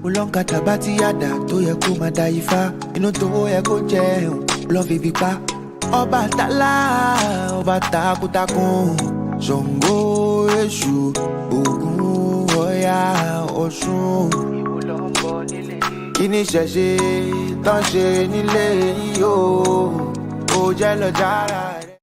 Ulonka tabati yada to ye ko madaifa. Inu to ye ko jẹun. Lọ fi bí pa. Ọbàtálá, ọba takuntakun. Ṣàngó, Èṣù, Ògún, Ọya, Ọ̀ṣun. Kí ni ṣẹ̀ṣe tán ṣe nílé yìí o? Ó jẹ́ lọ jára rẹ̀.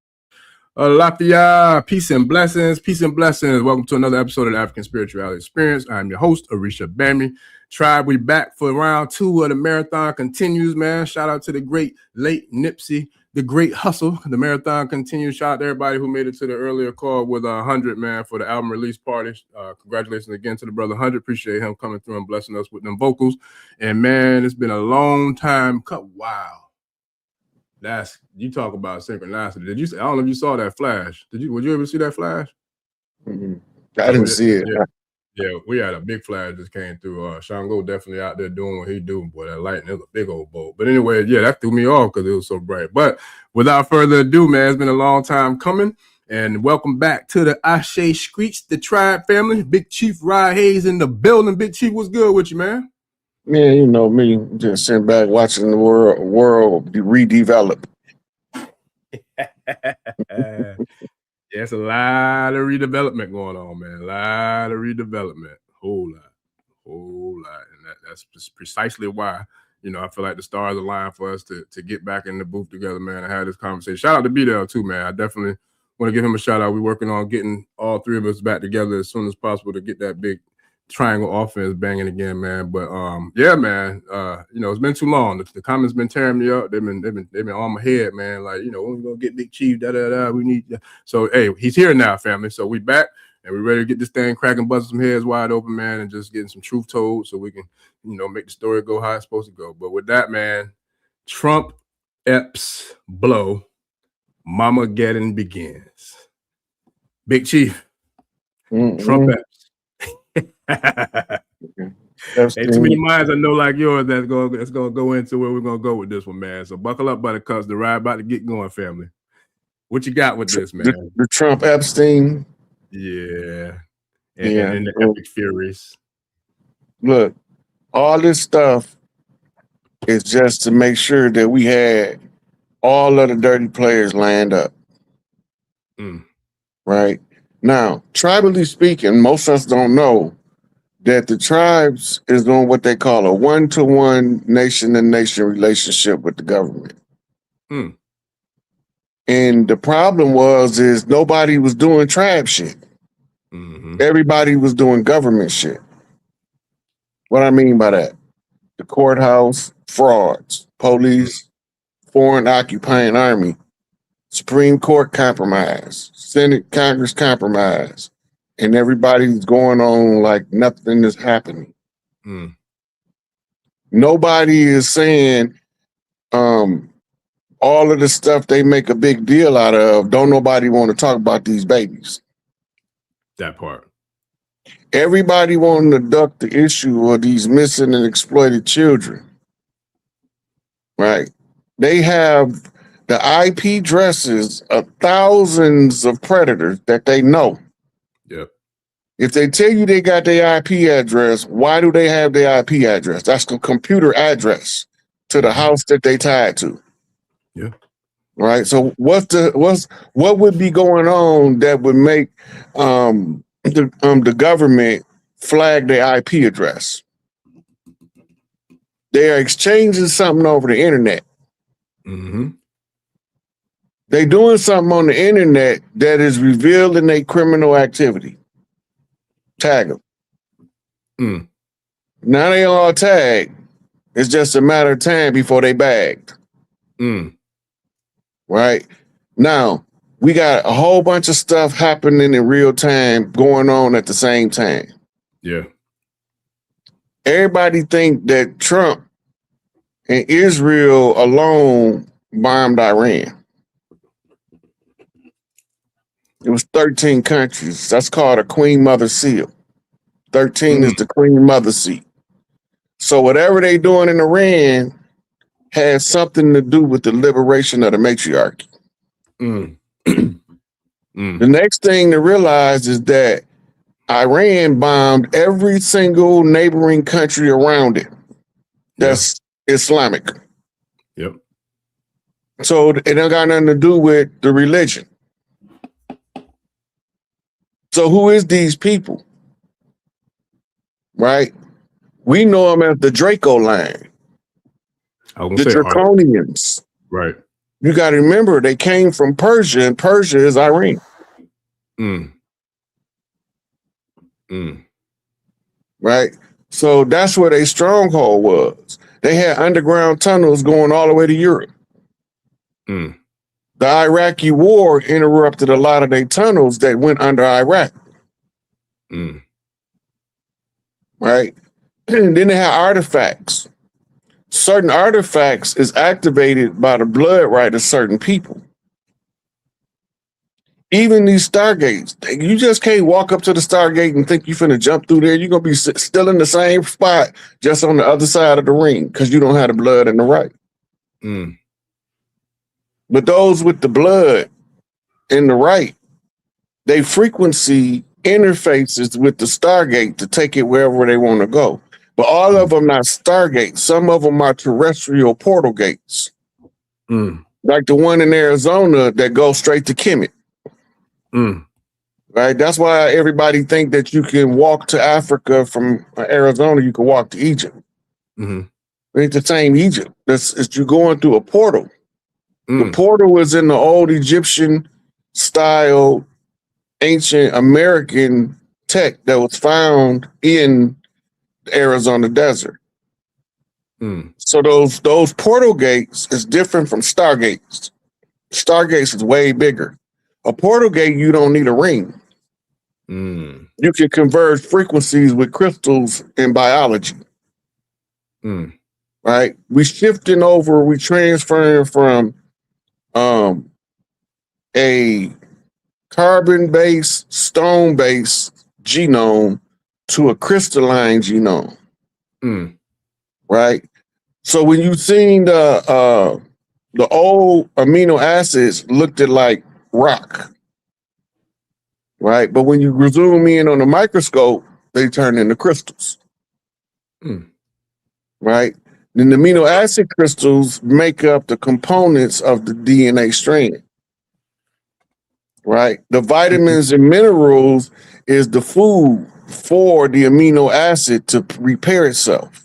Lafayette, peace and blessings, peace and blessings. Welcome to another episode of the African Spirituality Experience. I'm your host, Orisha Bami. Tribe, we back for round 2 of the marathon continues, man. Shout out to the great late Nipsey, the great hustle. The marathon continues. Shout out to everybody who made it to the earlier call with 100, man, for the album release party. Congratulations again to the brother 100. Appreciate him coming through and blessing us with them vocals. And man, it's been a long time. Wow. That's, you talk about synchronicity. Did you? I don't know if you saw that flash. Would you ever see that flash? Mm-hmm. I didn't see it. Yeah, we had a big flash just came through. Shango definitely out there doing what he do. Boy, that lightning is a big old bolt. But anyway, yeah, that threw me off because it was so bright. But without further ado, man, it's been a long time coming. And welcome back to the Ashe Screech, the Tribe family. Big Chief Rod Hayes in the building. Big Chief, what's good with you, man? Man, you know me, just sitting back watching the world redevelop. Yeah, it's a lot of redevelopment going on, man. A lot of redevelopment. Whole lot. And that's precisely why, you know, I feel like the stars align for us to get back in the booth together, man, and have this conversation. Shout out to B-Dell too, man. I definitely want to give him a shout out. We're working on getting all three of us back together as soon as possible to get that big triangle offense banging again, man. But yeah, man, you know, it's been too long. The comments been tearing me up. They've been on my head, man. Like, you know, when we gonna get Big Chief, we need. So hey, he's here now, family. So we back and we're ready to get this thing cracking, busting some heads wide open, man, and just getting some truth told so we can, you know, make the story go how it's supposed to go. But with that, man, Trump-Eps blow, MAMAGEDDON begins. Big Chief, Trump-Eps. Ain't too many minds I know like yours that's gonna go into where we're gonna go with this one, man. So buckle up, buttercups. The ride about to get going, family. What you got with this, man? The Trump Epstein. Yeah. And the epic furies. Look, all this stuff is just to make sure that we had all of the dirty players lined up. Right? Now, tribally speaking, most of us don't know that the tribes is doing what they call a one-to-one nation-to-nation relationship with the government. And the problem is nobody was doing tribe shit. Everybody was doing government shit. What I mean by that? The courthouse, frauds, police, foreign occupying army, Supreme Court compromise, Senate, Congress compromise, and everybody's going on like nothing is happening. Nobody is saying all of the stuff they make a big deal out of. Don't nobody want to talk about these babies. That part. Everybody wanting to duck the issue of these missing and exploited children. Right? They have the IP addresses of thousands of predators that they know. Yep. If they tell you they got their IP address, why do they have their IP address? That's the computer address to the house that they tied to. Yeah. Right. So what would be going on that would make the government flag their IP address? They are exchanging something over the internet. They doing something on the internet that is revealing a criminal activity. Tag them. Now they all tagged. It's just a matter of time before they bagged. Right? Now, we got a whole bunch of stuff happening in real time going on at the same time. Yeah. Everybody think that Trump and Israel alone bombed Iran. It was 13 countries. That's called a Queen Mother Seal. 13 is the Queen Mother seat. So whatever they doing in Iran has something to do with the liberation of the matriarchy. The next thing to realize is that Iran bombed every single neighboring country around it that's Islamic. Yep. So it don't got nothing to do with the religion. So who is these people? Right? We know them as the Draco line, the Draconians. Right. You got to remember, they came from Persia, and Persia is Iran. Right? So that's where their stronghold was. They had underground tunnels going all the way to Europe. The Iraqi war interrupted a lot of their tunnels that went under Iraq. Right? And then they had artifacts. Certain artifacts is activated by the blood right of certain people. Even these Stargates, you just can't walk up to the Stargate and think you're finna jump through there. You're gonna be still in the same spot, just on the other side of the ring, because you don't have the blood in the right. But those with the blood in the right, they frequency interfaces with the Stargate to take it wherever they want to go. But all of them not Stargates. Some of them are terrestrial portal gates. Like the one in Arizona that goes straight to Kemet. Right? That's why everybody think that you can walk to Africa from Arizona, you can walk to Egypt. It ain't the same Egypt. It's you going through a portal. The portal was in the old Egyptian style, ancient American tech that was found in the Arizona desert. So those portal gates is different from Stargates. Stargates is way bigger. A portal gate, you don't need a ring. You can converge frequencies with crystals in biology. Right? We transferring from a carbon-based, stone-based genome to a crystalline genome. Right? So when you seen the old amino acids looked at like rock, right? But when you zoom in on the microscope, they turn into crystals. Right? Then the amino acid crystals make up the components of the DNA strand. Right? The vitamins and minerals is the food for the amino acid to repair itself.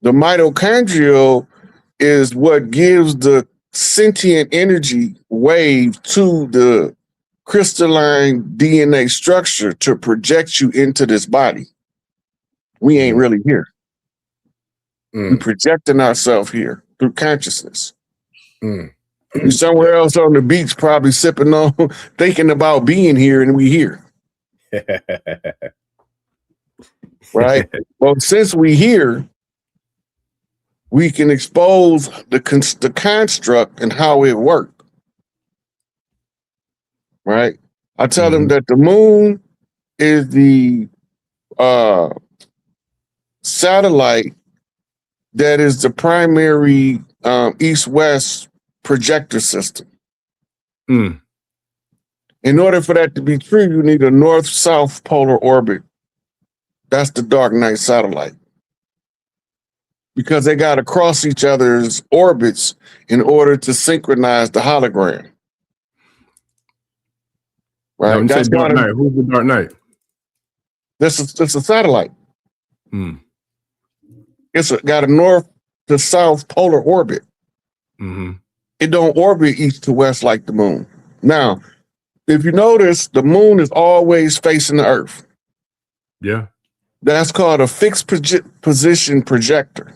The mitochondrial is what gives the sentient energy wave to the crystalline DNA structure to project you into this body. We ain't really here. We projecting ourselves here through consciousness. You're somewhere else on the beach, probably sipping on, thinking about being here, and we here. Right? Well, since we here, we can expose the construct and how it works. Right? I tell them that the moon is the satellite that is the primary east-west projector system. In order for that to be true, you need a north-south polar orbit. That's the dark night satellite. Because they got to cross each other's orbits in order to synchronize the hologram. Right? That's dark night. Who's the dark night? This is a satellite. It's got a north to south polar orbit. It don't orbit east to west like the moon. Now, if you notice, the moon is always facing the Earth. Yeah. That's called a fixed position projector.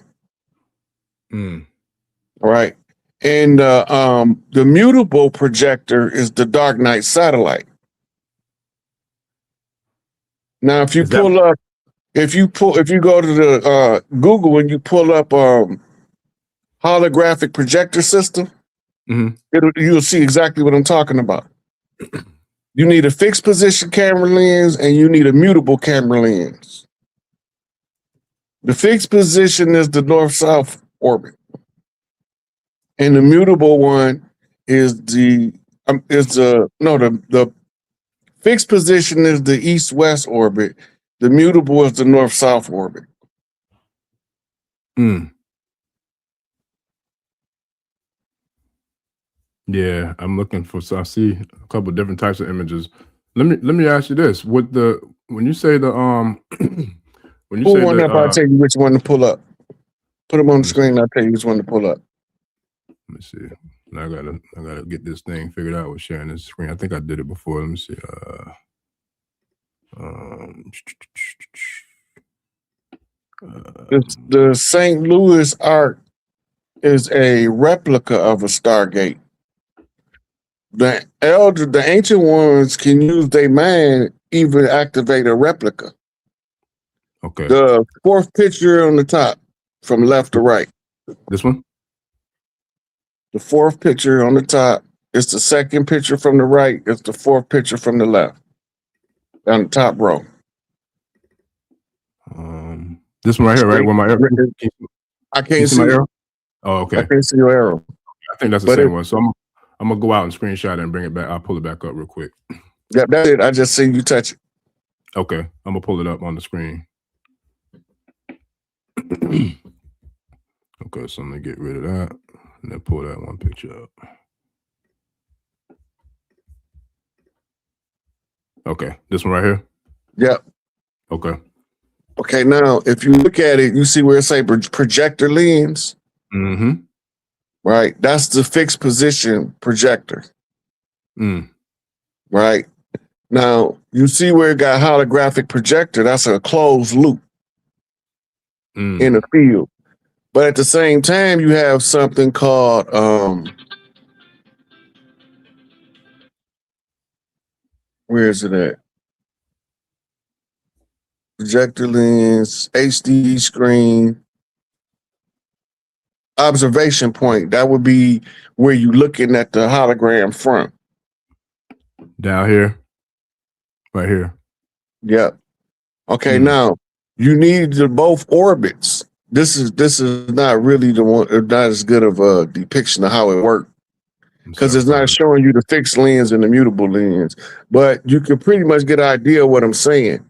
All right. And the mutable projector is the dark night satellite. Now, if you if you go to the Google and you pull up holographic projector system, you'll see exactly what I'm talking about. You need a fixed position camera lens and you need a mutable camera lens. The fixed position is the north-south orbit. And the mutable one is the fixed position is the east-west orbit. The mutable is the north-south orbit. Yeah, I'm looking for. So I see a couple of different types of images. Let me ask you this: when you say the when you Pull say one the up, I'll tell you which one to pull up. Put them on the screen. I'll tell you which one to pull up. Let me see. Now I gotta get this thing figured out with sharing this screen. I think I did it before. Let me see. The St. Louis Arc is a replica of a Stargate. The ancient ones can use their mind, even activate a replica. Okay. The fourth picture on the top, from left to right. This one? The fourth picture on the top. It's the second picture from the right. It's the fourth picture from the left. On the top row. This one right here, right? Where my arrow? I can't see my arrow. Oh, okay. I can't see your arrow. I think that's the same one. So I'm gonna go out and screenshot it and bring it back. I'll pull it back up real quick. Yep, that's it. I just see you touch it. Okay, I'm gonna pull it up on the screen. Okay, so I'm gonna get rid of that and then pull that one picture up. Okay, this one right here? Yep. Okay. Okay, now if you look at it, you see where it say projector lens? Mm-hmm. Right? That's the fixed position projector. Right? Now, you see where it got holographic projector? That's a closed loop in the field. But at the same time, you have something called where is it at? Projector lens, HD screen, observation point. That would be where you're looking at the hologram front. Down here. Right here. Yep. Okay, now you need both orbits. This is not really the one, not as good of a depiction of how it worked. Because it's not showing you the fixed lens and the mutable lens. But you can pretty much get an idea of what I'm saying.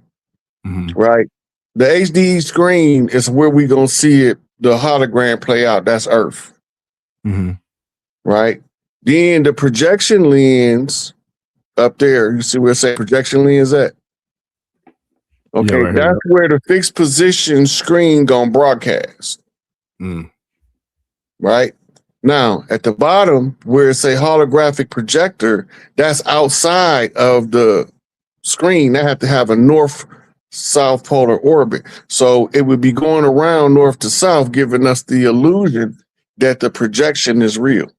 Right? The HD screen is where we're going to see it, the hologram play out. That's Earth. Right? Then the projection lens up there, you see where it say projection lens at? Okay, yeah, right that's where the fixed position screen gonna broadcast. Right? Now, at the bottom, where it say holographic projector, that's outside of the screen. They have to have a north-south polar orbit. So it would be going around north to south, giving us the illusion that the projection is real.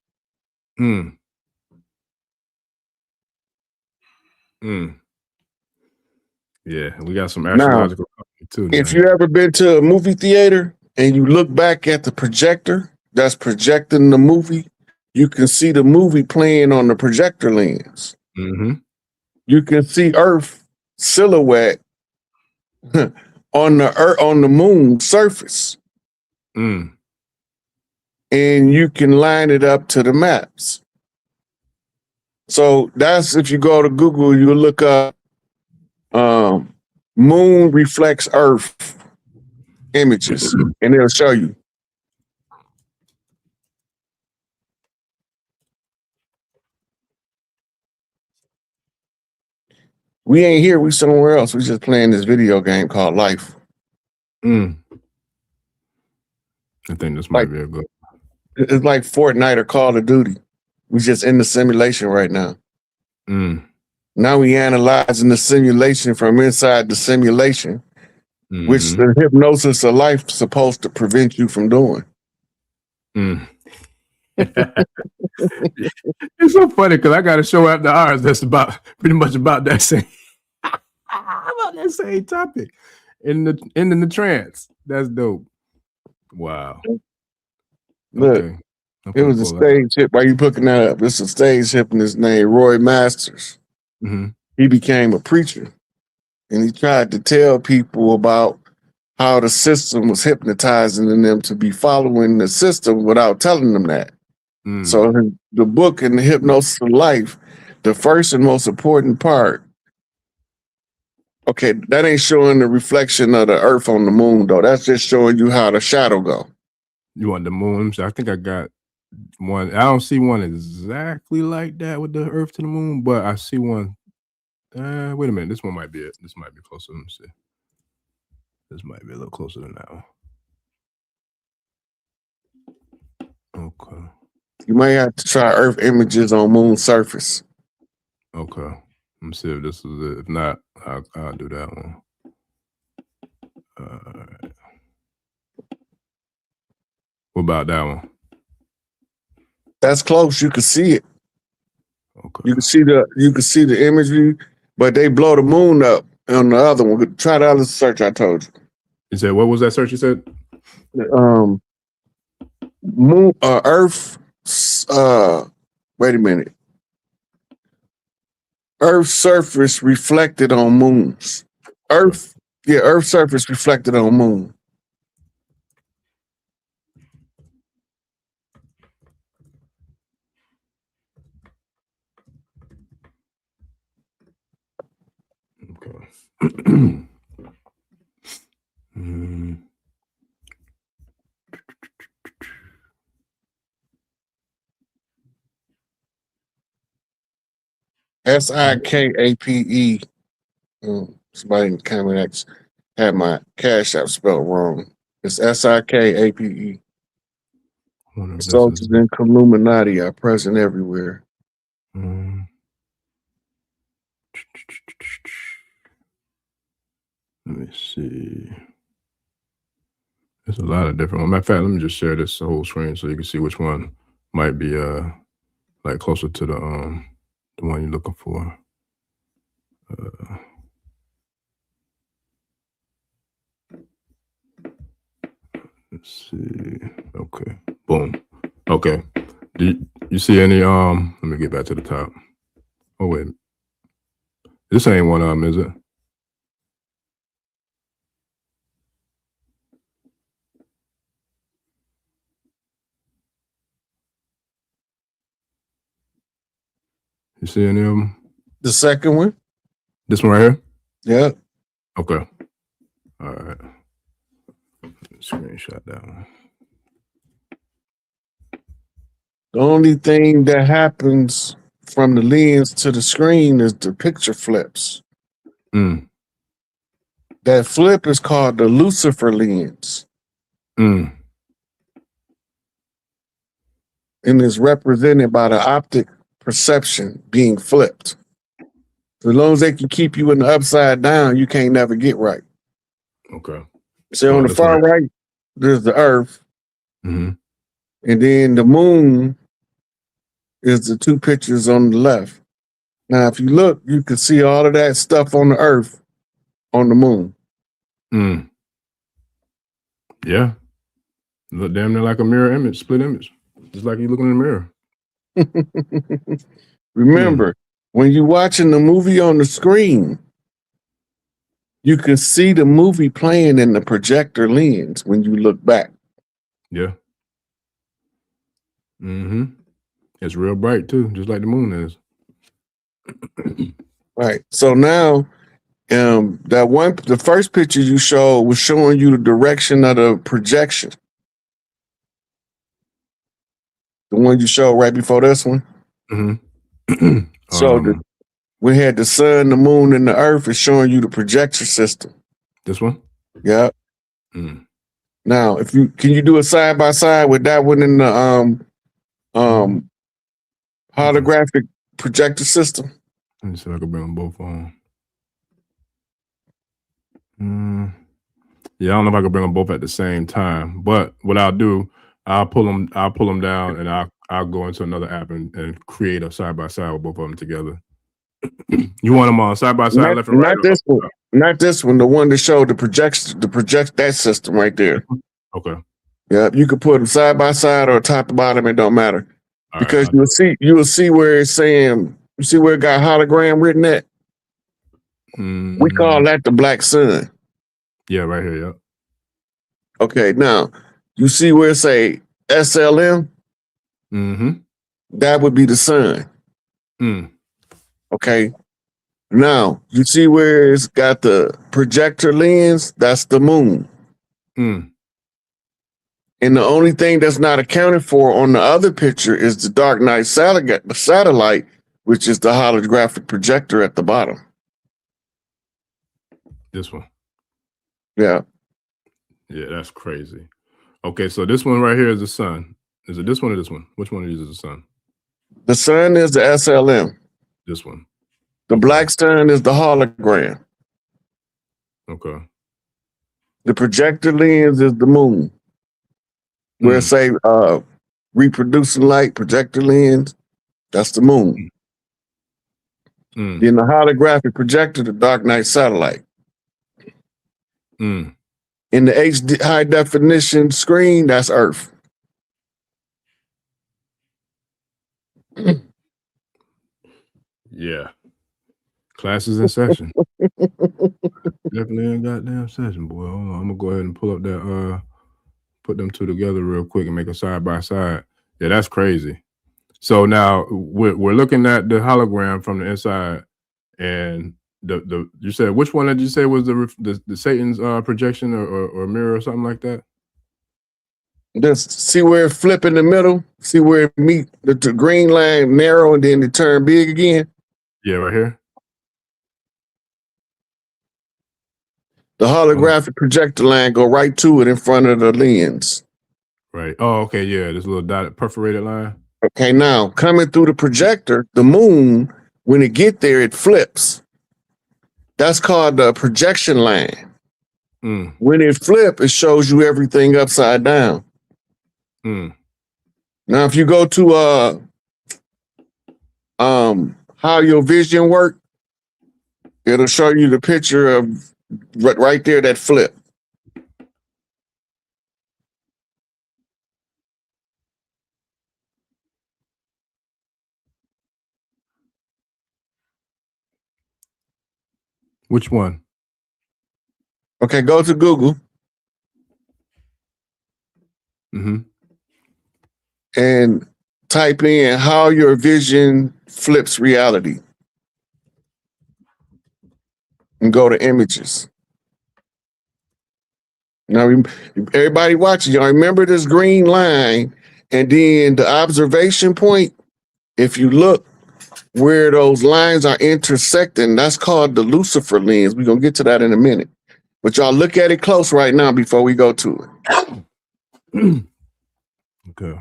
Yeah, we got some astrological too. If you ever been to a movie theater and you look back at the projector that's projecting the movie, you can see the movie playing on the projector lens. You can see Earth silhouette on the moon surface. And you can line it up to the maps. So that's if you go to Google, you look up moon reflects Earth images, and it'll show you. We ain't here, we somewhere else. We just playing this video game called Life. I think this might be a good. It's like Fortnite or Call of Duty. We just in the simulation right now. Now we analyzing the simulation from inside the simulation, which the hypnosis of life is supposed to prevent you from doing. It's so funny because I got to show after ours that's pretty much about that same about that same topic in the trance. That's dope. Wow. Look, it was a stage hip. Why you picking that up? It's a stage hip, and his name Roy Masters. He became a preacher, and he tried to tell people about how the system was hypnotizing them to be following the system without telling them that. So the book in the Hypnosis of Life, the first and most important part Okay, that ain't showing the reflection of the Earth on the moon, though. That's just showing you how the shadow go. You want the moon? So I think I got one. I don't see one exactly like that with the Earth to the moon, but I see one. Wait a minute. This one might be it. This might be closer. Let me see. This might be a little closer than that one. Okay. You might have to try Earth images on moon surface. Okay. Let me see if this is it. If not, I'll do that one. What about that one? That's close. You can see it. Okay. You can see the imagery, but they blow the moon up on the other one. Try the other search I told you. You said what was that search you said? Moon Earth wait a minute. Earth surface reflected on moons. Earth surface reflected on moon. Okay. SIKAPE. Somebody in the comments had my Cash App spelled wrong. It's SIKAPE. Soldiers in Illuminati are present everywhere. Let me see. There's a lot of different ones. Matter of fact, let me just share this whole screen so you can see which one might be like closer to the one you're looking for. Let's see. Okay. Boom. Okay. Do you see any let me get back to the top. Oh wait. This ain't one of them, is it? You see any of them? The second one? This one right here? Yeah. Okay. All right. Screenshot that one. The only thing that happens from the lens to the screen is the picture flips. That flip is called the Lucifer Lens. And is represented by the optic perception being flipped. So as long as they can keep you in the upside down, you can't never get right. Okay. So on the far right, there's the Earth. And then the moon is the two pictures on the left. Now, if you look, you can see all of that stuff on the Earth on the moon. Yeah. Look damn near like a mirror image, split image. Just like you looking in the mirror. Remember, when you're watching the movie on the screen, you can see the movie playing in the projector lens when you look back. Yeah. It's real bright too, just like the moon is. Right. So now, the first picture you showed was showing you the direction of the projection. The one you showed right before this one. So we had the sun, the moon, and the Earth is showing you the projector system. This one? Yeah. Now, can you do a side by side with that one in the holographic projector system? Let me see if I can bring them both on. Yeah, I don't know if I can bring them both at the same time, but what I'll do, I'll pull them down, and I'll go into another app and create a side by side with both of them together. You want them on side by side, left and right? Not this one. Not this one. The one that showed the project that system right there. Okay. Yeah, you could put them side by side or top to bottom. It don't matter because you will see where it's saying. You see where it got hologram written at. We call that the black sun. Yeah, right here. Yeah. Okay, now you see where it say SLM. That would be the sun. Okay. Now, you see where it's got the projector lens? That's the moon. Mm. And the only thing that's not accounted for on the other picture is the dark night satellite, which is the holographic projector at the bottom. This one. Yeah. Yeah, that's crazy. Okay, so this one right here is the sun. Is it this one or this one? Which one of these is the sun? The sun is the SLM. This one. The black sun is the hologram. Okay. The projector lens is the moon. Where it say reproducing light, projector lens, that's the moon. Then the holographic projector, the dark night satellite. In the HD high definition screen, that's Earth. Yeah. Classes in session. Definitely in goddamn session, boy. Hold on. I'm gonna go ahead and pull up that put them two together real quick and make a side by side. Yeah, that's crazy. So now we're looking at the hologram from the inside, and the you said, which one did you say was the Satan's projection or mirror or something like that? Just see where it flip in the middle. See where it meet the green line narrow and then it turn big again. Yeah, right here. The holographic projector line go right to it in front of the lens. Right. Oh, okay. Yeah, this little dotted perforated line. Okay, now coming through the projector, the moon, when it get there, it flips. That's called the projection line. When it flip, it shows you everything upside down. Now, if you go to how your vision work, it'll show you the picture of right there, that flip. Which one? Okay, go to Google. And type in how your vision flips reality. And go to images. Now, everybody watching, y'all remember this green line and then the observation point? If you look where those lines are intersecting, that's called the Lucifer lens. We're going to get to that in a minute. But y'all look at it close right now before we go to it. Okay.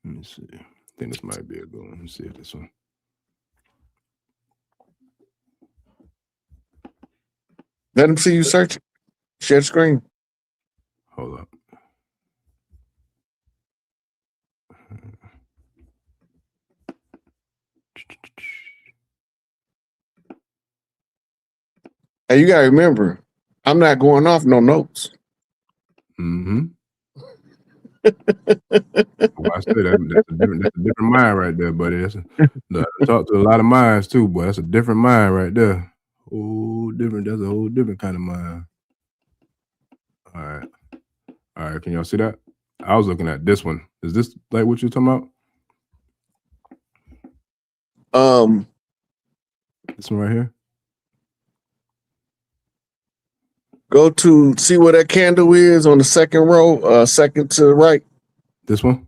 Let me see. I think this might be a good one. Let me see if this one. Let them see you search it. Share the screen. Hold up. Hey, you gotta remember, I'm not going off no notes. Well, I say that's a different mind right there, buddy. I talk to a lot of minds too, boy. That's a different mind right there. That's a whole different kind of mind. All right. Can y'all see that? I was looking at this one. Is this like what you're talking about? This one right here. Go to see where that candle is on the second row, second to the right. This one?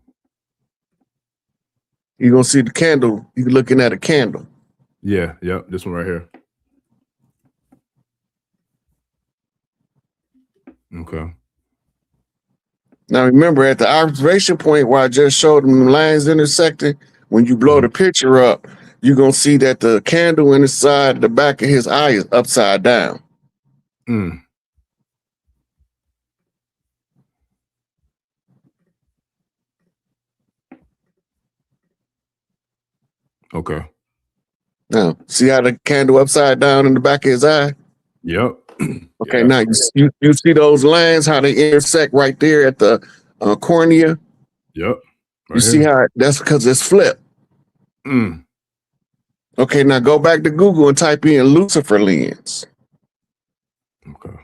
You're gonna see the candle. You're looking at a candle. Yeah, yep, this one right here. Okay. Now remember, at the observation point where I just showed them the lines intersecting, when you blow the picture up, you're gonna see that the candle in the side, the back of his eye is upside down. Okay. Now, see how the candle upside down in the back of his eye? Yep. Okay, yeah, now you see those lines, how they intersect right there at the cornea? Yep. Right, you see how that's because it's flipped. Okay, now go back to Google and type in Lucifer Lens. Okay.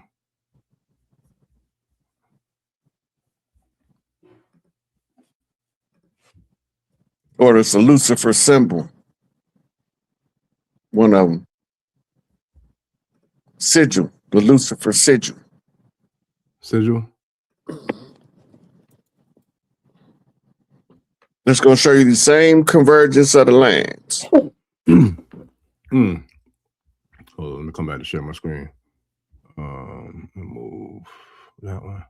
Or it's a Lucifer symbol. One of them. Sigil, the Lucifer sigil. Sigil? It's going to show you the same convergence of the lands. Hold on, let me come back to share my screen. Move that one.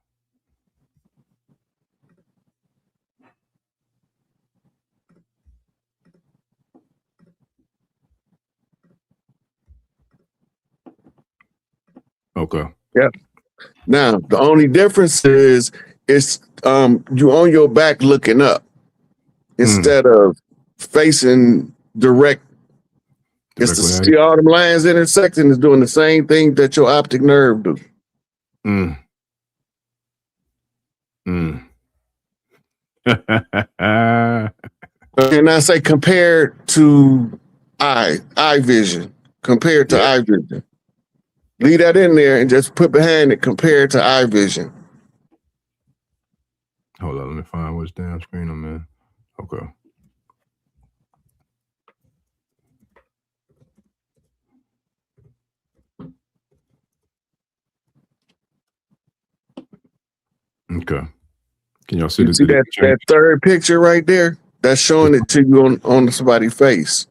Okay. Yeah. Now, the only difference is it's you on your back looking up instead of facing direct. It's the see all them lines intersecting is doing the same thing that your optic nerve do. And I say compared to eye vision, compared to eye vision. Leave that in there and just put behind it compared to eye vision. Hold on, let me find which damn screen I'm in. Okay. Okay. Can y'all see, that third picture right there? That's showing it to you on somebody's face.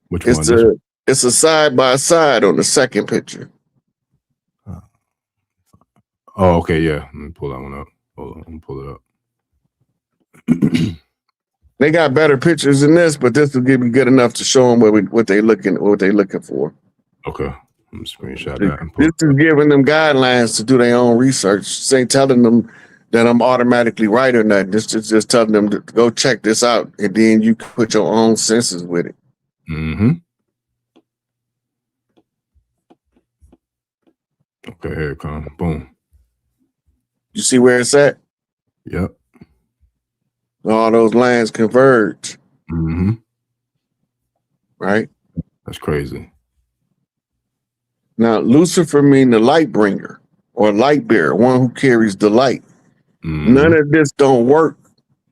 Which one? It's a side by side on the second picture. Oh, okay, yeah. Let me pull that one up. Hold on, let me pull it up. They got better pictures than this, but this will give you good enough to show them what they looking for. Okay, let me screenshot that. This is giving them guidelines to do their own research. This ain't telling them that I'm automatically right or nothing. This is just telling them to go check this out, and then you put your own senses with it. Okay, here it comes. Boom. You see where it's at? Yep. All those lines converge. Right? That's crazy. Now, Lucifer mean the light bringer or light bearer, one who carries the light. None of this don't work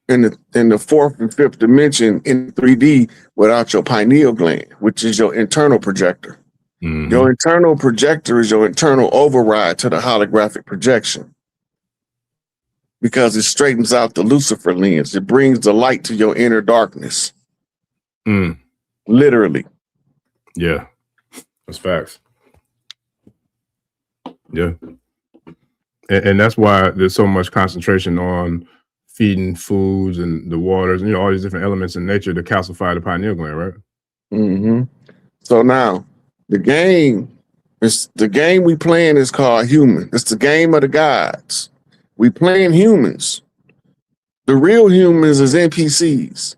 in the fourth and fifth dimension in 3D without your pineal gland, which is your internal projector. Your internal projector is your internal override to the holographic projection. Because it straightens out the Lucifer lens. It brings the light to your inner darkness. Literally. Yeah. That's facts. Yeah. And that's why there's so much concentration on feeding foods and the waters, and all these different elements in nature to calcify the pineal gland, right? So now the game we playing is called human. It's the game of the gods. We playing humans. The real humans is NPCs.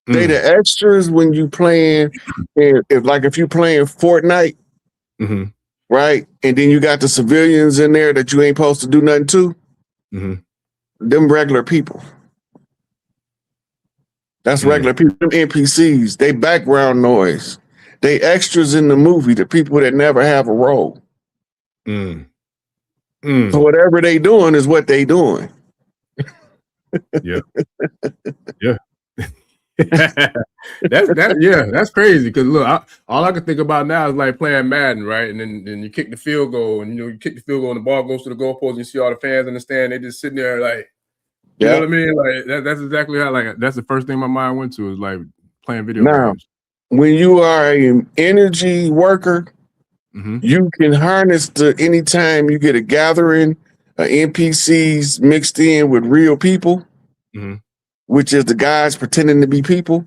They the extras when you playing, if you playing Fortnite, right? And then you got the civilians in there that you ain't supposed to do nothing to. Them regular people. That's regular people. Them NPCs, they background noise. They extras in the movie, the people that never have a role. So whatever they doing is what they doing. Yeah. Yeah. That's crazy. Because look, all I can think about now is like playing Madden, right? And then you kick the field goal, and you kick the field goal, and the ball goes to the goalpost, and you see all the fans in the stand. They just sitting there, like, you know what I mean? Like that's exactly how. Like that's the first thing my mind went to is like playing video games. When you are an energy worker, you can harness anytime you get a gathering of NPCs mixed in with real people. Which is the guys pretending to be people.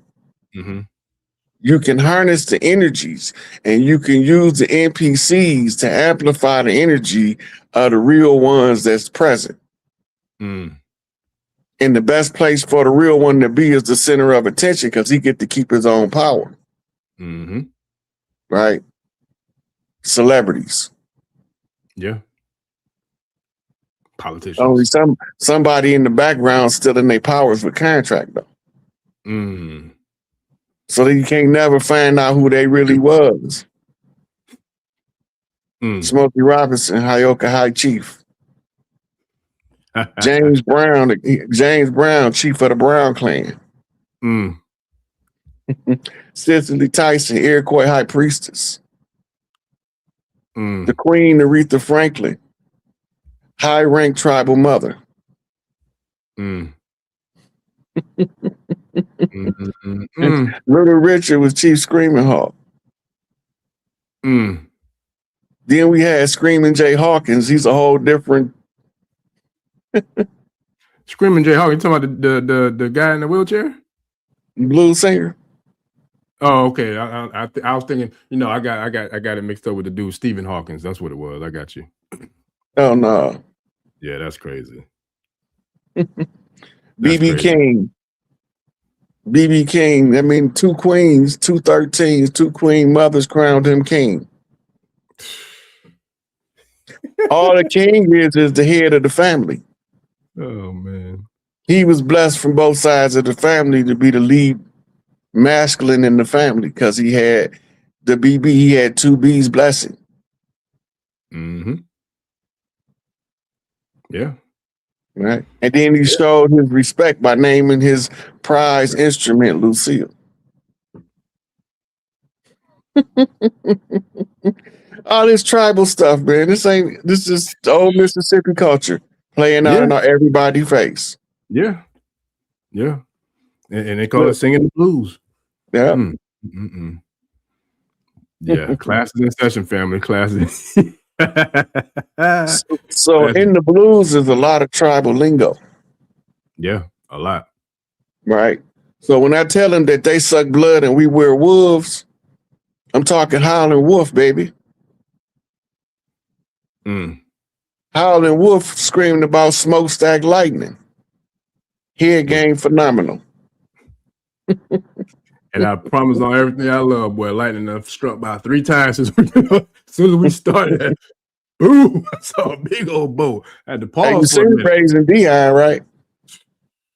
You can harness the energies and you can use the NPCs to amplify the energy of the real ones that's present. And the best place for the real one to be is the center of attention because he get to keep his own power. Right? Celebrities. Yeah. Politicians. Only somebody in the background still in their powers with contract though. So that you can't never find out who they really was. Smokey Robinson, Hyoka High Chief. James Brown, chief of the Brown clan. Cicely Tyson, Iroquois High Priestess. Mm. The Queen Aretha Franklin, high rank tribal mother. Mm. Little Richard was Chief Screaming Hawk. Mm. Then we had Screaming Jay Hawkins. He's a whole different. Screaming Jay Hawkins. You talking about the guy in the wheelchair? Blues singer. Oh, okay. I was thinking. You know, I got it mixed up with the dude Stephen Hawkins. That's what it was. I got you. Oh no. Yeah, that's crazy. BB King. BB King. I mean, 2 queens, 2 13s, 2 queen mothers crowned him king. All the king is the head of the family. Oh man. He was blessed from both sides of the family to be the lead masculine in the family because he had the BB, he had 2 B's blessing. Mm-hmm. Yeah. Right. And then he showed his respect by naming his prize instrument Lucille. All this tribal stuff, man. This is old Mississippi culture playing out in everybody's face. Yeah. Yeah. And they call it singing the blues. Yeah. Yeah. Classes in session, family. Classes. So in the blues, there's a lot of tribal lingo. Yeah, a lot. Right. So when I tell them that they suck blood and we wear wolves, I'm talking Howlin' Wolf, baby. Howlin' Wolf screaming about smokestack lightning. Head game phenomenal. And I promise on everything I love, boy, lightning have struck by 3 times since as we started. Ooh, I saw a big old bow. I had to pause. Hey, you seen Raising Dion, right?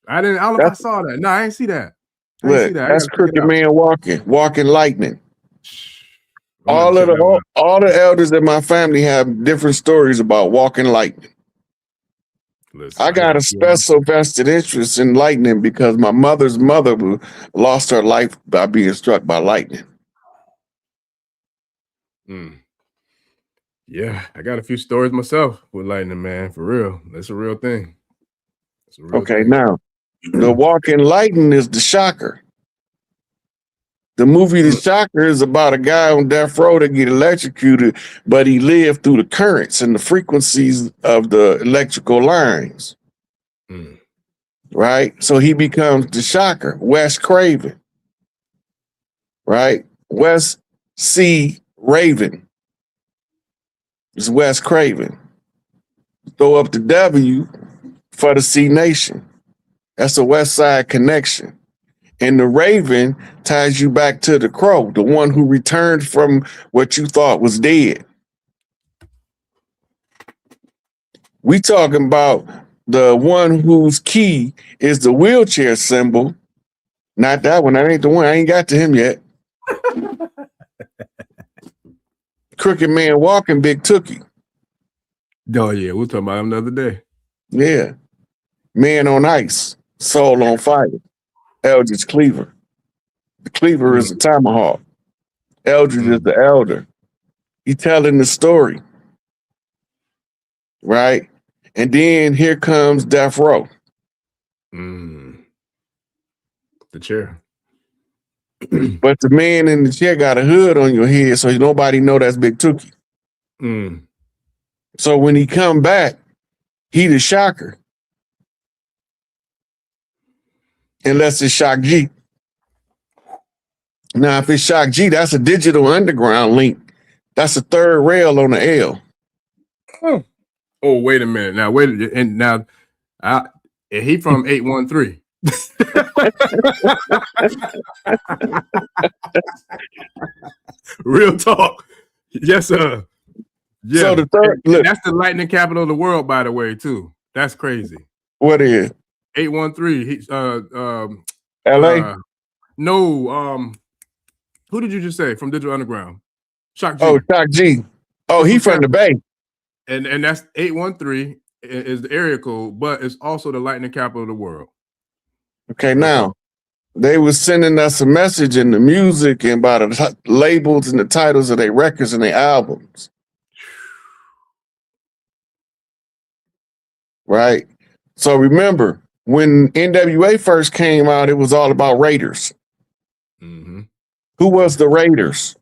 I don't know if I saw that. No, I ain't see that. Look, that's Crooked Man walking lightning. All the elders in my family have different stories about walking lightning. Listen, I got a special vested interest in lightning because my mother's mother lost her life by being struck by lightning. Yeah, I got a few stories myself with lightning, man. For real, that's a real thing. Okay, now the walking lightning is the shocker. The movie The Shocker is about a guy on death row that get electrocuted, but he lived through the currents and the frequencies of the electrical lines. Right? So he becomes the shocker, Wes Craven. Right? Wes C. Raven is Wes Craven. Throw up the W for the C Nation. That's a West Side connection. And the Raven ties you back to the crow, the one who returned from what you thought was dead. We talking about the one whose key is the wheelchair symbol. Not that one. That ain't the one. I ain't got to him yet. Crooked Man walking, Big Tookie. Oh yeah, we'll talk about him the other day. Yeah. Man on ice, soul on fire. Eldridge Cleaver. The Cleaver is a tomahawk. Eldridge is the elder. He telling the story. Right? And then here comes Death Row. The chair. But the man in the chair got a hood on your head, so nobody know that's Big Tookie. So when he come back, he the shocker. Unless it's Shock G. Now, if it's Shock G, that's a digital underground link. That's a third rail on the L. Oh, wait a minute. Now, he from 813. Real talk. Yes, sir. Yeah. So the third, look, that's the lightning capital of the world, by the way, too. That's crazy. What is 813? LA? No, who did you just say from Digital Underground? Shock G. Oh, Shock G. Oh, he from the Bay. And that's 813 is the area code, but it's also the lightning capital of the world. Okay, now They were sending us a message in the music and by the labels and the titles of their records and their albums. Right? So remember, when NWA first came out, it was all about Raiders. Mm-hmm. Who was the Raiders?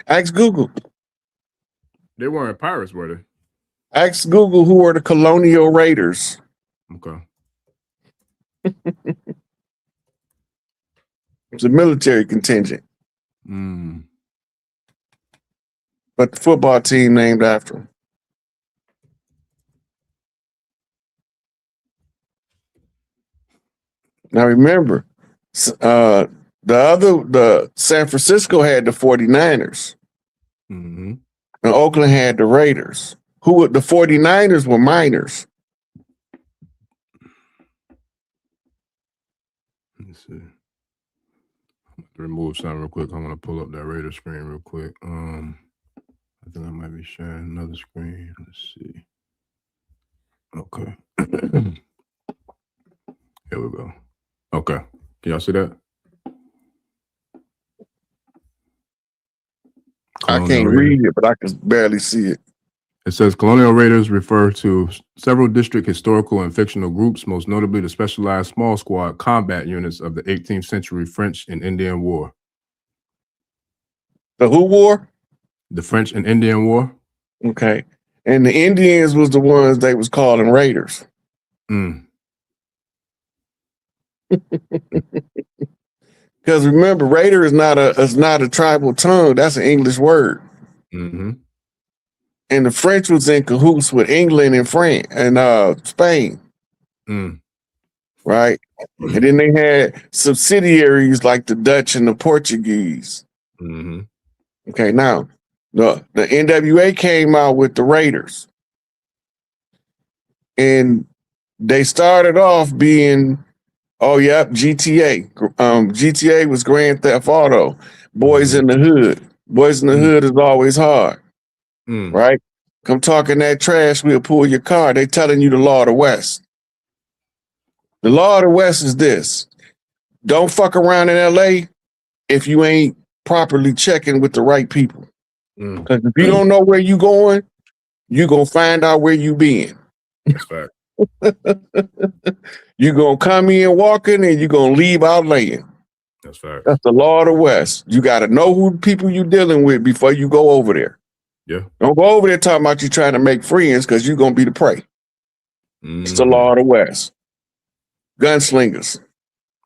Ask Google. They weren't pirates, were they? Ask Google who are the Colonial Raiders. Okay. It's a military contingent. Mm. But the football team named after them. Now remember, the San Francisco had the 49ers. Mm-hmm. And Oakland had the Raiders. The 49ers were minors. Let's see. Remove something real quick. I'm gonna pull up that Raider screen real quick. I think I might be sharing another screen. Let's see. Okay. Here we go. Okay. Can y'all see that? I can't read it, but I can barely see it. It says Colonial Raiders refer to several district historical and fictional groups, most notably the specialized small squad combat units of the 18th century French and Indian War. The who war? The French and Indian War. Okay. And the Indians was the ones they was calling Raiders. Mm. Because remember, Raider is not a tribal tongue. That's an English word. Mm-hmm. And the French was in cahoots with England and France and Spain. Mm. Right? And then they had subsidiaries like the Dutch and the Portuguese. Mm-hmm. Okay, now the NWA came out with the Raiders. And they started off being, oh yep, GTA. GTA was Grand Theft Auto. Boys in the Hood. Boys in the Hood is always hard. Right? Come talking that trash, we'll pull your car. They telling you the law of the West. The law of the West is this. Don't fuck around in LA if you ain't properly checking with the right people. Because if you don't know where you going, you're going to find out where you been. That's fact. You're going to come in walking and you're going to leave out laying. That's fact. That's the law of the West. You got to know who people you're dealing with before you go over there. Yeah. Don't go over there talking about you trying to make friends because you're going to be the prey. It's the law of the West. Gunslingers.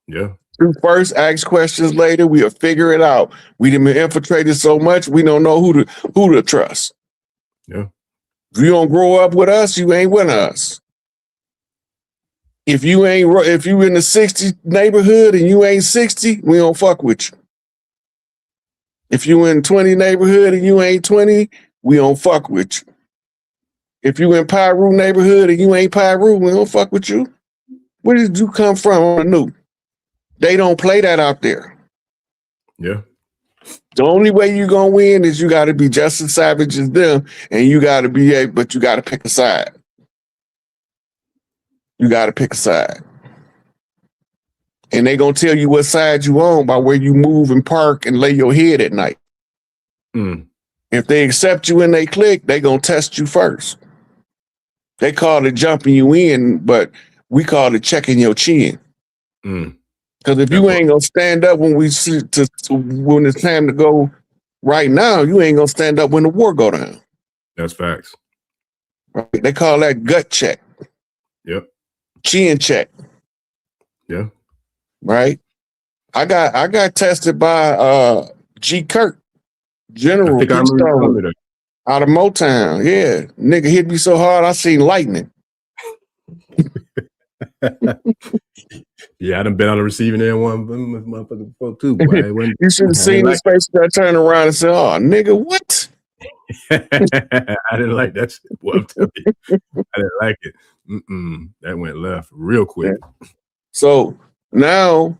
Yeah. Shoot first, ask questions later. We'll figure it out. We done been infiltrated so much, we don't know who to trust. Yeah. If you don't grow up with us, you ain't with us. If you in the 60 neighborhood and you ain't 60, we don't fuck with you. If you in 20 neighborhood and you ain't 20, we don't fuck with you. If you in Pyru neighborhood and you ain't Pyru, we don't fuck with you. Where did you come from on the new? They don't play that out there. Yeah. The only way you're gonna win is you gotta be just as savage as them, and you gotta but you gotta pick a side. You gotta pick a side. And they gonna tell you what side you on by where you move and park and lay your head at night. If they accept you and they click, they gonna test you first. They call it jumping you in, but we call it checking your chin. Because if you ain't gonna stand up when when it's time to go right now, you ain't gonna stand up when the war go down. That's facts. Right? They call that gut check. Yep. Chin check. Yeah. Right. I got tested by G. Kirk, General out of Motown. Yeah. Nigga hit me so hard I seen lightning. Yeah, I done been on the receiving end one motherfucker before too. Boy. You should have seen his face when I turned around and said, "Oh, nigga, what?" I didn't like that shit. Boy, I'm telling you. I didn't like it. That went left real quick. Yeah. So now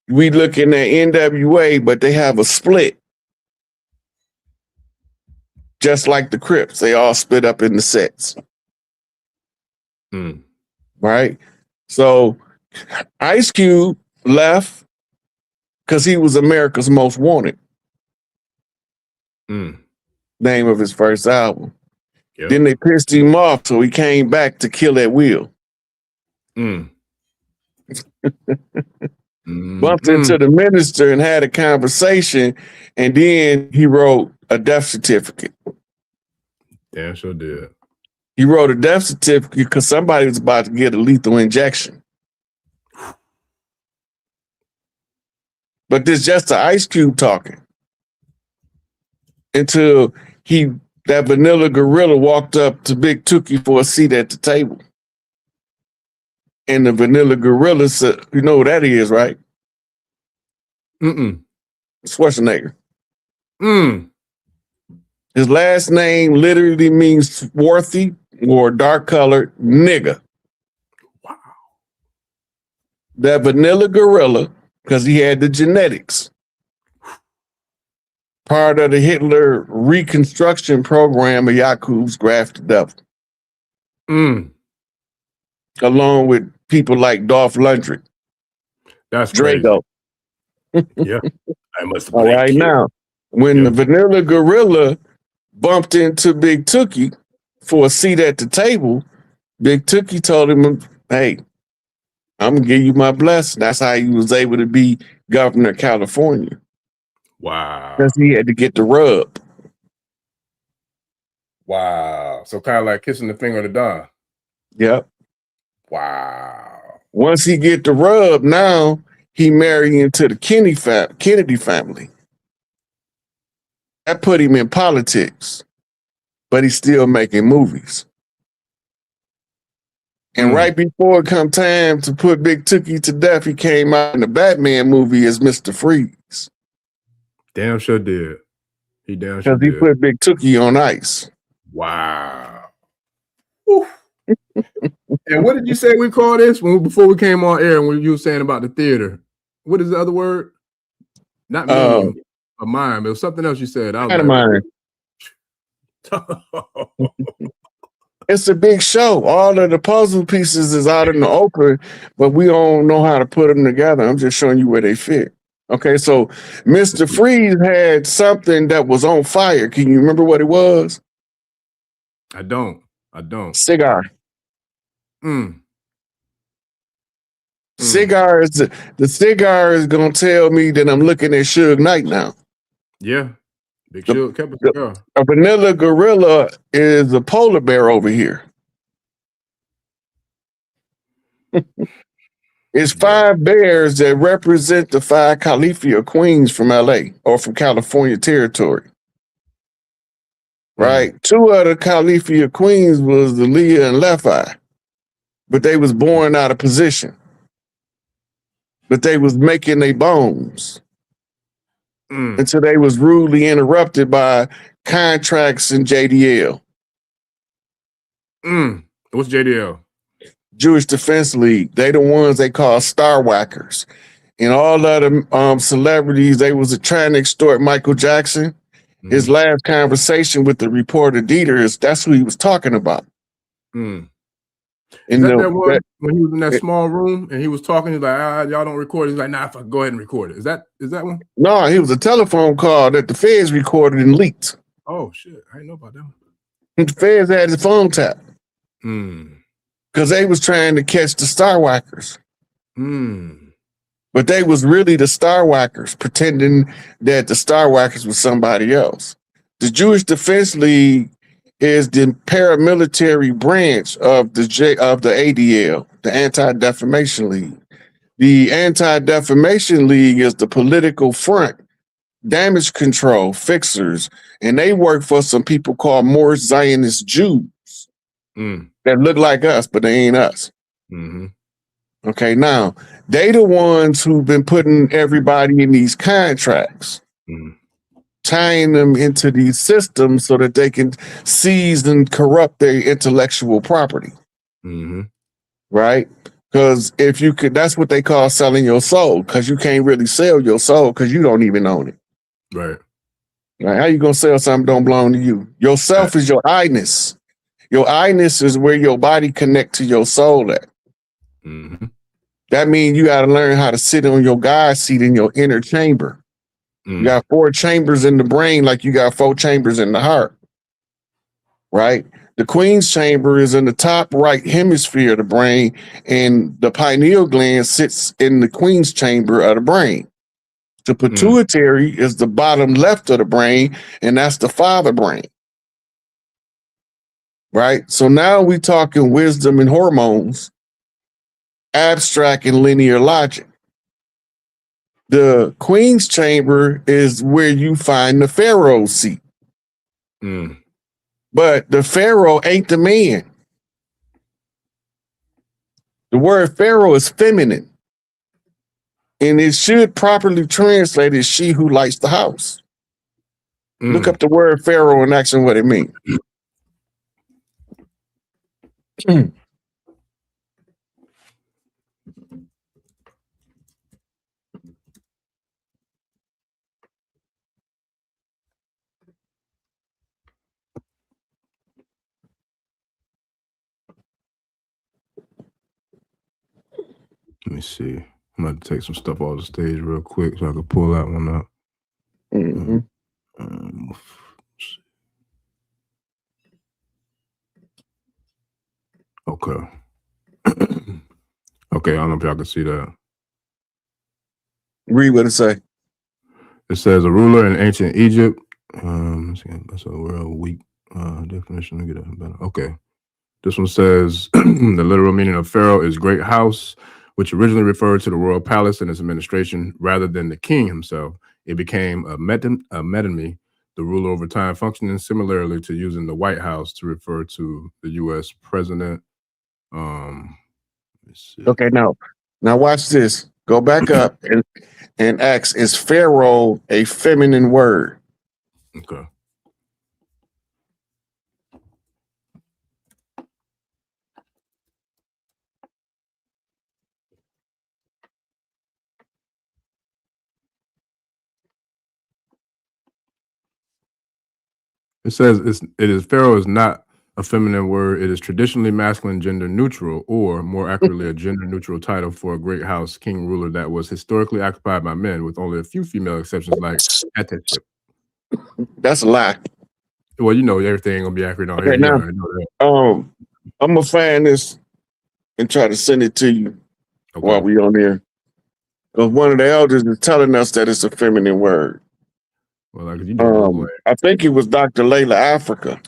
we looking at NWA, but they have a split. Just like the Crips, they all split up in the sets. right? So Ice Cube left because he was America's Most Wanted. Name of his first album. Yep. Then they pissed him off, so he came back to Kill at Will. Bumped into the minister and had a conversation, and then he wrote a death certificate. Yeah, sure did. He wrote a death certificate because somebody was about to get a lethal injection. But this just the Ice Cube talking. Until that vanilla gorilla walked up to Big Tookie for a seat at the table. And the vanilla gorilla said, you know who that is, right? Schwarzenegger. His last name literally means swarthy or dark-colored nigga. Wow. That vanilla gorilla, because he had the genetics, part of the Hitler reconstruction program of Yakub's grafted devil. Along with people like Dolph Lundgren. That's Drago. Yeah. I must have All right, now, when the vanilla gorilla bumped into Big Tookie for a seat at the table, Big Tookie told him, hey, I'm going to give you my blessing. That's how he was able to be governor of California. Wow. Because he had to get the rub. Wow. So kind of like kissing the finger of the Don. Yep. Wow. Once he get the rub, now he married into the Kennedy family. That put him in politics, but he's still making movies. And right before it come time to put Big Tookie to death, he came out in the Batman movie as Mr. Freeze. Damn sure did. He damn sure did. Because he put Big Tookie on ice. Wow. And what did you say we call this before we came on air when you were saying about the theater? What is the other word? Not meme, a mime. It was something else you said. I was mime. It's a big show. All of the puzzle pieces is out in the open, but we don't know how to put them together. I'm just showing you where they fit. Okay, so Mr. Freeze had something that was on fire. Can you remember what it was? I don't. Cigar. Cigar is the cigar is gonna tell me that I'm looking at Suge Knight now. Yeah. Big Suge kept a cigar. A vanilla gorilla is a polar bear over here. It's 5 bears that represent the 5 Califia queens from LA or from California territory. Right? 2 of the Califia queens was the Leah and Left Eye, but they was born out of position. But they was making their bones until they was rudely interrupted by contracts and JDL. What's JDL? Jewish Defense League. They the ones they call star whackers. And all of the celebrities, they was trying to extort Michael Jackson. His last conversation with the reporter Diddy, that's who he was talking about. Is that one when he was in that small room and he was talking? He's like, y'all don't record it. He's like, nah, go ahead and record it. Is that one? No, he was a telephone call that the feds recorded and leaked. Oh shit, I didn't know about that one. The feds had his phone tapped. Because they was trying to catch the star whackers. But they was really the star whackers, pretending that the star whackers was somebody else. The Jewish Defense League is the paramilitary branch of the ADL, the Anti-Defamation League. The Anti-Defamation League is the political front, damage control, fixers, and they work for some people called more Zionist Jews that look like us, but they ain't us. Okay, now, they the ones who've been putting everybody in these contracts, tying them into these systems so that they can seize and corrupt their intellectual property. Right? Because if you could, that's what they call selling your soul, because you can't really sell your soul because you don't even own it. Right. How you gonna sell something that don't belong to you? Yourself is your I-ness. Your I-ness is where your body connect to your soul at. Mm-hmm. That means you got to learn how to sit on your God seat in your inner chamber. You got 4 chambers in the brain, like you got 4 chambers in the heart, right? The Queen's chamber is in the top right hemisphere of the brain, and the pineal gland sits in the Queen's chamber of the brain. The pituitary is the bottom left of the brain, and that's the father brain, right? So now we talking wisdom and hormones, abstract and linear logic. The Queen's chamber is where you find the Pharaoh's seat. But the Pharaoh ain't the man. The word Pharaoh is feminine. And it should properly translate as she who lights the house. Look up the word Pharaoh and ask him what it means. Let me see. I'm going to take some stuff off the stage real quick so I can pull that one up. Okay. Okay, I don't know if y'all can see that. Read what it say. It says a ruler in ancient Egypt. That's a real weak definition. Let me get that better. Okay. This one says the literal meaning of pharaoh is great house, which originally referred to the royal palace and its administration rather than the king himself. It became a metonymy, the ruler over time, functioning similarly to using the White House to refer to the U.S. president. Okay, now watch this. Go back up and ask, is pharaoh a feminine word? Okay. It says pharaoh is not a feminine word. It is traditionally masculine, gender neutral, or more accurately, a gender neutral title for a great house king ruler that was historically occupied by men, with only a few female exceptions like attachship. That's a lie. Well, you know everything ain't gonna be accurate on here. Okay, now, I'm gonna find this and try to send it to you while we on there. Because one of the elders is telling us that it's a feminine word. Well, like you know, I think it was Dr. Layla Africa.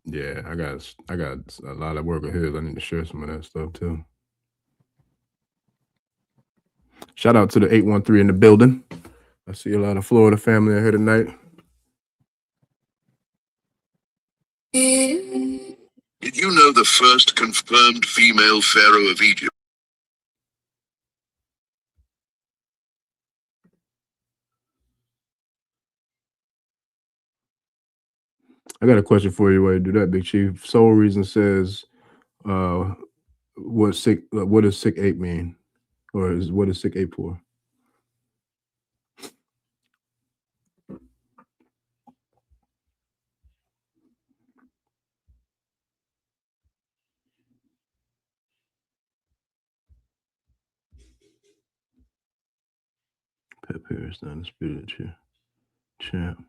Yeah, I got a lot of work ahead. I need to share some of that stuff too. Shout out to the 813 in the building. I see a lot of Florida family here tonight. Did you know the first confirmed female pharaoh of Egypt? I got a question for you while you do that, Big Chief. Soul Reason says, what does sick ape mean? Or what is sick ape for? Pet Paris down the spirit champ.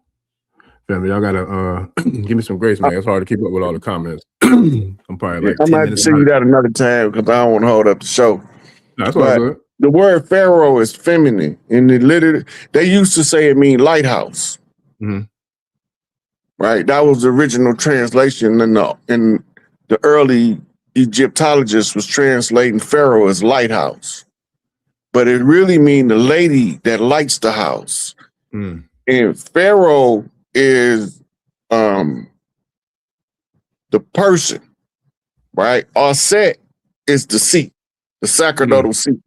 Family, y'all gotta give me some grace, man. It's hard to keep up with all the comments. I'm probably like I'm 10 gonna have to minutes see you that another time because I don't want to hold up the show. No, that's all good. The word pharaoh is feminine, and it literally they used to say it mean lighthouse. Right, that was the original translation, in the early Egyptologists was translating pharaoh as lighthouse, but it really mean the lady that lights the house. And pharaoh is the person, right? Aset is the seat, the sacerdotal seat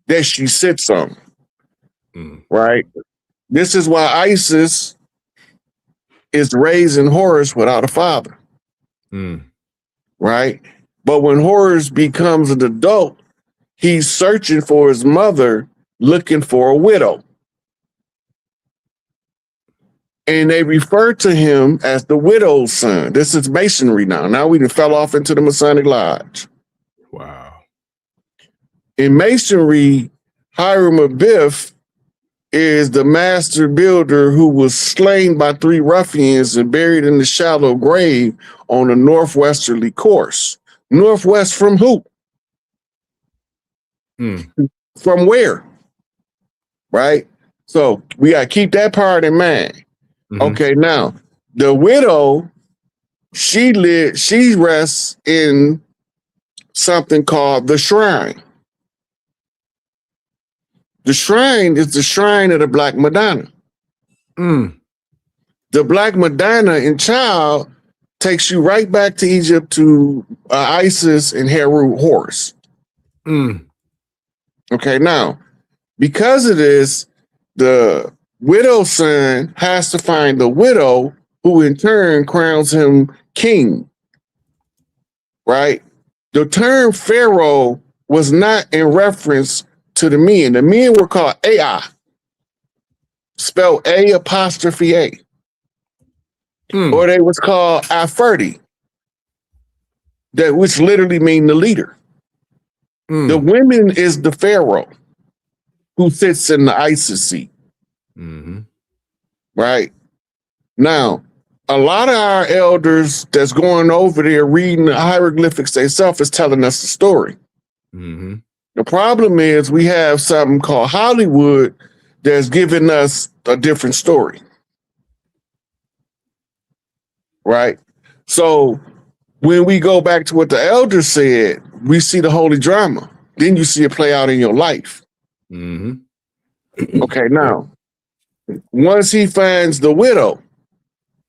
that she sits on, right? This is why Isis is raising Horus without a father, right? But when Horus becomes an adult, he's searching for his mother, looking for a widow. And they refer to him as the widow's son. This is Masonry now. Now we done fell off into the Masonic Lodge. Wow. In Masonry, Hiram Abiff is the master builder who was slain by 3 ruffians and buried in the shallow grave on a northwesterly course. Northwest from who? From where? Right? So we got to keep that part in mind. Okay, now the widow, she rests in something called the shrine. The shrine is the shrine of the Black Madonna. The Black Madonna in Child takes you right back to Egypt to Isis and Heru Horus. Okay, now, because of this, the widow's son has to find the widow, who in turn crowns him king. Right? The term pharaoh was not in reference to the men. The men were called Ai, spelled A''A. Or they was called Aferti, that which literally mean the leader. The women is the pharaoh who sits in the Isis seat. Right? Now, a lot of our elders that's going over there reading the hieroglyphics themselves is telling us the story. The problem is we have something called Hollywood that's giving us a different story. Right? So when we go back to what the elders said, we see the holy drama. Then you see it play out in your life. Okay, now, once he finds the widow,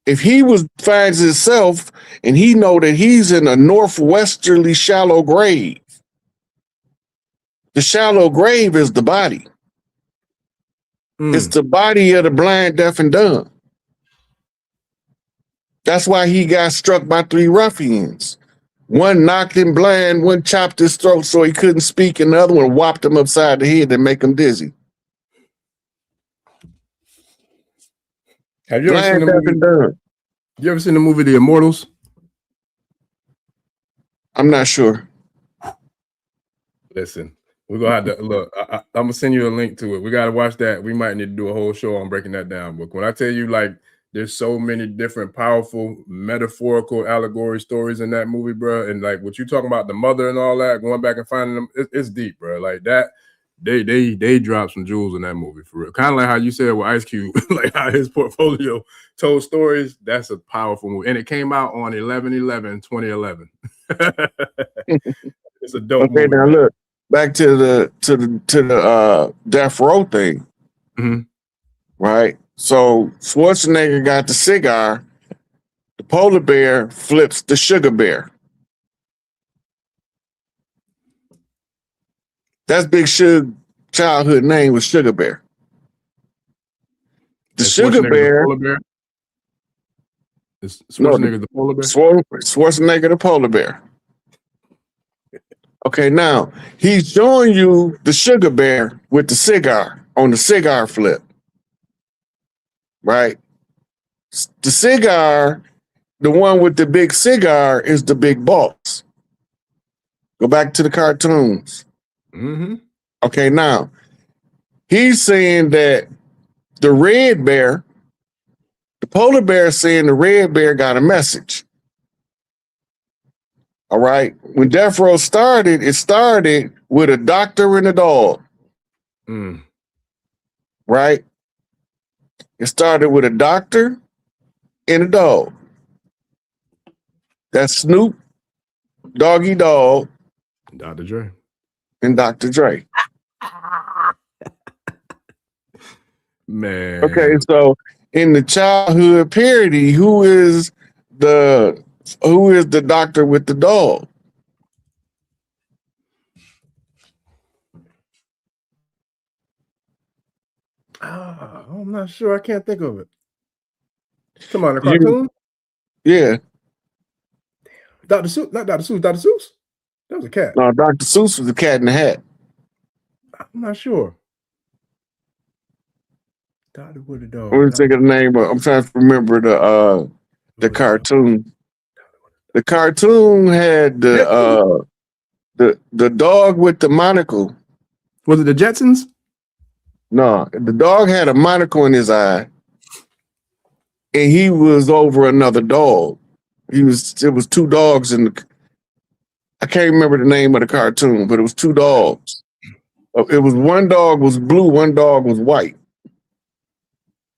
if he finds himself and he know that he's in a northwesterly shallow grave, the shallow grave is the body. It's the body of the blind, deaf, and dumb. That's why he got struck by 3 ruffians. One knocked him blind, one chopped his throat so he couldn't speak, and the other one whopped him upside the head and make him dizzy. Have you ever seen the movie? You ever seen the movie The Immortals? I'm not sure. Listen, we're gonna have to look. I'm gonna send you a link to it. We gotta watch that. We might need to do a whole show on breaking that down. But when I tell you, like, there's so many different powerful metaphorical allegory stories in that movie, bro. And like what you talking about, the mother and all that, going back and finding them, it's deep, bro. Like that. They dropped some jewels in that movie for real. Kind of like how you said with Ice Cube, like how his portfolio told stories. That's a powerful movie, and it came out on 11/11/2011. It's a dope movie. Okay, now look back to the death row thing, right? So Schwarzenegger got the cigar. The polar bear flips the sugar bear. That's Big Sugar childhood name was Sugar Bear. The Sugar Bear. Is Schwarzenegger the polar bear? Schwarzenegger the polar bear. Okay, now he's showing you the Sugar Bear with the cigar on the cigar flip. Right? The cigar, the one with the big cigar, is the big boss. Go back to the cartoons. Okay, now he's saying that the red bear, the polar bear is saying the red bear got a message. All right. When Death Row started, it started with a doctor and a dog. Right? It started with a doctor and a dog. That's Snoop, Doggy Dog, Dr. Dre. And Dr. Dre. Man. Okay, so in the childhood parody, who is the doctor with the dog? I'm not sure. I can't think of it. Come on, a cartoon? Yeah. Dr. Seuss, not Dr. Seuss, Dr. Seuss? That was a cat. No, Dr. Seuss was a cat in the hat. I'm not sure. Dr. Woody Dog. Let me think of the name. I'm trying to remember the cartoon. The cartoon had the dog with the monocle. Was it the Jetsons? No, the dog had a monocle in his eye, and he was over another dog. It was two dogs in the. I can't remember the name of the cartoon, but it was two dogs. It was one dog was blue, one dog was white.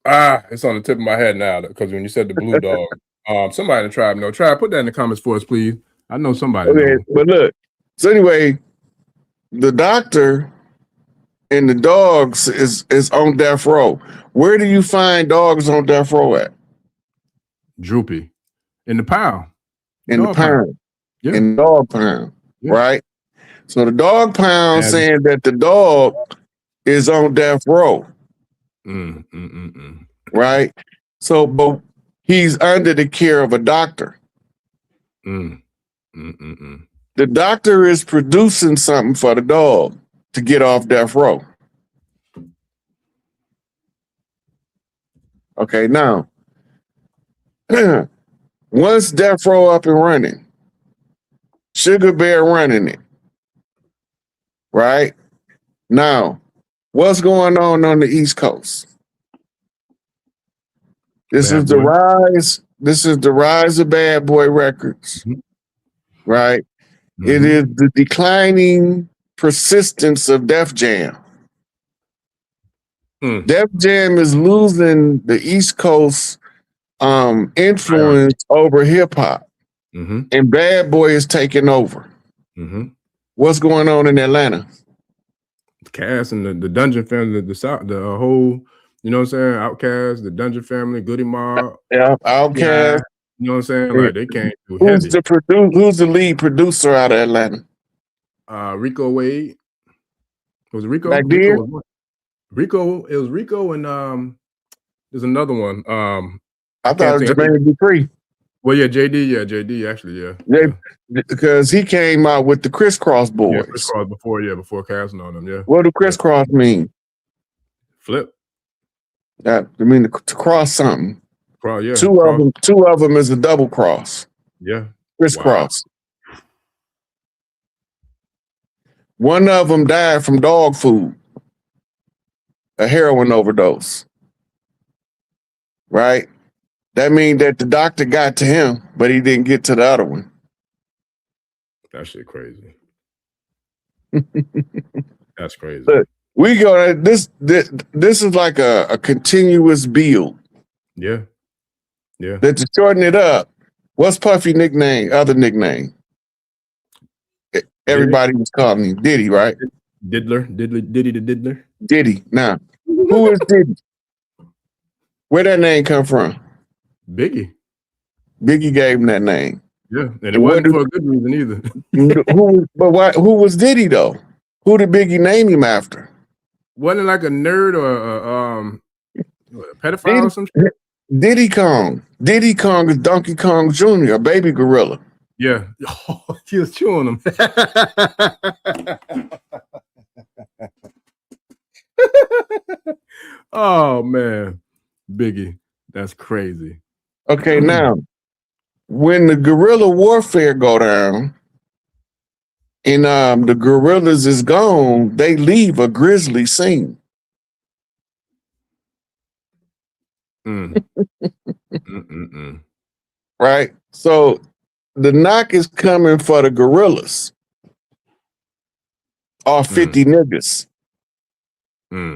It's on the tip of my head now because when you said the blue dog, somebody in the tribe know. Tribe, put that in the comments for us, please. I know somebody. Okay, but look. So anyway, the doctor and the dogs is on death row. Where do you find dogs on death row at? Droopy. In the pound. In the pound. Yeah. In the dog pound. Yeah. Right? So the dog pound saying that the dog is on death row. Right? So, but he's under the care of a doctor. The doctor is producing something for the dog to get off death row. Okay, now, once death row up and running, Sugar Bear running it, right? Now, what's going on the East Coast? This is the rise of Bad Boy Records, right? It is the declining persistence of Def Jam. Def Jam is losing the East Coast influence over hip hop, and Bad Boy is taking over. What's going on in Atlanta? Cass and the Dungeon family, the whole, you know what I'm saying? Outkast, the Dungeon family, Goody Mob. Yeah, Outkast. You know what I'm saying? Like they came through Who's heavy. Who's the lead producer out of Atlanta? Rico Wade. Was it Rico? Back then? Rico. It was Rico and there's another one. I thought it was Jermaine Dupri. Well, yeah, JD actually, yeah. Because he came out with the Crisscross Boys. Yeah, Crisscross before casting on them, yeah. What do crisscross mean? Flip. I mean to cross something. Yeah. Two of them is a double cross. Yeah. Crisscross. Wow. One of them died from dog food, a heroin overdose. Right? That means that the doctor got to him, but he didn't get to the other one. That shit crazy. That's crazy. Look, we go. This is like a continuous build. Yeah. Yeah. That to shorten it up, what's Puffy nickname? Other nickname? Everybody was calling him Diddy, right? Diddler. Diddy the Diddler. Diddy. Now, who is Diddy? Where that name come from? Biggie. Biggie gave him that name. Yeah, and it wasn't for a good reason either. Who was Diddy though? Who did Biggie name him after? Wasn't it like a nerd or a pedophile or some shit? Diddy Kong. Diddy Kong is Donkey Kong Jr., a baby gorilla. Yeah. Oh, he was chewing them. Oh man. Biggie. That's crazy. Okay, now when the guerrilla warfare go down and the gorillas is gone, they leave a grisly scene. Right? So the knock is coming for the gorillas. All 50 niggas.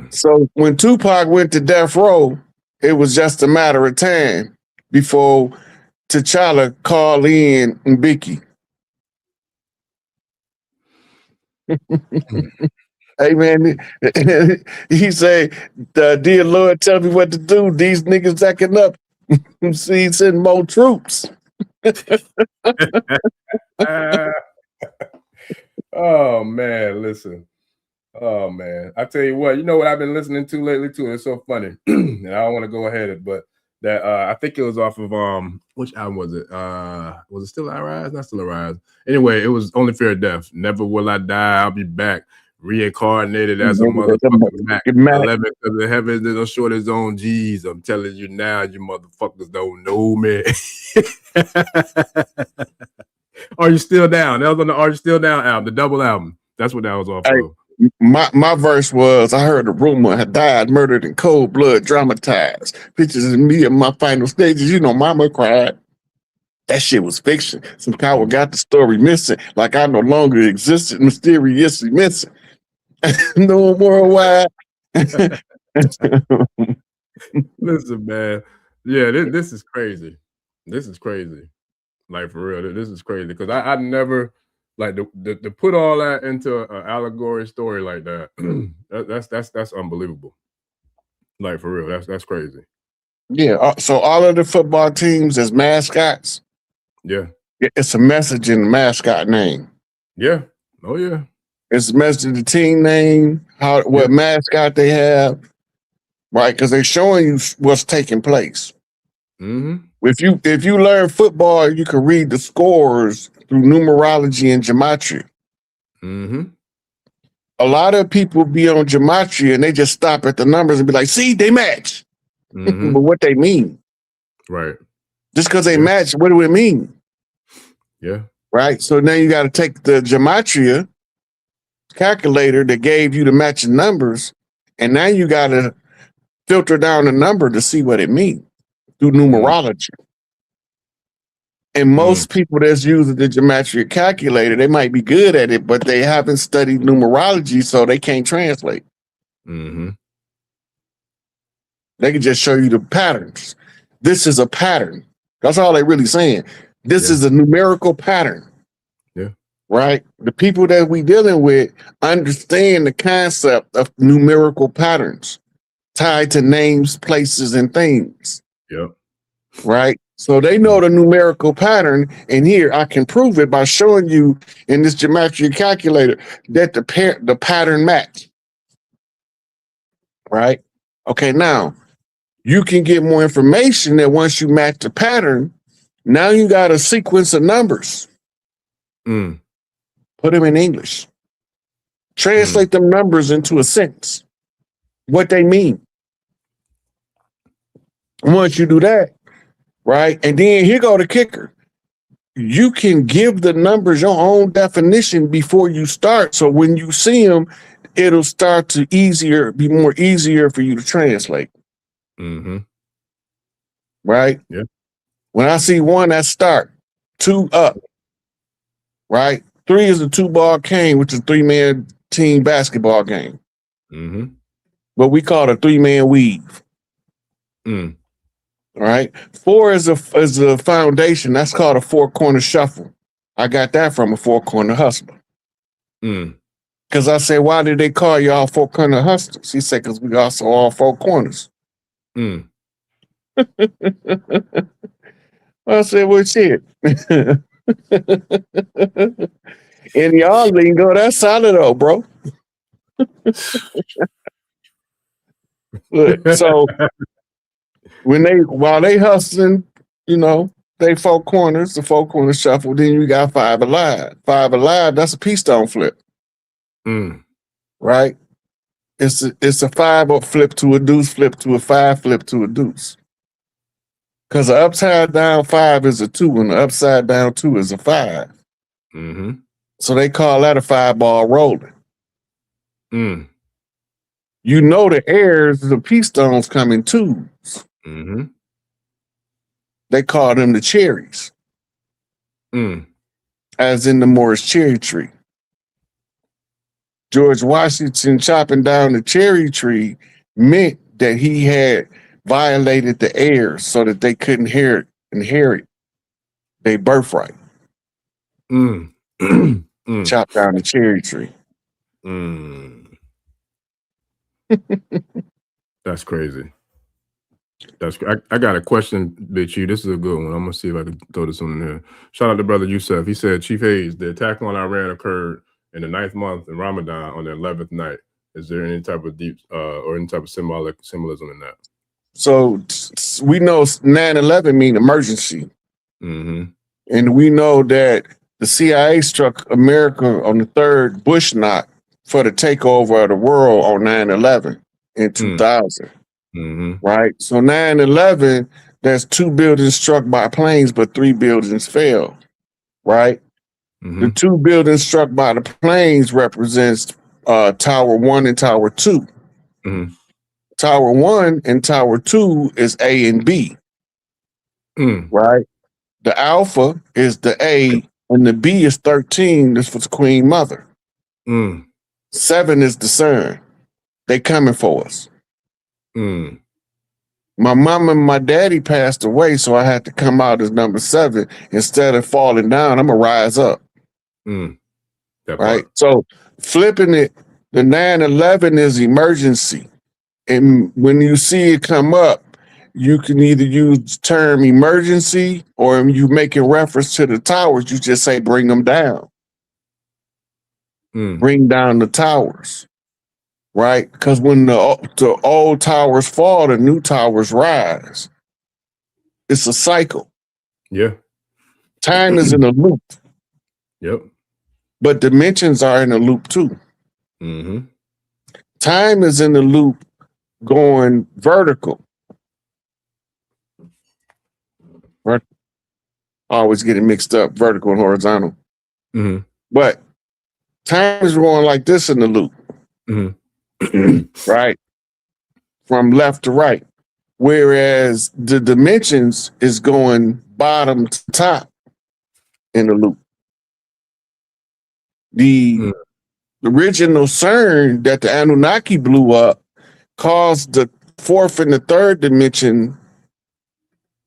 So when Tupac went to death row, it was just a matter of time before T'Challa called in Mbiki. Hey man, he say, "Dear Lord, tell me what to do. These niggas acting up. See, send more troops." Oh man, listen. Oh man, I tell you what. You know what I've been listening to lately too. And it's so funny, and I don't want to go ahead, but that I think it was off of which album was it? Was it Still I Rise? Not Still I Rise. Anyway, it was Only Fear of Death. Never Will I Die. I'll Be Back. reincarnated as a Nigga, motherfucking Mac. Mac. 11th of the heavens, they don't short his own G's. I'm telling you now, you motherfuckers don't know me. Are You Still Down? That was on the Are You Still Down album, the double album. That's what that was off of. My verse was, I heard a rumor had died, murdered in cold blood, dramatized. Pictures of me at my final stages. You know, mama cried. That shit was fiction. Some coward got the story missing, like I no longer existed, mysteriously missing. No more why. Listen, man. Yeah, this is crazy. This is crazy. Like, for real, this is crazy. Because I never, like, to put all that into an allegory story like that, that's unbelievable. Like, for real, that's crazy. Yeah, so all of the football teams as mascots, yeah, it's a message in the mascot name. Yeah. Oh, yeah. It's a message in the team name, what mascot they have, right? Because they're showing you what's taking place. Mm-hmm. If you learn football, you can read the scores through numerology and gematria. Mm-hmm. A lot of people be on gematria and they just stop at the numbers and be like, see, they match. Mm-hmm. But what they mean. Right. Just because they match, what do it mean? Yeah. Right? So now you got to take the gematria calculator that gave you the matching numbers, and now you got to filter down the number to see what it means through numerology. And most people that's using the gematria calculator, they might be good at it, but they haven't studied numerology, so they can't translate. Mm-hmm. They can just show you the patterns. This is a pattern. That's all they're really saying. This is a numerical pattern. Yeah. Right? The people that we dealing with understand the concept of numerical patterns tied to names, places, and things. Yep. Right? So they know the numerical pattern, and here I can prove it by showing you in this gematria calculator that the pattern match. Right? Okay, now you can get more information that once you match the pattern, now you got a sequence of numbers. Put them in English. Translate them numbers into a sentence. What they mean. Once you do that, right? And then here go the kicker. You can give the numbers your own definition before you start. So when you see them, it'll start to be more easier for you to translate. Mm-hmm. Right? Yeah. When I see 1, that's start. 2 up. Right? 3 is a 2-ball game, which is a 3-man team basketball game. Mm-hmm. But we call it a 3-man weave. All right. 4 is a foundation. That's called a 4-corner shuffle. I got that from a 4-corner hustler. Because I said, why did they call y'all 4-corner hustlers? He said, because we also all 4 corners. I said, well, shit. In y'all lingo, that's solid though, bro. So while they hustling, you know, they 4 corners, the 4-corner shuffle, then you got 5 alive. 5 alive, that's a pea stone flip. Right? It's a 5 up flip to a deuce, flip to a 5, flip to a deuce. Because the upside down 5 is a 2, and the upside down 2 is a 5. So they call that a 5-ball rolling. You know the airs, the pea stones come in 2s. They call them the cherries. As in the Morris cherry tree. George Washington chopping down the cherry tree meant that he had violated the heirs so that they couldn't inherit their birthright. Chop down the cherry tree. That's crazy. I got a question, Bitch You. This is a good one. I'm gonna see if I can throw this on there. Shout out to brother Yusuf. He said, Chief Hayes, the attack on Iran occurred in the 9th month in Ramadan on the 11th night. Is there any type of deep or any type of symbolism in that? So we know 9/11 mean emergency. And we know that the CIA struck America on the 3rd Bush knot for the takeover of the world on 9/11 in 2000. Right? So 9/11, there's 2 buildings struck by planes, but 3 buildings fell. Right? The 2 buildings struck by the planes represents Tower 1 and Tower 2. Tower 1 and Tower 2 is A and B. Right? The Alpha is the A, and the B is 13. This was Queen Mother. 7 is the Sun. They coming for us. My mom and my daddy passed away, so I had to come out as number 7. Instead of falling down, I'm gonna rise up. Right? So flipping it, the 9/11 is emergency. And when you see it come up, you can either use the term emergency, or if you making reference to the towers, you just say bring them down. Bring down the towers. Right? Because when the old towers fall, the new towers rise. It's a cycle. Yeah. Time is in a loop. Yep. But dimensions are in a loop too. Time is in the loop going vertical. Right? I always get it mixed up, vertical and horizontal. But time is going like this in the loop. Right? From left to right. Whereas the dimensions is going bottom to top in the loop. The original CERN that the Anunnaki blew up caused the 4th and the 3rd dimension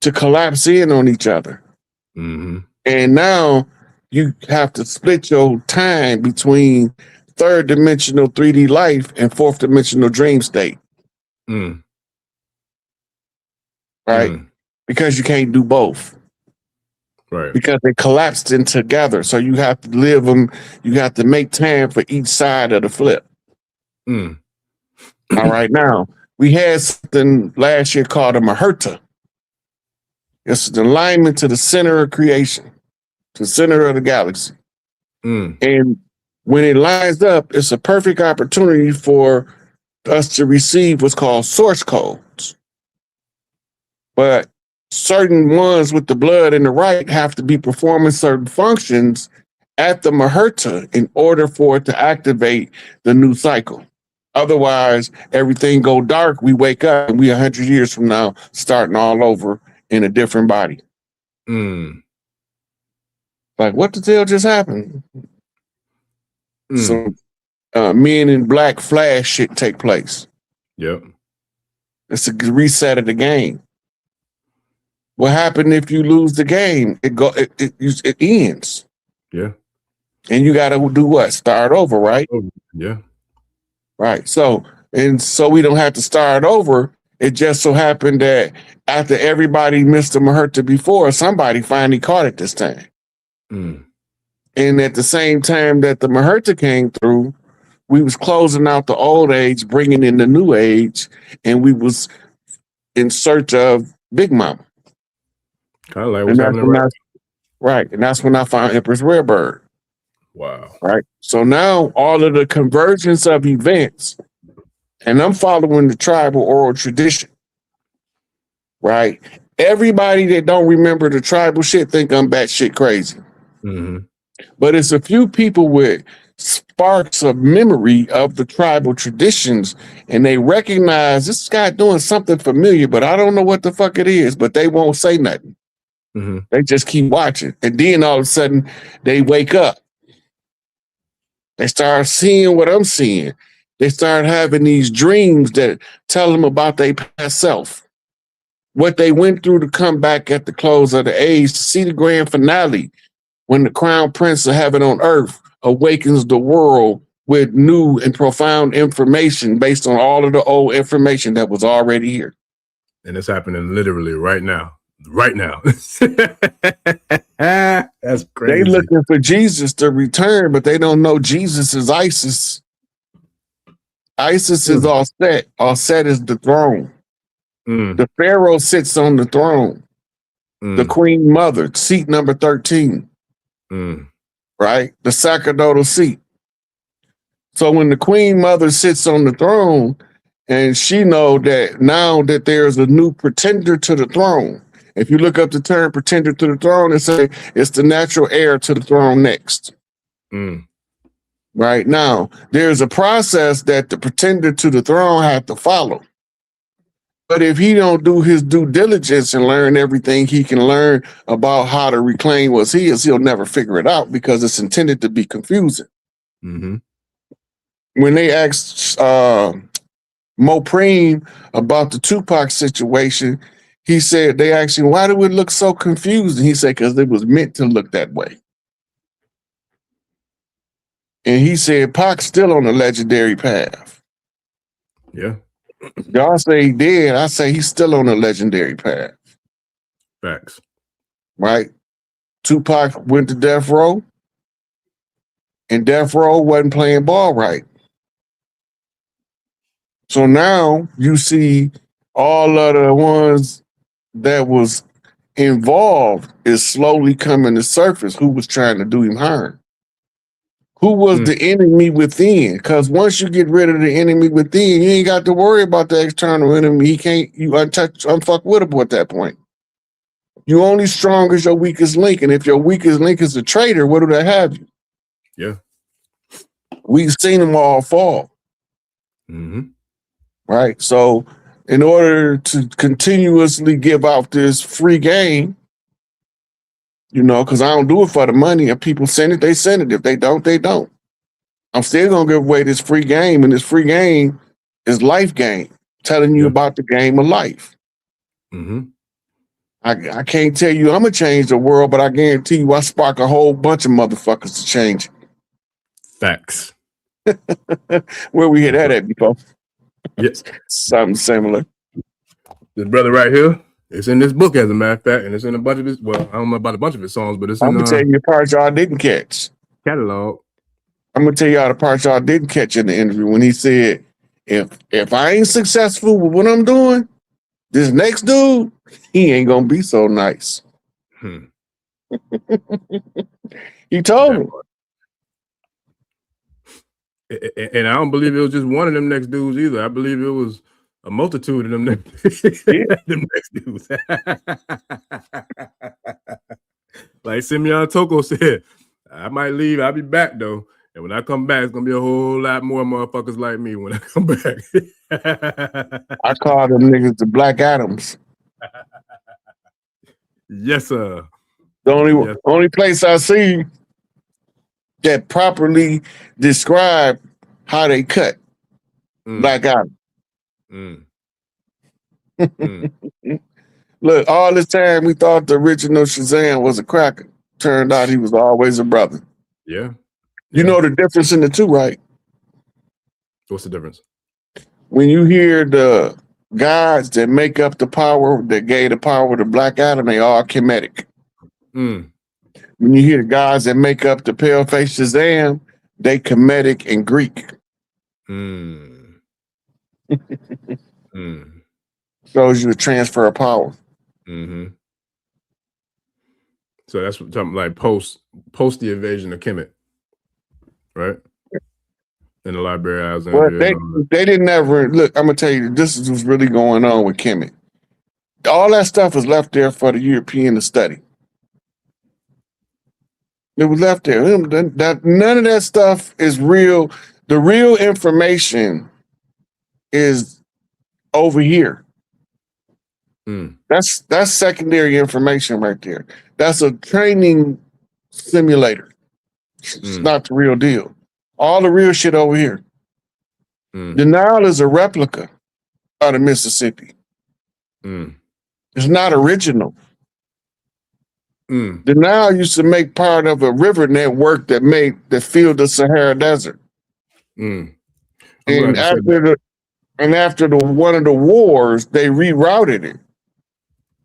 to collapse in on each other. And now you have to split your time between 3rd dimensional 3D life and 4th dimensional dream state. Right? Because you can't do both. Right. Because they collapsed in together. So you have to live them, you have to make time for each side of the flip. All right, now, we had something last year called a Maherta. It's an alignment to the center of creation, to the center of the galaxy. And when it lines up, it's a perfect opportunity for us to receive what's called source codes. But certain ones with the blood in the right have to be performing certain functions at the Maherta in order for it to activate the new cycle. Otherwise, everything go dark, we wake up, and we 100 years from now starting all over in a different body. Like, what the hell just happened? So Men in Black Flash shit take place. Yep. It's a reset of the game. What happened if you lose the game? It ends. Yeah. And you got to do what? Start over, right? Yeah. Right. So we don't have to start over. It just so happened that after everybody missed the Maherta before, somebody finally caught it this time. And at the same time that the Maherta came through, we was closing out the old age, bringing in the new age, and we was in search of Big Mama. Kind of like what's happening right. And that's when I found Empress Rarebird. Wow. Right. So now all of the convergence of events, and I'm following the tribal oral tradition. Right. Everybody that don't remember the tribal shit think I'm batshit crazy. But it's a few people with sparks of memory of the tribal traditions, and they recognize this guy doing something familiar, but I don't know what the fuck it is, but they won't say nothing. They just keep watching. And then all of a sudden they wake up. They start seeing what I'm seeing. They start having these dreams that tell them about their past self, what they went through to come back at the close of the age to see the grand finale when the crown prince of heaven on earth awakens the world with new and profound information based on all of the old information that was already here. And it's happening literally right now. Right now. That's crazy. They looking for Jesus to return, but they don't know Jesus is Isis. Isis is all set. All set is the throne. The Pharaoh sits on the throne. The Queen Mother, seat number 13. Right? The sacerdotal seat. So when the Queen Mother sits on the throne, and she know that now that there's a new pretender to the throne. If you look up the term pretender to the throne, it say it's the natural heir to the throne next. Right now, there's a process that the pretender to the throne had to follow. But if he don't do his due diligence and learn everything he can learn about how to reclaim what's his, he'll never figure it out because it's intended to be confusing. When they asked Mopreme about the Tupac situation, he said, they asked him, why do it look so confusing? He said, because it was meant to look that way. And he said, Pac's still on the legendary path. Yeah. Y'all say he did. I say he's still on the legendary path. Facts. Right? Tupac went to death row, and death row wasn't playing ball right. So now you see all of the ones that was involved is slowly coming to surface who was trying to do him harm. Who was the enemy within? Because once you get rid of the enemy within, you ain't got to worry about the external enemy. He can't, you unfuckwittable at that point. You only strong as your weakest link. And if your weakest link is a traitor, what do they have you? Yeah. We've seen them all fall. Right? So in order to continuously give out this free game, you know, because I don't do it for the money. If people send it, they send it. If they don't, they don't. I'm still going to give away this free game, and this free game is life game, telling you about the game of life. I can't tell you I'm going to change the world, but I guarantee you I spark a whole bunch of motherfuckers to change it. Facts. Where we hear that at before? Yes. Something similar. This brother right here, it's in this book, as a matter of fact, and it's in a bunch of his, well, I don't know about a bunch of his songs, but it's in I'm going to tell you the parts y'all didn't catch. Catalog. I'm going to tell y'all the parts y'all didn't catch in the interview when he said, if I ain't successful with what I'm doing, this next dude, he ain't going to be so nice. He told me. And I don't believe it was just one of them next dudes either. I believe it was a multitude of them next, them next dudes. Like Simeon Toko said, I might leave. I'll be back though. And when I come back, it's gonna be a whole lot more motherfuckers like me when I come back. I call them niggas the Black Adams. Yes, sir. The only place I see that properly describe how they cut Black Adam. Look, all this time we thought the original Shazam was a cracker. Turned out he was always a brother. Yeah. You know the difference in the two, right? What's the difference? When you hear the gods that make up the power, that gave the power to Black Adam, they all Kemetic. When you hear the gods that make up the pale-faced Shazam, they Kemetic and Greek. Shows you the transfer of power. So that's what I'm like post the invasion of Kemet, right? In the Library of Alexandria. Well, they didn't ever look. I'm gonna tell you, this is what's really going on with Kemet. All that stuff was left there for the European to study. It was left there. None of that stuff is real. The real information is over here. That's secondary information right there. That's a training simulator. It's not the real deal. All the real shit over here. The Nile is a replica of the Mississippi. It's not original. The Nile used to make part of a river network that filled the Sahara Desert. And after one of the wars, they rerouted it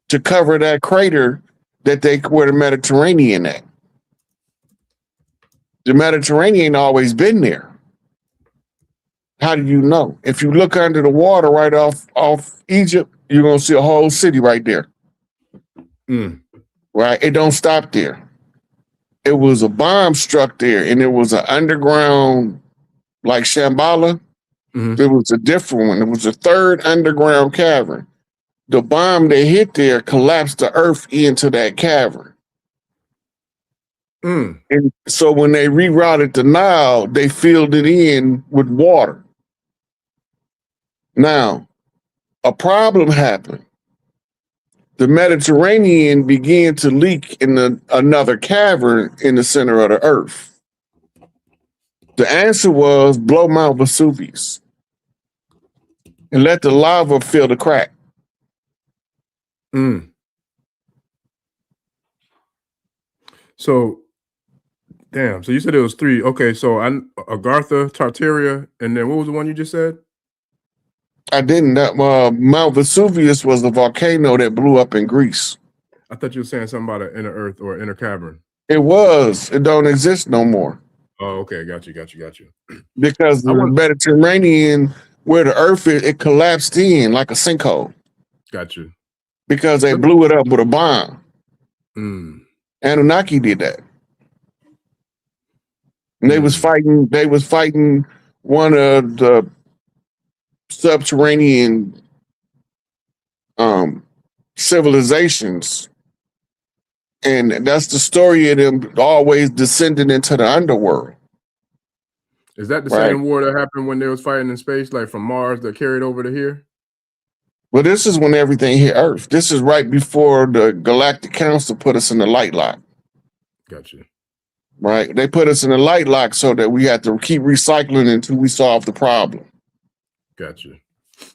to cover that crater where the Mediterranean at. The Mediterranean always been there. How do you know? If you look under the water right off Egypt, you're gonna see a whole city right there. Right? It don't stop there. It was a bomb struck there, and it was an underground like Shambhala. There was a different one. It was a third underground cavern. The bomb that hit there collapsed the earth into that cavern. And so when they rerouted the Nile, they filled it in with water. Now, a problem happened. The Mediterranean began to leak in another cavern in the center of the earth. The answer was blow Mount Vesuvius and let the lava fill the crack. So, damn. So you said it was 3. Okay, so Agartha, Tartaria, and then what was the one you just said? I didn't. Mount Vesuvius was the volcano that blew up in Greece. I thought you were saying something about an inner earth or inner cavern. It was. It don't exist no more. Oh, okay. Got you. Because the Mediterranean, where the earth is, it collapsed in like a sinkhole. Got you. Because they blew it up with a bomb. Anunnaki did that. And they was fighting one of the subterranean civilizations. And that's the story of them always descending into the underworld. Is that the same war that happened when they was fighting in space, like from Mars that carried over to here? Well, this is when everything hit Earth. This is right before the Galactic Council put us in the light lock. Gotcha. Right? They put us in the light lock so that we had to keep recycling until we solve the problem. Gotcha.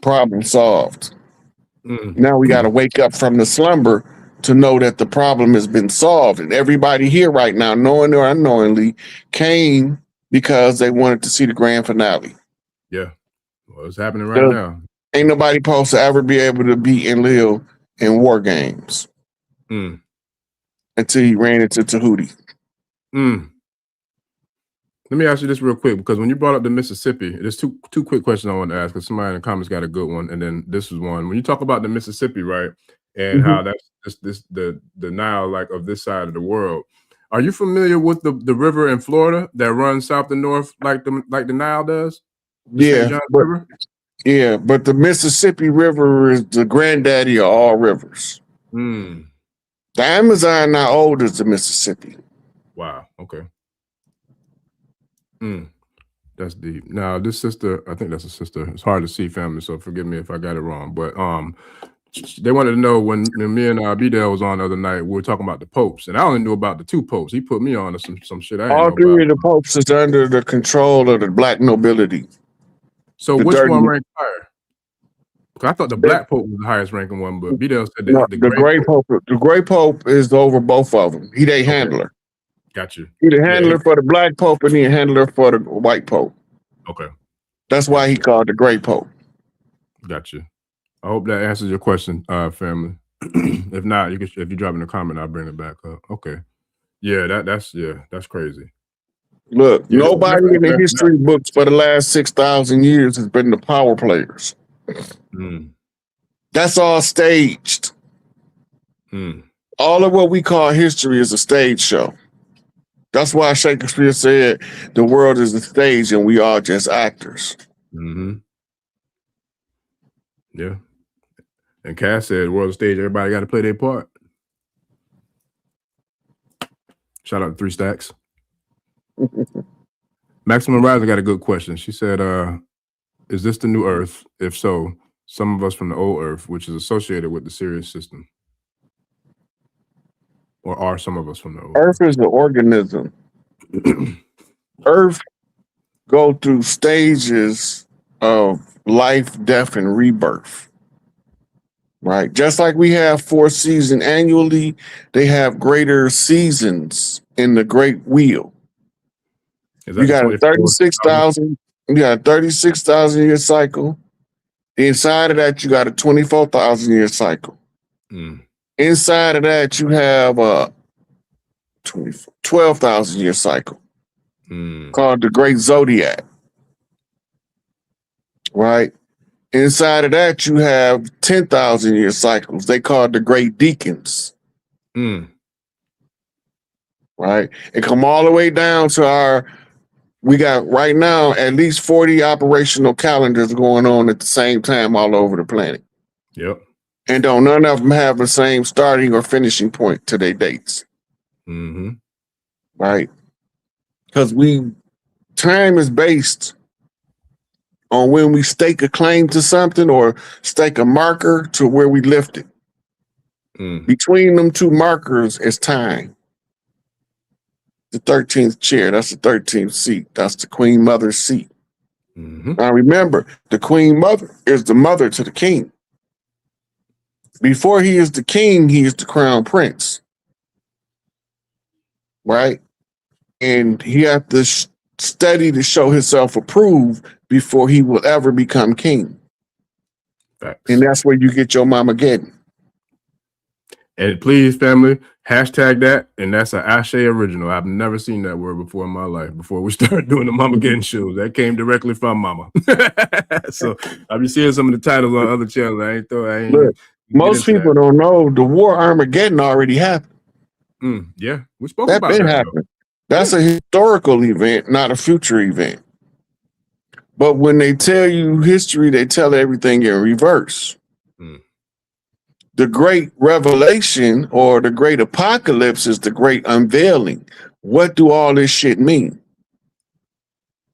Problem solved. Now we got to wake up from the slumber to know that the problem has been solved. And everybody here right now, knowing or unknowingly, came because they wanted to see the grand finale. Yeah. Well, it's happening right now. Ain't nobody supposed to ever be able to beat Enlil in war games. Until he ran into Tahuti. Let me ask you this real quick, because when you brought up the Mississippi, there's two quick questions I want to ask, because somebody in the comments got a good one, and then this is one. When you talk about the Mississippi, right, and how that's the Nile, like, of this side of the world, are you familiar with the river in Florida that runs south and north like the Nile does? But the Mississippi River is the granddaddy of all rivers. The Amazon not old as the Mississippi. Wow. Okay. That's deep. Now, this sister, I think that's a sister. It's hard to see, family, so forgive me if I got it wrong. But they wanted to know when me and Bidel was on the other night, we were talking about the popes, and I only knew about the 2 popes. He put me on to some shit I didn't know all 3 about. of the popes is under the control of the Black Nobility. So which one ranked higher? I thought the Black Pope was the highest ranking one, but Bidel said the Gray Pope. The Gray Pope is over both of them. He their handler. Got you. He the handler for the Black Pope and he a handler for the White Pope. Okay. That's why he called the Gray Pope. Got you. I hope that answers your question, family. If not, if you drop in a comment, I'll bring it back up. Okay. Yeah, that's crazy. Look, nobody in the history books for the last 6,000 years has been the power players. That's all staged. All of what we call history is a stage show. That's why Shakespeare said the world is a stage and we are just actors. Yeah. And Cass said, world stage, everybody got to play their part. Shout out to 3 Stacks. Maximum Rising got a good question. She said, is this the new Earth? If so, some of us from the old Earth, which is associated with the Sirius system. Or are some of us from the old Earth is an organism. Earth go through stages of life, death, and rebirth. Right? Just like we have 4 seasons annually, they have greater seasons in the Great Wheel. You got a 36,000 year cycle. Inside of that, you got a 24,000 year cycle. Inside of that, you have a 12,000 year cycle called the Great Zodiac. Right? Inside of that, you have 10,000 year cycles. They call the Great Deacons. Right? And come all the way down to our we got right now at least 40 operational calendars going on at the same time all over the planet. Yep. And don't none of them have the same starting or finishing point to their dates. Mm-hmm. Right? Because time is based on when we stake a claim to something or stake a marker to where we lift it. Between them two markers is time. The 13th chair, that's the 13th seat. That's the Queen Mother's seat. Now remember, the Queen Mother is the mother to the king. Before he is the king, he is the crown prince. Right? And he has to study to show himself approved before he will ever become king. Facts. And that's where you get your MAMAGEDDON. And please, family, hashtag that, and that's an Ashe original. I've never seen that word before in my life, before we started doing the MAMAGEDDON shows. That came directly from Mama. So I've been seeing some of the titles on other channels. Look, most people don't know the war Armageddon already happened. Yeah, we spoke that about been that. Happened. That's a historical event, not a future event. But when they tell you history, they tell everything in reverse. The great revelation or the great apocalypse is the great unveiling. What do all this shit mean?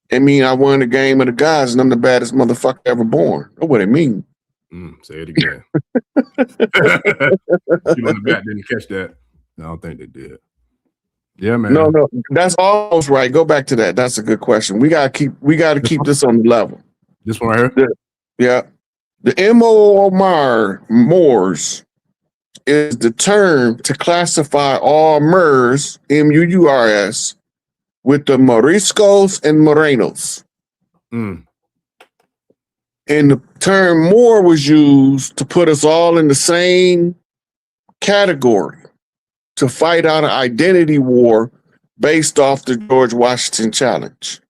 It mean I won the game of the gods and I'm the baddest motherfucker ever born. That's what it mean. Say it again. You on the back didn't catch that. No, I don't think they did. Yeah, man. No, that's almost right. Go back to that. That's a good question. We gotta keep this on the level. This one right here? Yeah. The Moors is the term to classify all Moors, M-U-U-R-S, with the Moriscos and Morenos. And the term Moor was used to put us all in the same category, to fight out an identity war based off the George Washington challenge.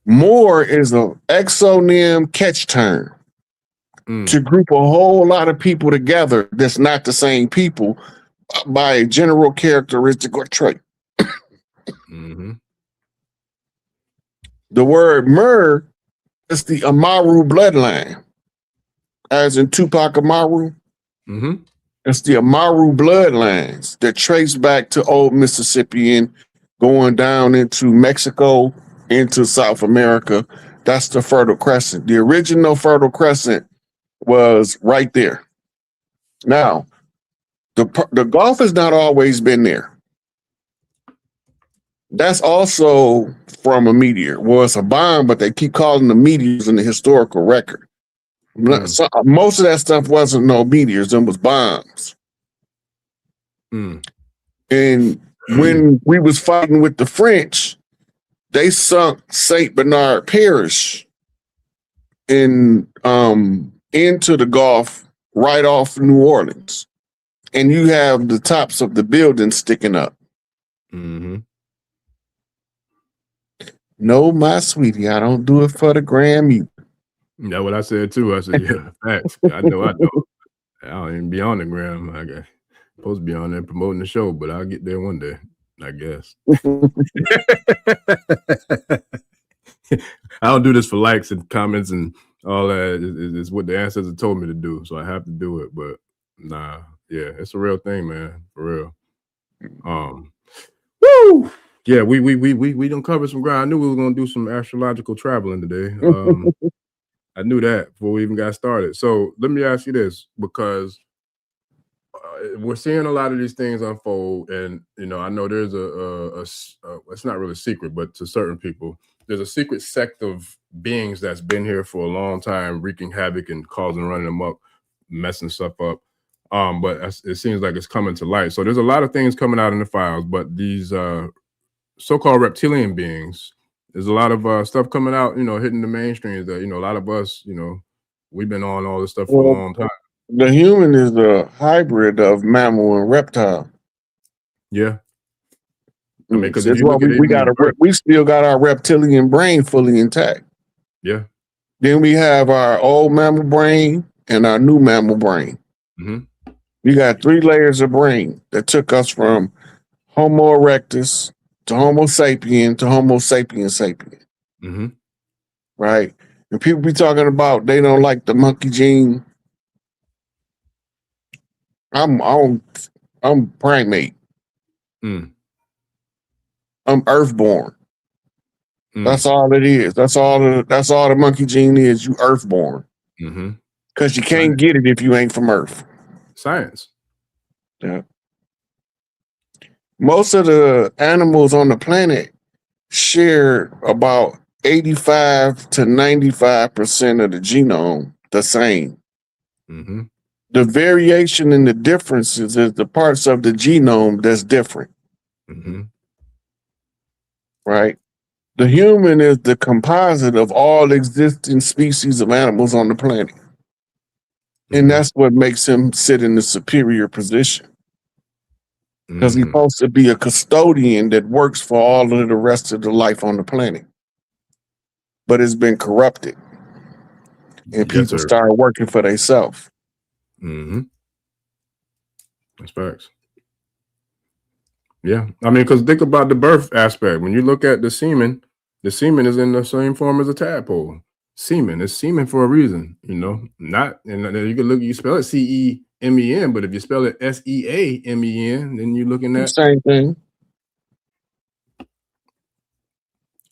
Moor is an exonym catch term to group a whole lot of people together that's not the same people by a general characteristic or trait. The word Mer is the Amaru bloodline, as in Tupac Amaru. It's the Amaru bloodlines that trace back to old Mississippian, going down into Mexico, into South America. That's the Fertile Crescent. The original Fertile Crescent was right there. Now, the Gulf has not always been there. That's also from a meteor. Well, it's a bomb, but they keep calling them meteors in the historical record. So, most of that stuff wasn't no meteors, it was bombs. And when we was fighting with the French, they sunk Saint Bernard Parish into the Gulf right off New Orleans. And you have the tops of the buildings sticking up. No, my sweetie, I don't do it for the gram either. That's what I said too. I said, yeah, facts. I know. I don't even be on the gram. I guess supposed to be on there promoting the show, but I'll get there one day, I guess. I don't do this for likes and comments and all that. It's what the ancestors told me to do, so I have to do it. But nah, yeah, it's a real thing, man, for real. Woo! Yeah, we done covered some ground. I knew we were gonna do some astrological traveling today. I knew that before we even got started. So let me ask you this, because we're seeing a lot of these things unfold, and I know there's it's not really a secret, but to certain people, there's a secret sect of beings that's been here for a long time, wreaking havoc and causing running amok, messing stuff up. But it seems like it's coming to light. So there's a lot of things coming out in the files, but these so-called reptilian beings, there's a lot of stuff coming out, hitting the mainstream that, a lot of us, we've been on all this stuff for a long time. The human is a hybrid of mammal and reptile. Yeah. I mean, because we still got our reptilian brain fully intact. Yeah. Then we have our old mammal brain and our new mammal brain. We got 3 layers of brain that took us from Homo erectus to Homo sapien to Homo sapien sapien. Mm-hmm. Right? And people be talking about they don't like the monkey gene. I'm primate. Mm. I'm earthborn. Mm. That's all it is. That's all the monkey gene is. You earthborn. Mm-hmm. Because you can't get it if you ain't from Earth. Science. Yeah. Most of the animals on the planet share about 85 to 95% of the genome the same. Mm-hmm. The variation in the differences is the parts of the genome that's different. Mm-hmm. Right? The human is the composite of all existing species of animals on the planet. Mm-hmm. And that's what makes him sit in the superior position. Because he's supposed to be a custodian that works for all of the rest of the life on the planet. But it's been corrupted. And people start working for themselves. Mm-hmm. That's facts. Yeah. I mean, because think about the birth aspect. When you look at the semen is in the same form as a tadpole. Semen is semen for a reason, you know. Not, and you can look, you spell it C-E-M-E-N, but if you spell it S-E-A-M-E-N, then you're looking at same thing.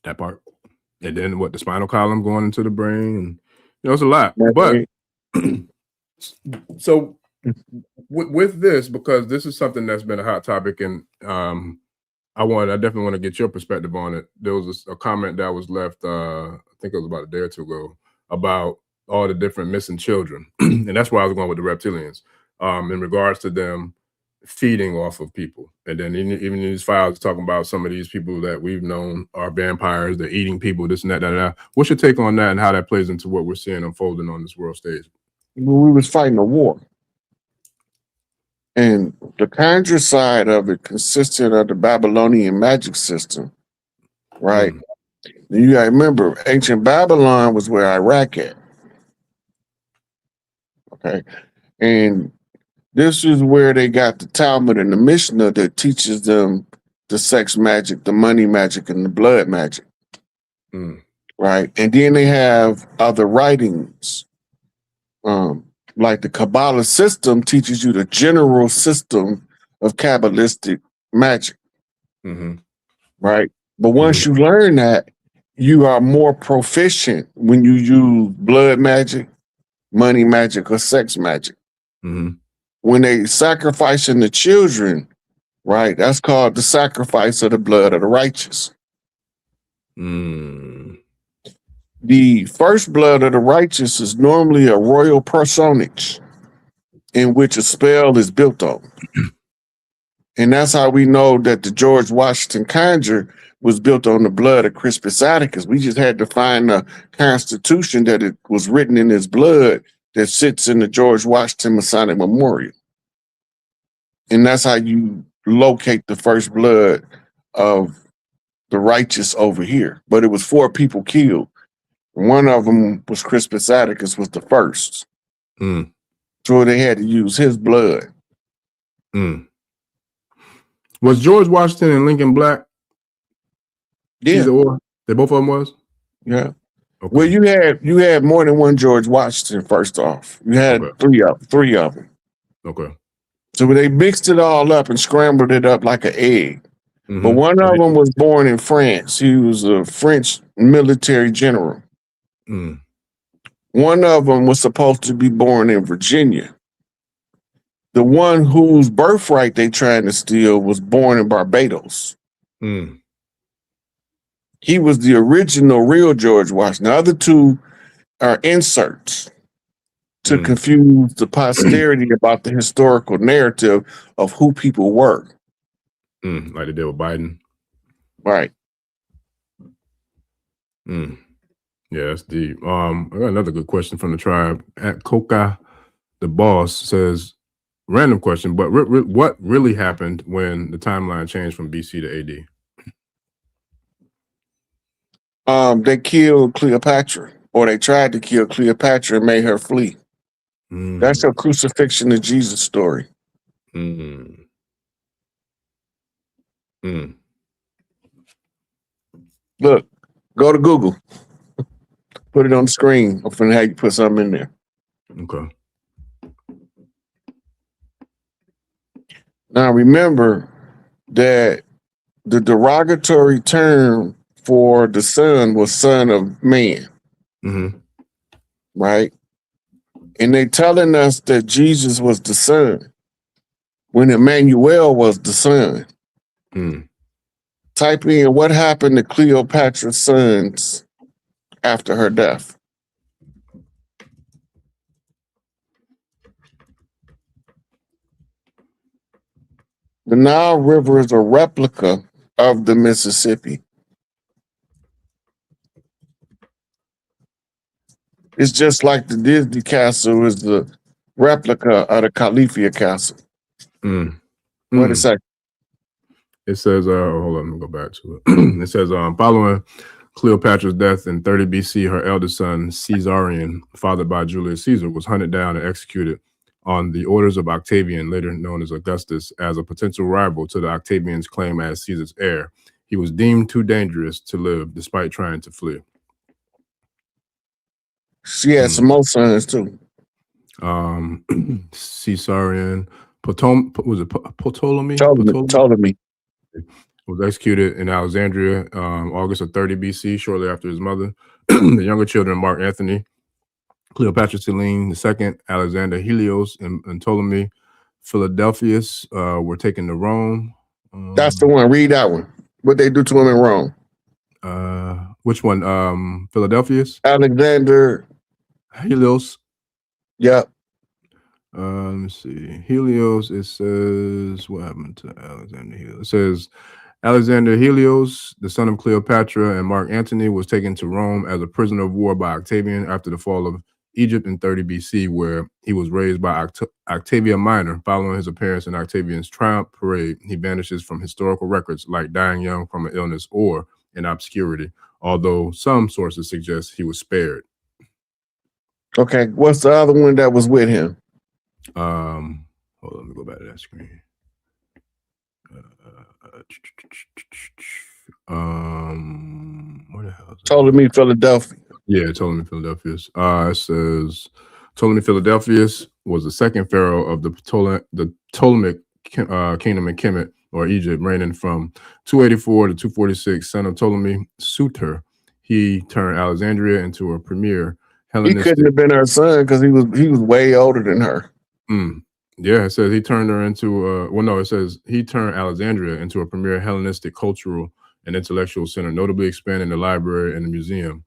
That part. And then what, the spinal column going into the brain, and you know, it's a lot. That's but right. So with this, because this is something that's been a hot topic, and I definitely want to get your perspective on it. There was a comment that was left, I think it was about a day or two ago, about all the different missing children. And that's why I was going with the reptilians, in regards to them feeding off of people. And then even in these files talking about some of these people that we've known are vampires, they're eating people, this and that. What's your take on that and how that plays into what we're seeing unfolding on this world stage? We was fighting a war. And the conjure side of it consisted of the Babylonian magic system, right? You gotta remember, ancient Babylon was where Iraq at. Okay. And this is where they got the Talmud and the Mishnah that teaches them the sex magic, the money magic, and the blood magic. Right. And then they have other writings. Like the Kabbalah system teaches you the general system of Kabbalistic magic. Right. But once you learn that, you are more proficient when you use blood magic, money magic, or sex magic. When they sacrificing the children, right, that's called the sacrifice of the blood of the righteous. The first blood of the righteous is normally a royal personage in which a spell is built on. And that's how we know that the George Washington conjure was built on the blood of Crispus Attucks. We just had to find a constitution that it was written in his blood that sits in the George Washington Masonic Memorial. And that's how you locate the first blood of the righteous over here. But it was 4 people killed. One of them was Crispus Attucks, was the first. So they had to use his blood. Was George Washington and Lincoln black? Yeah. Either or? They both of them was? Yeah. Okay. Well, you had more than one George Washington, first off. You had three of them. Okay. So they mixed it all up and scrambled it up like an egg. But one of them was born in France. He was a French military general. One of them was supposed to be born in Virginia. The one whose birthright they trying to steal was born in Barbados. He was the original real George Washington. The other 2 are inserts to confuse the posterity about the historical narrative of who people were. Like they did with Biden. Right. Yeah, that's deep. I got another good question from the tribe. At Coca, the boss says, random question, but what really happened when the timeline changed from BC to AD? They killed Cleopatra, or they tried to kill Cleopatra and made her flee. That's a crucifixion of Jesus story. Look, go to Google. Put it on the screen. I'm finna have you put something in there. Okay. Now remember that the derogatory term for the son was son of man, right? And they telling us that Jesus was the son when Emmanuel was the son. Type in what happened to Cleopatra's sons after her death. The Nile River is a replica of the Mississippi. It's just like the Disney Castle is the replica of the Califia Castle. What it say? It says, hold on, let me go back to it. It says, following Cleopatra's death in 30 BC, her eldest son, Caesarion, fathered by Julius Caesar, was hunted down and executed on the orders of Octavian, later known as Augustus, as a potential rival to the Octavian's claim as Caesar's heir. He was deemed too dangerous to live despite trying to flee. She had some more sons too. Caesarion, Ptolemy? Ptolemy was executed in Alexandria, August of 30 BC, shortly after his mother. The younger children, Mark Antony, Cleopatra Selene II, Alexander Helios, and Ptolemy Philadelphus were taken to Rome. That's the one. Read that one. What they do to him in Rome? Which one? Philadelphus? Alexander Helios. Yep. Let me see. Helios, it says, what happened to Alexander Helios? It says, Alexander Helios, the son of Cleopatra and Mark Antony, was taken to Rome as a prisoner of war by Octavian after the fall of Egypt in 30 BC, where he was raised by Octavia Minor. Following his appearance in Octavian's triumph parade, he vanishes from historical records like dying young from an illness or in obscurity, although some sources suggest he was spared. Okay, what's the other one that was with him? Hold on, let me go back to that screen. Where the hell is it? Ptolemy Philadelphia. Yeah, Ptolemy Philadelphus. It says Ptolemy Philadelphus was the second pharaoh of the Ptolemaic kingdom in Kemet or Egypt, reigning from 284 to 246. Son of Ptolemy Suter, he turned Alexandria into a premier Hellenistic. He couldn't have been her son because he was way older than her. Yeah, it says he turned her into it says he turned Alexandria into a premier Hellenistic cultural and intellectual center, notably expanding the library and the museum.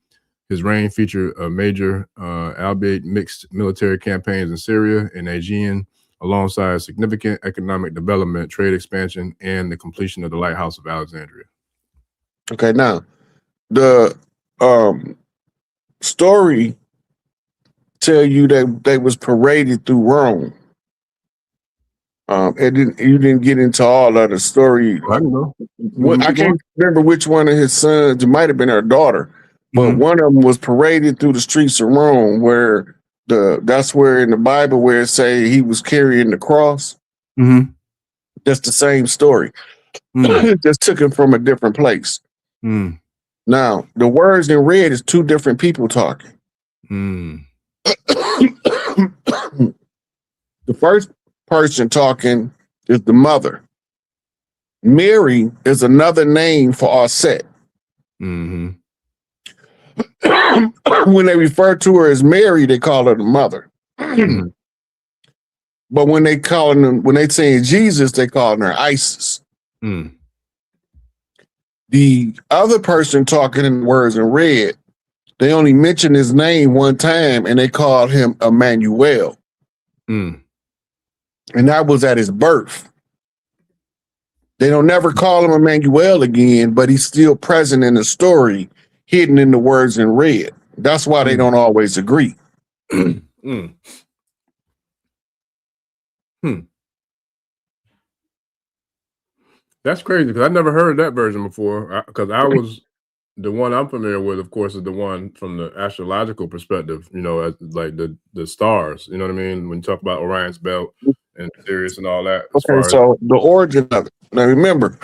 His reign featured a major, albeit mixed, military campaigns in Syria and Aegean, alongside significant economic development, trade expansion, and the completion of the Lighthouse of Alexandria. Okay, now the story tell you that they was paraded through Rome. You didn't get into all of the story. I don't know. I can't remember which one of his sons. It might have been her daughter, but one of them was paraded through the streets of Rome, where that's where in the Bible where it say he was carrying the cross. That's the same story. Just took him from a different place. Now the words in red is two different people talking. The first person talking is the mother. Mary is another name for Auset. When they refer to her as Mary, they call her the mother. But when they saying Jesus, they call her Isis. The other person talking in words in red, they only mention his name one time and they called him Emmanuel. And that was at his birth. They don't never call him Emmanuel again, but he's still present in the story, hidden in the words in red. That's why they don't always agree. That's crazy because I never heard that version before. Because I was the one I'm familiar with, of course, is the one from the astrological perspective. You know, as like the stars. You know what I mean? When you talk about Orion's belt and Sirius and all that. Okay, so the origin of it. Now remember,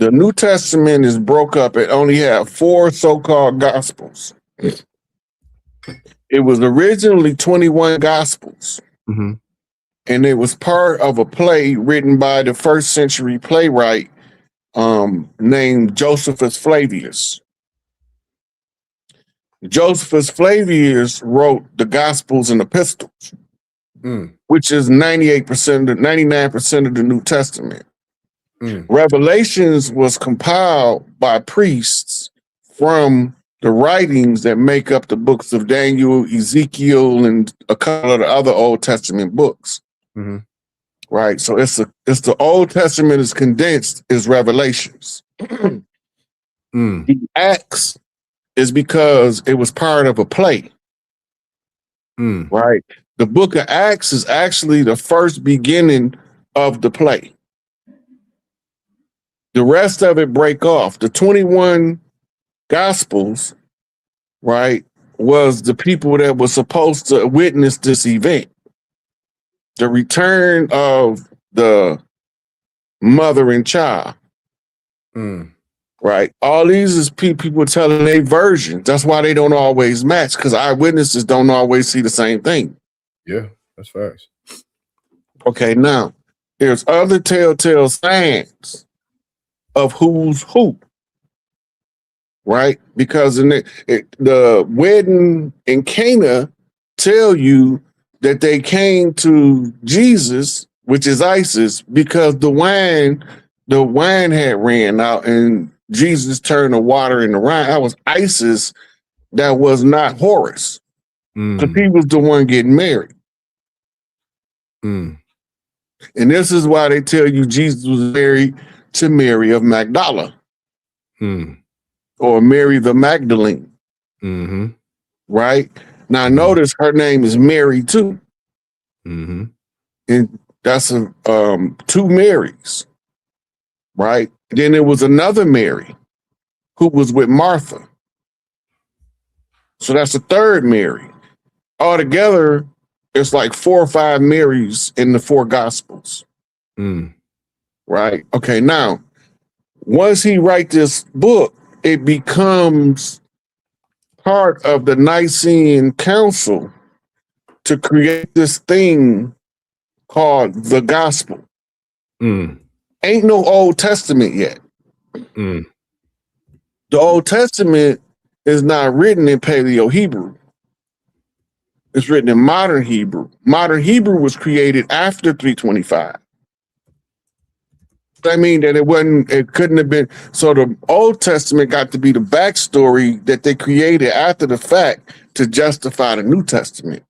The New Testament is broke up. It only had 4 so-called gospels. It was originally 21 gospels. Mm-hmm. And it was part of a play written by the first century playwright named Josephus Flavius. Josephus Flavius wrote the Gospels and Epistles, which is 99% of the New Testament. Revelations was compiled by priests from the writings that make up the books of Daniel, Ezekiel, and a couple of the other Old Testament books. Mm-hmm. Right, so it's the Old Testament is condensed is Revelations. The Acts is because it was part of a play. Right, the book of Acts is actually the first beginning of the play. The rest of it break off. The 21 Gospels, right, was the people that were supposed to witness this event. The return of the mother and child. Right. All these is people telling their versions. That's why they don't always match, because eyewitnesses don't always see the same thing. Yeah, that's facts. Okay, now there's other telltale signs of who's who. Right? Because in the wedding in Cana tell you that they came to Jesus, which is Isis, because the wine had ran out and Jesus turned the water into wine. That was Isis. That was not Horus. Because he was the one getting married. And this is why they tell you Jesus was married to Mary of Magdala. Or Mary the Magdalene. Right? Now notice her name is Mary too. And that's two Marys. Right? Then there was another Mary who was with Martha. So that's the third Mary. Altogether, it's like 4 or 5 Marys in the 4 Gospels. Right? Okay, now, once he writes this book, it becomes part of the Nicene Council to create this thing called the Gospel. Ain't no Old Testament yet. The Old Testament is not written in Paleo-Hebrew. It's written in modern Hebrew. Modern Hebrew was created after 325. I mean that it couldn't have been. So the Old Testament got to be the backstory that they created after the fact to justify the New Testament.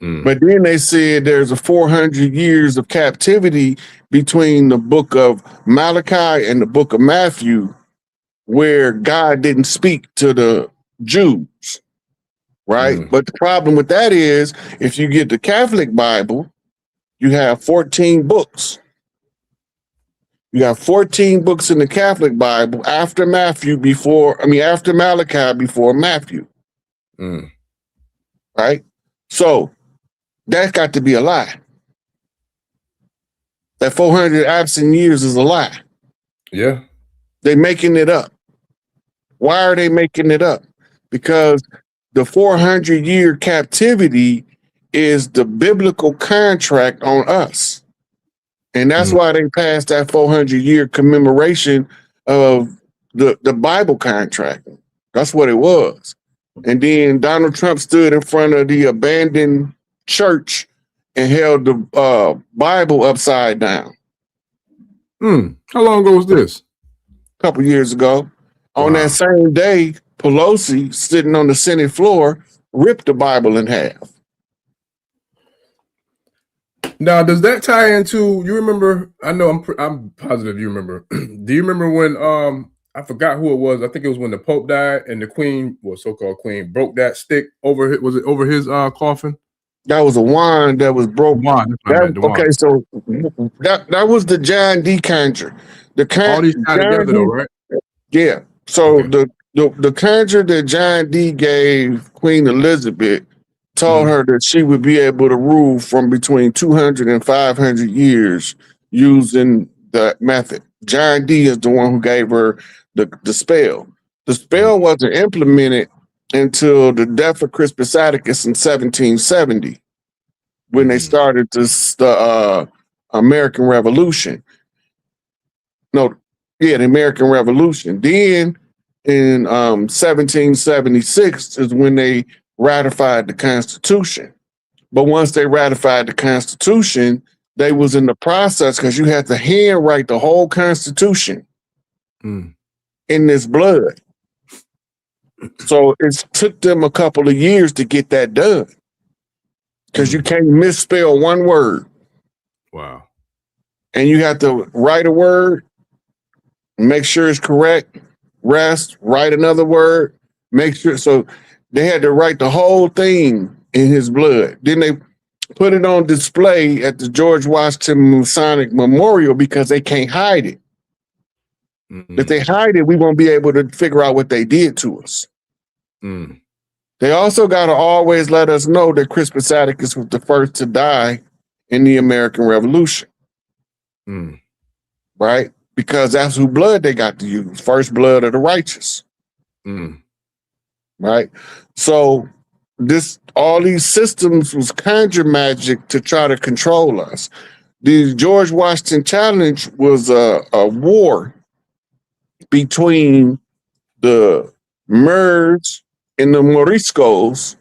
But then they said there's a 400 years of captivity between the book of Malachi and the book of Matthew, where God didn't speak to the Jews, right? But the problem with that is, if you get the Catholic Bible, you have 14 books. You have 14 books in the Catholic Bible after Malachi before Matthew. Right? So that got to be a lie. That 400 absent years is a lie. Yeah. They're making it up. Why are they making it up? Because the 400-year captivity is the biblical contract on us. And that's why they passed that 400-year commemoration of the Bible contract. That's what it was. And then Donald Trump stood in front of the abandoned church and held the Bible upside down. How long ago was this? A couple years ago. Wow. On that same day, Pelosi, sitting on the Senate floor, ripped the Bible in half. Now, does that tie into, you remember, I know I'm positive you remember. Do you remember when, I forgot who it was. I think it was when the Pope died and the Queen, well, so-called Queen, broke that stick over, was it over his coffin? That was a wand that was broke. Okay, so that was the John D. conjure. All these tied together though, right? Yeah. So okay. the conjure that John D. gave Queen Elizabeth told her that she would be able to rule from between 200 and 500 years using the method. John D is the one who gave her the spell. The spell wasn't implemented until the death of Crispus Attucks in 1770, when they started the American Revolution. No, yeah, the American Revolution. Then in 1776 is when they ratified the Constitution. But once they ratified the Constitution, they was in the process, because you had to handwrite the whole Constitution in this blood. So it took them a couple of years to get that done, because you can't misspell one word. Wow. And you have to write a word, make sure it's correct, rest, write another word, make sure. So they had to write the whole thing in his blood. Then they put it on display at the George Washington Masonic Memorial, because they can't hide it. If they hide it, we won't be able to figure out what they did to us. They also got to always let us know that Crispus Attucks was the first to die in the American Revolution. Right? Because that's who blood they got to use. First blood of the righteous. Right? So all these systems was conjure magic to try to control us. The George Washington Challenge was a war between the Merds and the Moriscos,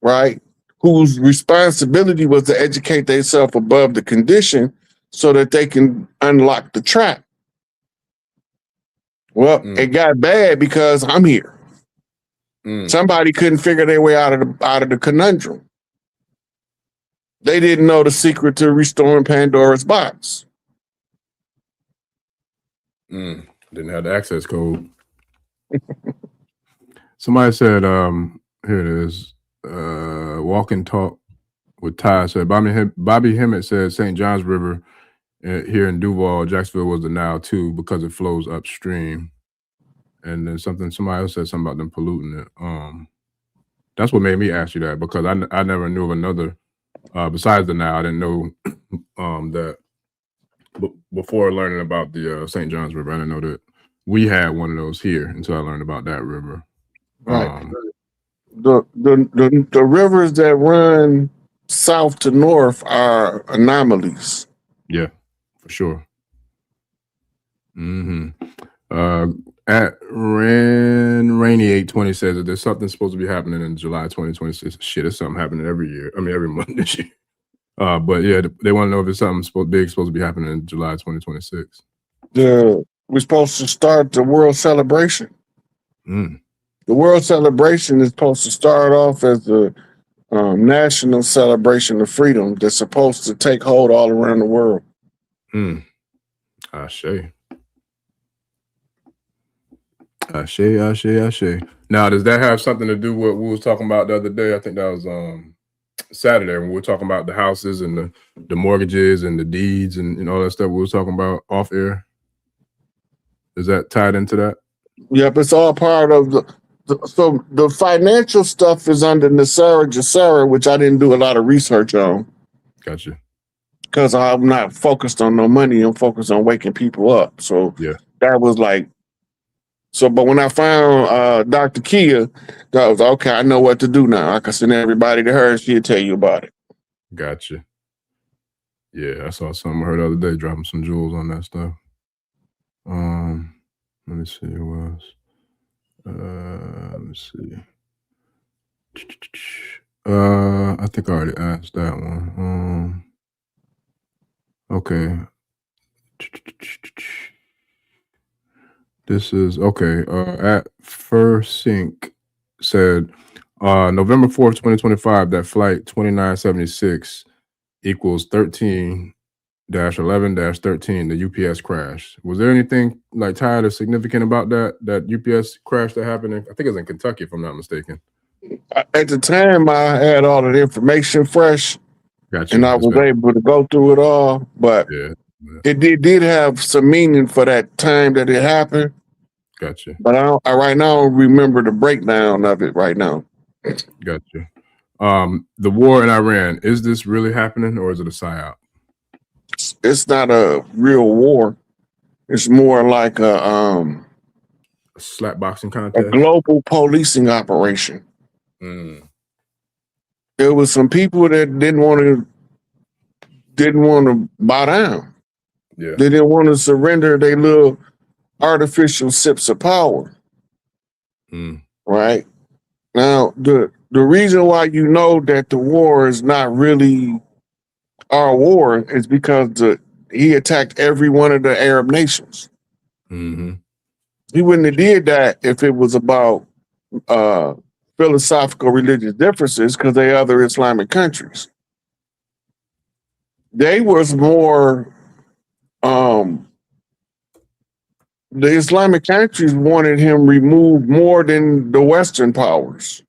right? Whose responsibility was to educate themselves above the condition so that they can unlock the trap. Well, it got bad because I'm here. Somebody couldn't figure their way out of the conundrum. They didn't know the secret to restoring Pandora's box. Didn't have the access code. Somebody said, here it is. Walk and Talk with Ty said, Bobby Hemmett said St. John's River here in Duval, Jacksonville was the Nile too, because it flows upstream. And then somebody else said something about them polluting it. That's what made me ask you that, because I never knew of another besides the Nile. I didn't know that before learning about the St. John's River. I didn't know that we had one of those here until I learned about that river. Right. The rivers that run south to north are anomalies. Yeah, for sure. At Rainy 820 says that there's something supposed to be happening in July 2026. Shit, there's something happening every year. I mean, every month this year. But yeah, they want to know if there's something supposed to be happening in July 2026. We're supposed to start the world celebration. The world celebration is supposed to start off as a national celebration of freedom that's supposed to take hold all around the world. Ashe. Now, does that have something to do with what we was talking about the other day? I think that was Saturday, when we were talking about the houses and the mortgages and the deeds and all that stuff we was talking about off air. Is that tied into that? Yep, it's all part of so the financial stuff is under Nasara Jassara, which I didn't do a lot of research on. Gotcha. Because I'm not focused on no money. I'm focused on waking people up. So yeah, that was like, but when I found Dr. Kia, that was okay. I know what to do now. I can send everybody to her and she'll tell you about it. Gotcha. Yeah, I saw something her the other day dropping some jewels on that stuff. Let me see who else. Let me see. I think I already asked that one. Okay. This is okay. At First Sync said November 4th, 2025, that flight 2976 equals 13-11-13, the UPS crash. Was there anything like tied or significant about that UPS crash that happened? I think it was in Kentucky, if I'm not mistaken. At the time, I had all of the information fresh. Gotcha. And I was able to go through it all, but it did have some meaning for that time that it happened. Gotcha. But I right now remember the breakdown of it right now. Gotcha. The war in Iran, is this really happening or is it a psyop? it's not a real war. It's more like a slap boxing a contest. global policing operation. Mm. There was some people that didn't want to bow down. Yeah. They didn't want to surrender their little artificial sips of power. Mm. Right? Now, the reason why you know that the war is not really our war is because he attacked every one of the Arab nations. Mm-hmm. He wouldn't have did that if it was about philosophical religious differences, because they other Islamic countries. They was more the Islamic countries wanted him removed more than the Western powers.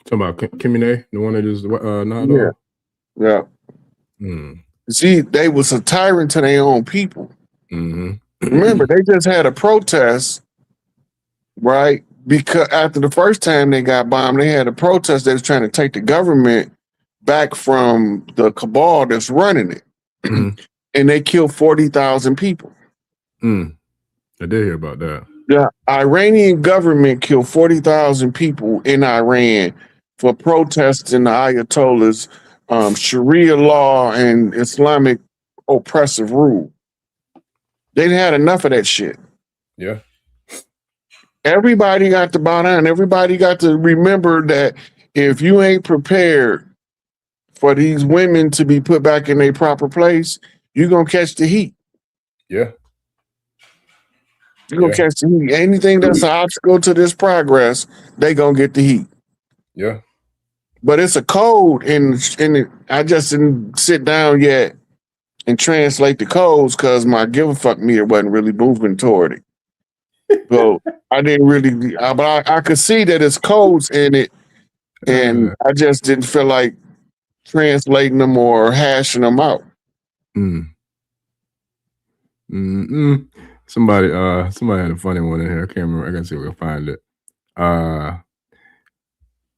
Talking about Khamenei, the one that is not Yeah. Yeah. Mm. See, they was a tyrant to their own people. Mm-hmm. Remember, they just had a protest, right? Because after the first time they got bombed, they had a protest that was trying to take the government back from the cabal that's running it. Mm. And they killed 40,000 people. Mm. I did hear about that. The Iranian government killed 40,000 people in Iran for protesting the Ayatollah's Sharia law and Islamic oppressive rule. They had enough of that shit. Yeah. Everybody got to bow down. Everybody got to remember that if you ain't prepared for these women to be put back in their proper place, you're going to catch the heat. Yeah. You're going to catch the heat. Anything that's an obstacle to this progress, they going to get the heat. Yeah. But it's a code, and I just didn't sit down yet and translate the codes because my give a fuck meter wasn't really moving toward it. So I didn't really, but I could see that it's codes in it, and I just didn't feel like translating them or hashing them out. Mm. Mm-mm. Somebody had a funny one in here. I can't remember. I gotta see if I can find it.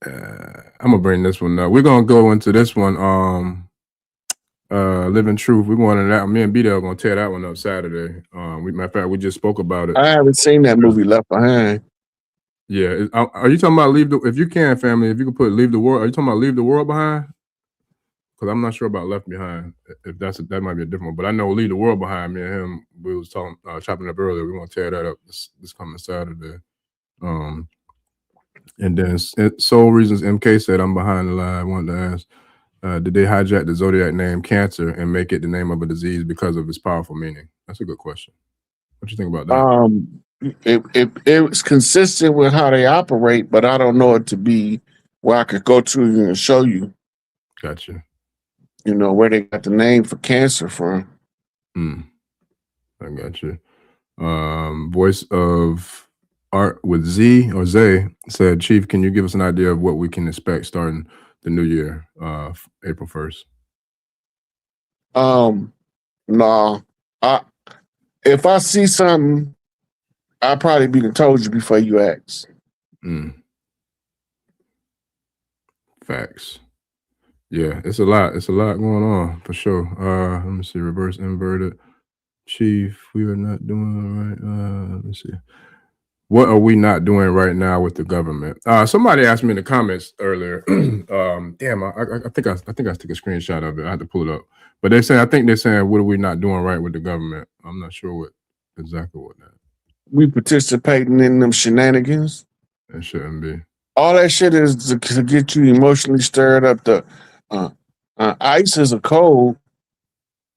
I'm gonna bring this one up. We're gonna go into this one. Living Truth. We're going to that. Me and B-Dell are gonna tear that one up Saturday. Matter of fact, we just spoke about it. I haven't seen that movie Left Behind. Yeah. Are you talking about if you can, family, if you could put Leave the World, are you talking about Leave the World Behind? Because I'm not sure about Left Behind. If that might be a different one. But I know Leave the World Behind. Me and him, we was talking, chopping up earlier. We're gonna tear that up this coming Saturday. And then Soul Reasons MK said, I'm behind the line. I wanted to ask, did they hijack the zodiac name Cancer and make it the name of a disease because of its powerful meaning? That's a good question. What you think about that? It was consistent with how they operate, but I don't know it to be where I could go to you and show you. Gotcha. You know, where they got the name for Cancer from. I got you. Voice of Art with Z or Zay said, Chief, can you give us an idea of what we can expect starting the new year, April 1st? No. If I see something, I'll probably be told you before you ask. Facts. Yeah, it's a lot. It's a lot going on for sure. Let me see. Reverse inverted. Chief, we are not doing right. Let me see. What are we not doing right now with the government? Somebody asked me in the comments earlier. Damn, I think I took a screenshot of it. I had to pull it up. But they're saying, what are we not doing right with the government? I'm not sure exactly what that. We participating in them shenanigans. That shouldn't be. All that shit is to get you emotionally stirred up. ICE is a code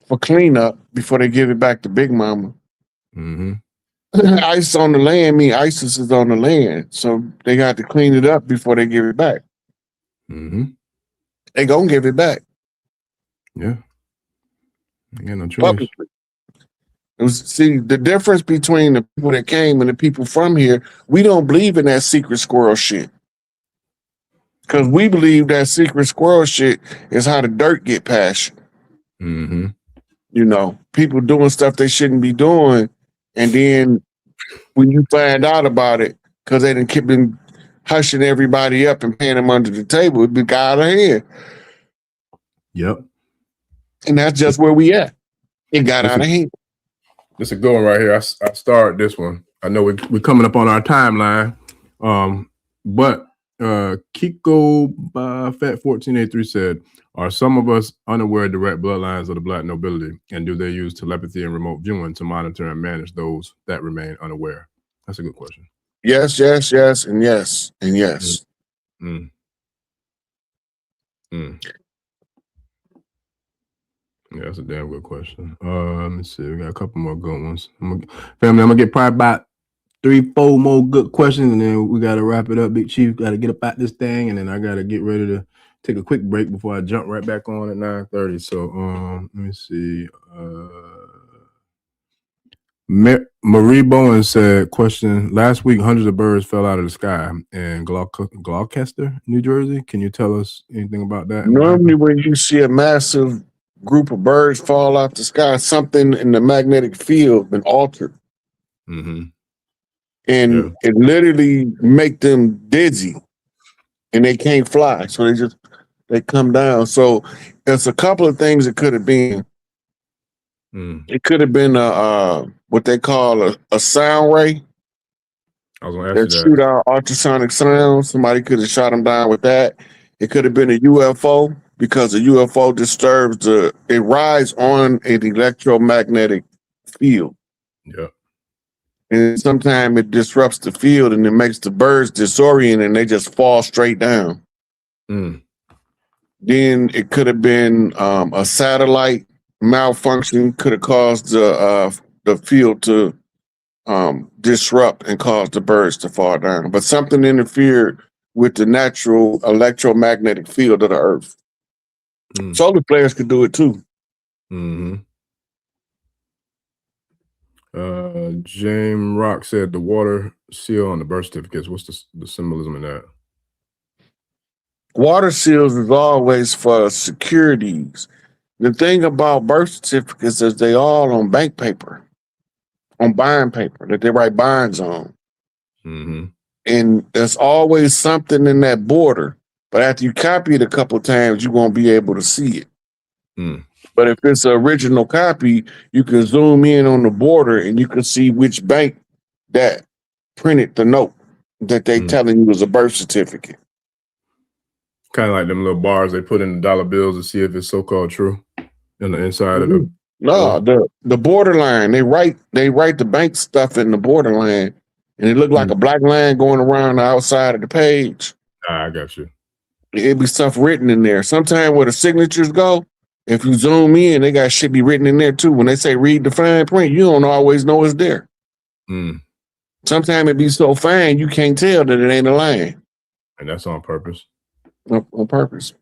for cleanup before they give it back to Big Mama. ICE on the land mean ISIS is on the land, so they got to clean it up before they give it back. They gonna give it back. Yeah, they got no choice. See, the difference between the people that came and the people from here, we don't believe in that secret squirrel shit. Because we believe that secret squirrel shit is how the dirt get past you. You know, people doing stuff they shouldn't be doing, and then when you find out about it, because they done been hushing everybody up and paying them under the table, it be got out of hand. Yep. And that's just where we at. It got out of hand. This is a good one right here. I started this one. I know we're coming up on our timeline. But Kiko Fat 1483 said, are some of us unaware of direct bloodlines of the Black Nobility? And do they use telepathy and remote viewing to monitor and manage those that remain unaware? That's a good question. Yes, yes, yes, and yes, and yes. Mm. Mm. Yeah, that's a damn good question. Let me see. We got a couple more good ones. Family, I'm gonna get probably about 3-4 more good questions, and then we gotta wrap it up. Big Chief gotta get up out this thing, and then I gotta get ready to take a quick break before I jump right back on at 9:30. So let me see. Marie Bowen said, question, last week hundreds of birds fell out of the sky in Gloucester, New Jersey. Can you tell us anything about that? Normally when you see a massive group of birds fall out the sky, something in the magnetic field been altered. Mm-hmm. And it literally make them dizzy and they can't fly. So they come down. So there's a couple of things it could have been. It could have been what they call a sound ray. I was gonna ask you that. Shoot out ultrasonic sounds. Somebody could have shot them down with that. It could have been a UFO because a UFO disturbs it rides on an electromagnetic field. Yeah. And sometimes it disrupts the field and it makes the birds disoriented and they just fall straight down. Then it could have been a satellite malfunction, could have caused the field to disrupt and cause the birds to fall down. But something interfered with the natural electromagnetic field of the earth. Solar flares could do it too. James Rock said the water seal on the birth certificates. What's the symbolism in that? Water seals is always for securities. The thing about birth certificates is they all on bank paper, on bond paper that they write bonds on. And there's always something in that border. But after you copy it a couple of times, you won't be able to see it. But if it's an original copy, you can zoom in on the border and you can see which bank that printed the note that they telling you was a birth certificate. Kind of like them little bars they put in the dollar bills to see if it's so-called true on the inside of the. No, the borderline. They write the bank stuff in the borderline, and it look like a black line going around the outside of the page. I got you. It'd be stuff written in there. Sometimes where the signatures go, if you zoom in, they got shit be written in there too. When they say read the fine print, you don't always know it's there. Sometimes it be so fine you can't tell that it ain't a line. And that's on purpose. On purpose.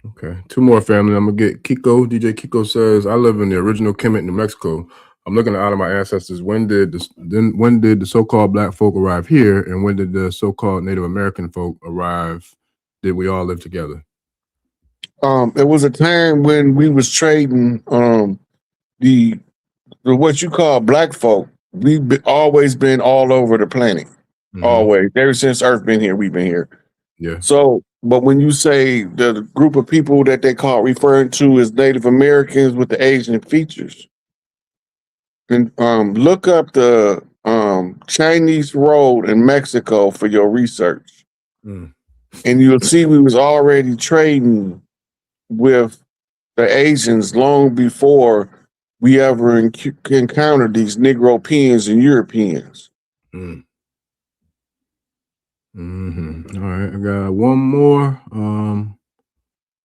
Okay, 2 more, family. I'm gonna get Kiko. DJ Kiko says, I live in the original Kemet, New Mexico. I'm looking out of my ancestors. When did the so-called black folk arrive here, and when did the so-called Native American folk arrive? Did we all live together? It was a time when we was trading the what you call black folk. We've always been all over the planet. Always. Ever since Earth been here, we've been here. Yeah. So, but when you say the group of people that they call referring to as Native Americans with the Asian features, and look up the Chinese road in Mexico for your research. And you'll see we was already trading with the Asians long before we ever encountered these Negropeans and Europeans. All right, I got one more.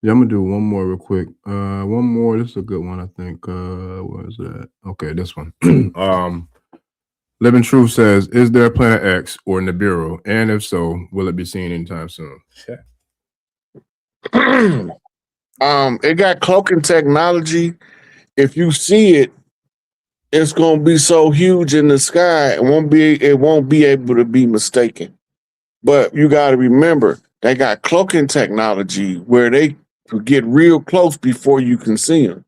Yeah, I'm gonna do one more real quick. One more. This is a good one, I think. Where is that? Okay, this one. Living Truth says, is there a Planet X or Nibiru? And if so, will it be seen anytime soon? It got cloaking technology. If you see it, it's gonna be so huge in the sky, it won't be able to be mistaken. But you got to remember, they got cloaking technology where they get real close before you can see them.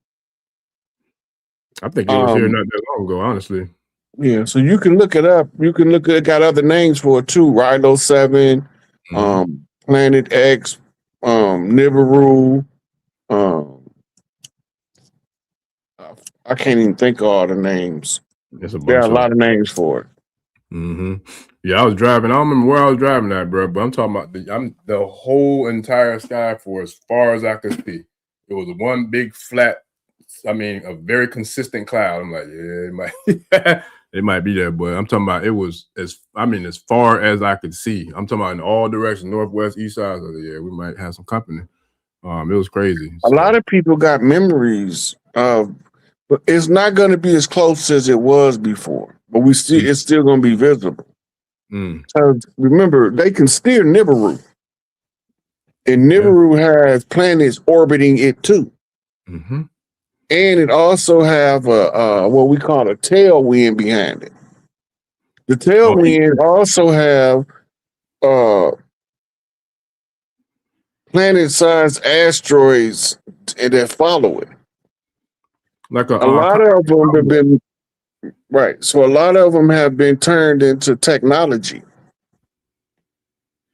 I think it was here not that long ago, honestly. Yeah, so you can look it up. You can look at it, got other names for it too. Rhino 7, Planet X, Nibiru, I can't even think of all the names. There's a bunch There are a of lot of names for it. Yeah, I was driving. I don't remember where I was driving at, bro. But I'm talking about the whole entire sky for as far as I could see. It was one big flat. I mean, a very consistent cloud. I'm like, yeah, it might, it might be there, but I'm talking about it was as far as I could see. I'm talking about in all directions, northwest, east side. So yeah, we might have some company. It was crazy. A lot of people got memories of, but it's not going to be as close as it was before. But it's still going to be visible. Because remember, they can steer Nibiru, and Nibiru has planets orbiting it too. And it also have a what we call a tailwind behind it. The tailwind also have planet-sized asteroids that follow it. Like a lot of them have been right. So a lot of them have been turned into technology,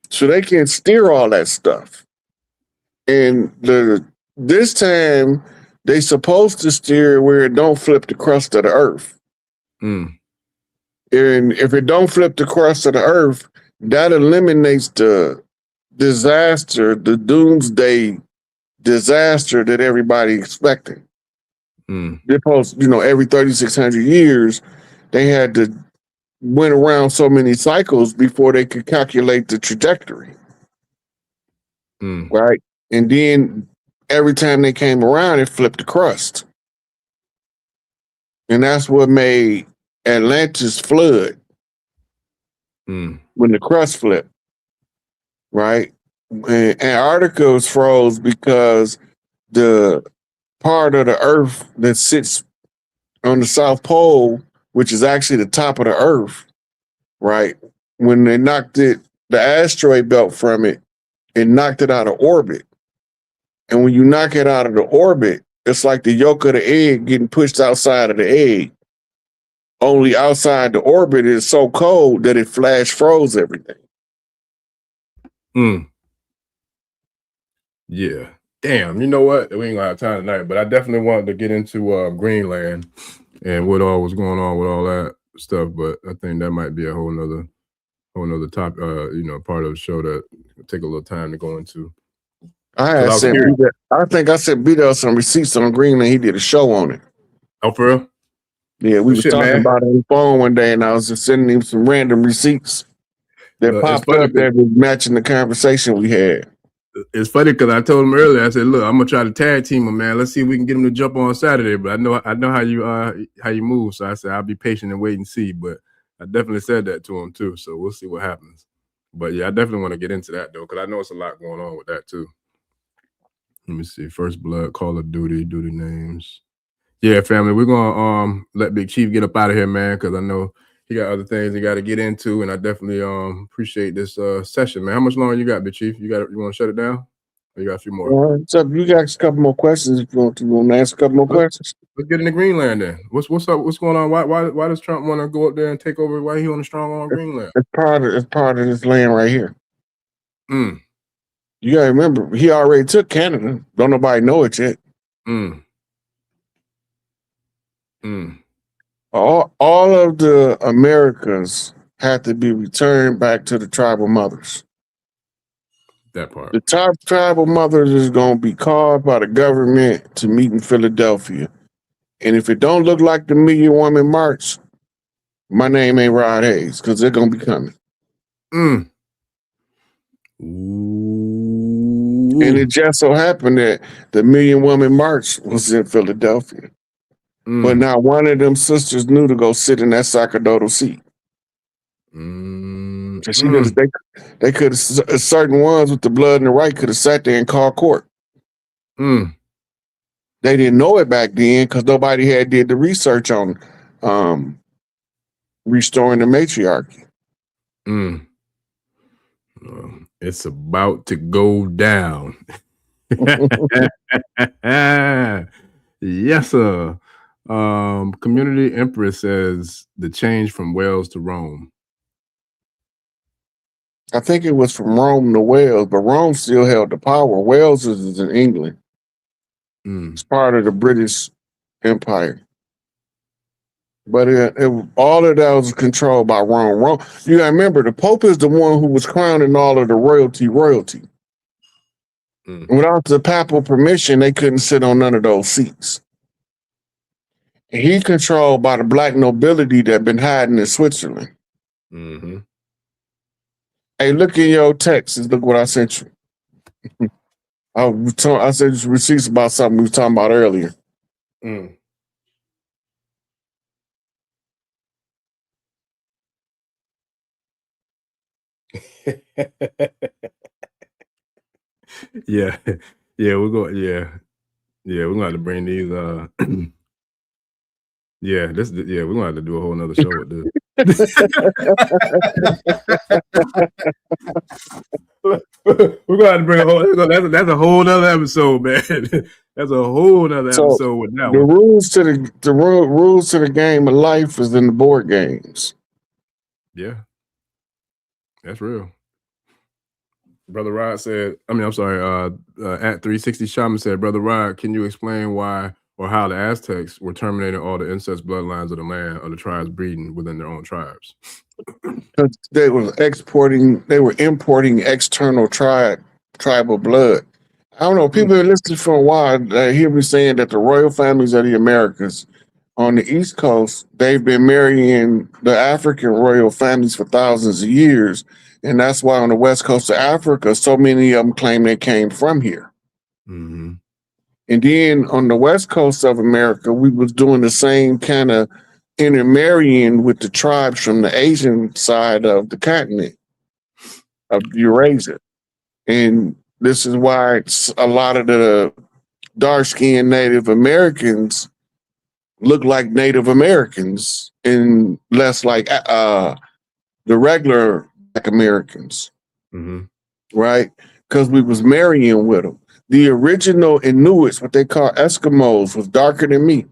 so they can steer all that stuff. And this time they supposed to steer where it don't flip the crust of the earth. And if it don't flip the crust of the earth, that eliminates the disaster, the doomsday disaster that everybody expected. They're supposed, every 3,600 years, they had to went around so many cycles before they could calculate the trajectory. Right? And then every time they came around, it flipped the crust. And that's what made Atlantis flood when the crust flipped. Right? And Antarctica was froze because the part of the earth that sits on the South Pole, which is actually the top of the earth, right? When they knocked the asteroid belt from it, it knocked it out of orbit. And when you knock it out of the orbit, it's like the yolk of the egg getting pushed outside of the egg. Only outside the orbit is so cold that it flash froze everything. Yeah. Damn, you know what? We ain't gonna have time tonight, but I definitely wanted to get into Greenland and what all was going on with all that stuff. But I think that might be a whole nother top, part of the show that will take a little time to go into. I think I sent B-Dell some receipts on Greenland. He did a show on it. Oh, for real? Yeah, we was talking about it on the phone one day, and I was just sending him some random receipts that popped up that was matching the conversation we had. It's funny because I told him earlier, I said, look, I'm gonna try to tag team him, man. Let's see if we can get him to jump on Saturday. But I know how you move. So I said I'll be patient and wait and see. But I definitely said that to him too. So we'll see what happens. But yeah, I definitely want to get into that though, because I know it's a lot going on with that too. Let me see. First Blood, Call of Duty names. Yeah, family, we're gonna let Big Chief get up out of here, man, because I know he got other things he got to get into, and I definitely appreciate this session, man. How much longer you got, Big Chief? You want to shut it down? Or you got a few more? So you got a couple more questions if you want to ask a couple more questions. Let's get into Greenland then. What's up? What's going on? Why does Trump want to go up there and take over? Why he on the strong on Greenland? It's part of this land right here. You gotta remember, he already took Canada. Don't nobody know it yet. All of the Americas had to be returned back to the tribal mothers. That part. The top tribal mothers is going to be called by the government to meet in Philadelphia. And if it don't look like the Million Woman March, my name ain't Rod Hayes, because they're going to be coming. And it just so happened that the Million Woman March was in Philadelphia. But now one of them sisters knew to go sit in that sacerdotal seat. They could have, certain ones with the blood and the right could have sat there and called court. They didn't know it back then because nobody had did the research on restoring the matriarchy. It's about to go down. Yes, sir. Community Empress says the change from Wales to Rome. I think it was from Rome to Wales, but Rome still held the power. Wales is in England. It's part of the British empire. But all of that was controlled by Rome. Rome. You gotta remember, the Pope is the one who was crowning all of the royalty. Without the papal permission, they couldn't sit on none of those seats. And he controlled by the Black Nobility that been hiding in Switzerland. Hey, look in your texts. Look what I sent you. I sent you receipts about something we were talking about earlier. Yeah, we're going. We're gonna have to bring these. We're gonna have to do a whole nother show with this. We're gonna have to bring a whole. That's a whole nother episode, man. That's a whole nother episode with that the one. rules to the game of life is in the board games. Yeah, that's real. Brother Rod said, at 360 Shaman said, Brother Rod, can you explain why or how the Aztecs were terminating all the incest bloodlines of the land of the tribes breeding within their own tribes? Because they were importing external tribal blood. I don't know, people have listened for a while, they hear me saying that the royal families of the Americas on the East Coast, they've been marrying the African royal families for thousands of years. And that's why on the West Coast of Africa, so many of them claim they came from here. And then on the West Coast of America, we was doing the same kind of intermarrying with the tribes from the Asian side of the continent of Eurasia. And this is why a lot of the dark-skinned Native Americans look like Native Americans and less like the regular Black Americans, right? Because we was marrying with them. The original Inuits, what they call Eskimos, was darker than me.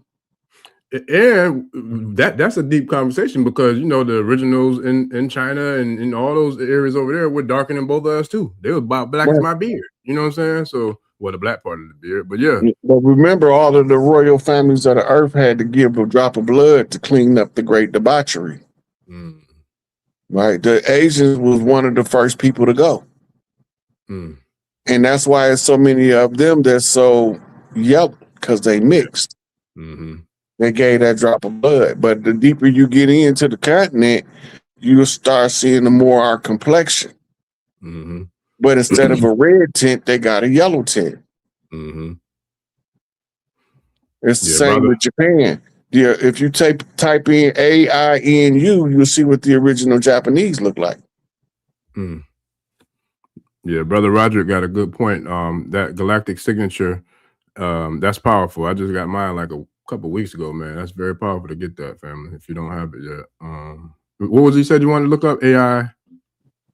And that's a deep conversation because, the originals in China and in all those areas over there were darker than both of us too. They were about black as my beard. You know what I'm saying? So, the black part of the beard, but yeah. But remember, all of the royal families of the earth had to give a drop of blood to clean up the great debauchery. Right? The Asians was one of the first people to go. And that's why it's so many of them that's so yellow, because they mixed. They gave that drop of blood. But the deeper you get into the continent, you'll start seeing the more our complexion. But instead of a red tint, they got a yellow tint. It's the same with Japan. Yeah, if you type in AINU, you'll see what the original Japanese look like. Yeah, Brother Roderick got a good point. That galactic signature, that's powerful. I just got mine like a couple weeks ago, man. That's very powerful to get that, family, if you don't have it yet. What was he said you wanted to look up?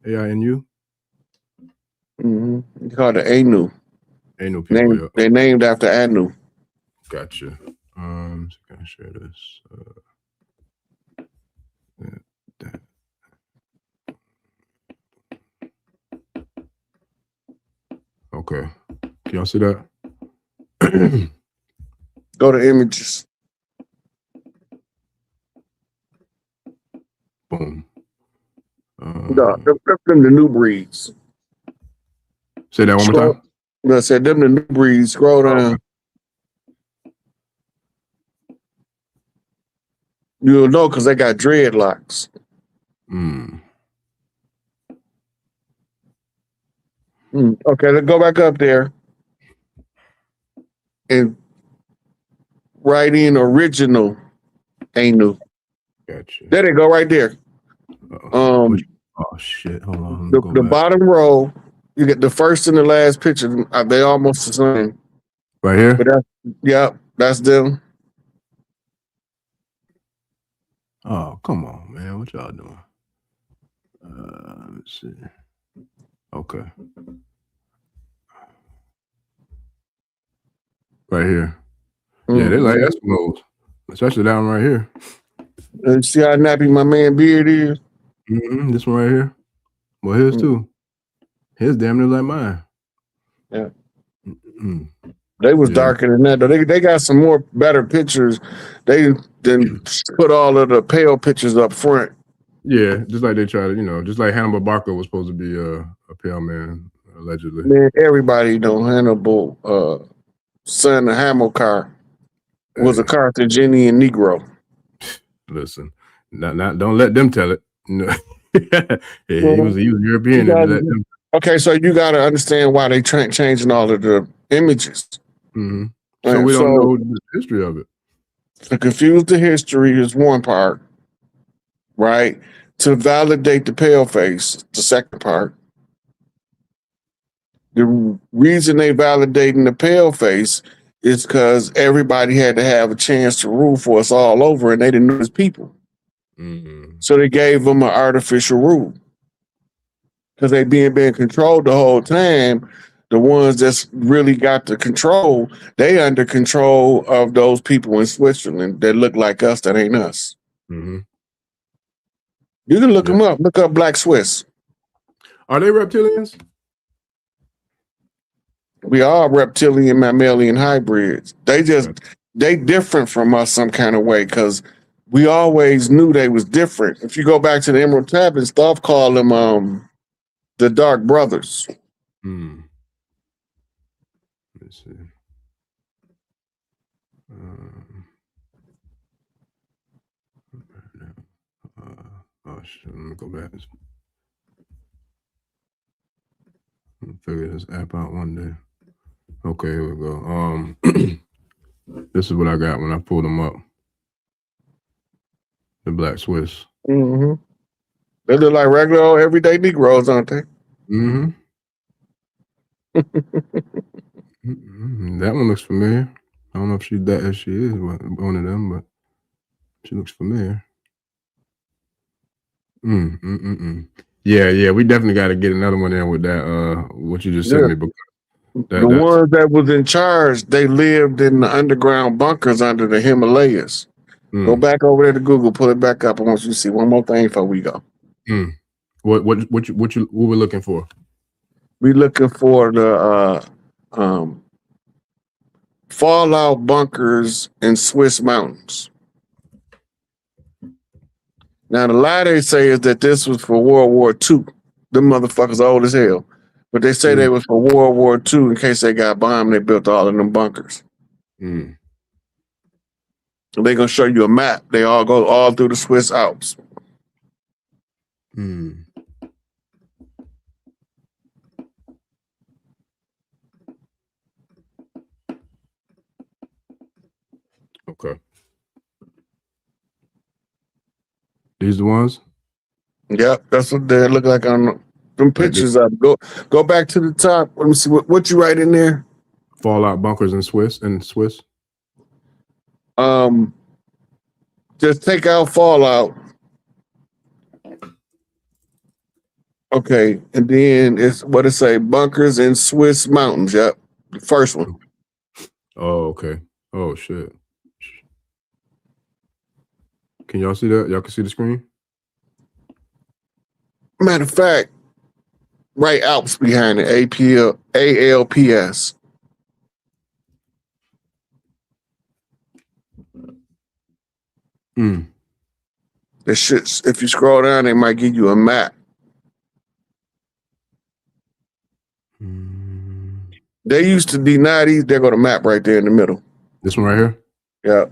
AINU? It's called the Anu. Anu people, They named after Anu. Gotcha. So can I share this? Okay. Can y'all see that? Go to images. Boom. No, them the new breeds. Say that one more time. I said them the new breeds. Scroll down. You'll know because they got dreadlocks. Okay, let's go back up there and write in original Anu. Gotcha. There they go, right there. Oh shit! Hold on. The bottom row, you get the first and the last picture. They almost the same. Right here. But that's them. Oh, come on, man! What y'all doing? Let's see. Okay. Right here. Yeah, they like Eskimos, especially that one right here. And see how nappy my man beard is? This one right here. Well, his too. His damn near like mine. Yeah. They was darker than that though. They got some more better pictures. They then put all of the pale pictures up front. Yeah, just like they try to, you know, just like Hannibal Barker was supposed to be a pale man, allegedly. Man, everybody know Hannibal, son of Hamilcar, was a Carthaginian Negro. Listen, not don't let them tell it. No. He was European. Okay, so you got to understand why they changing all of the images. Mm-hmm. So we don't know the history of it. To confuse the history is one part, right? To validate the pale face, the second part. The reason they validating the pale face is because everybody had to have a chance to rule for us all over, and they didn't know as people. Mm-hmm. So they gave them an artificial rule. Because they being controlled the whole time, the ones that's really got the control, they under control of those people in Switzerland that look like us, that ain't us. Mm-hmm. You can look them up. Look up Black Swiss. Are they reptilians? We are reptilian mammalian hybrids. They different from us some kind of way because we always knew they was different. If you go back to the Emerald Tablet, stuff called them the Dark Brothers. Let's see. Shit, let me go back. I'll figure this app out one day. Okay, here we go. This is what I got when I pulled them up. The Black Swiss. Mm-hmm. They look like regular old everyday Negroes, aren't they? Mm-hmm. That one looks familiar. I don't know if she is one of them, but she looks familiar. Yeah, we definitely got to get another one in with that. What you just sent me. Because the ones that was in charge, they lived in the underground bunkers under the Himalayas. Go back over there to Google, pull it back up. I want you to see one more thing before we go. What we're looking for? We looking for the fallout bunkers in Swiss mountains. Now, the lie they say is that this was for World War II. Them motherfuckers old as hell. But they say they was for World War II in case they got bombed. They built all of them bunkers. They're going to show you a map. They all go all through the Swiss Alps. Okay. These the ones? Yep, that's what they look like on them pictures up. Go back to the top. Let me see what you write in there. Fallout bunkers in Swiss. Just take out fallout. Okay, and then it's what it say, bunkers in Swiss mountains. Yep, the first one. Oh, okay. Oh shit. Can y'all see that? Y'all can see the screen? Matter of fact, right Alps behind it, ALPS. The shit, if you scroll down, they might give you a map. They used to deny these. There go the map right there in the middle. This one right here? Yeah.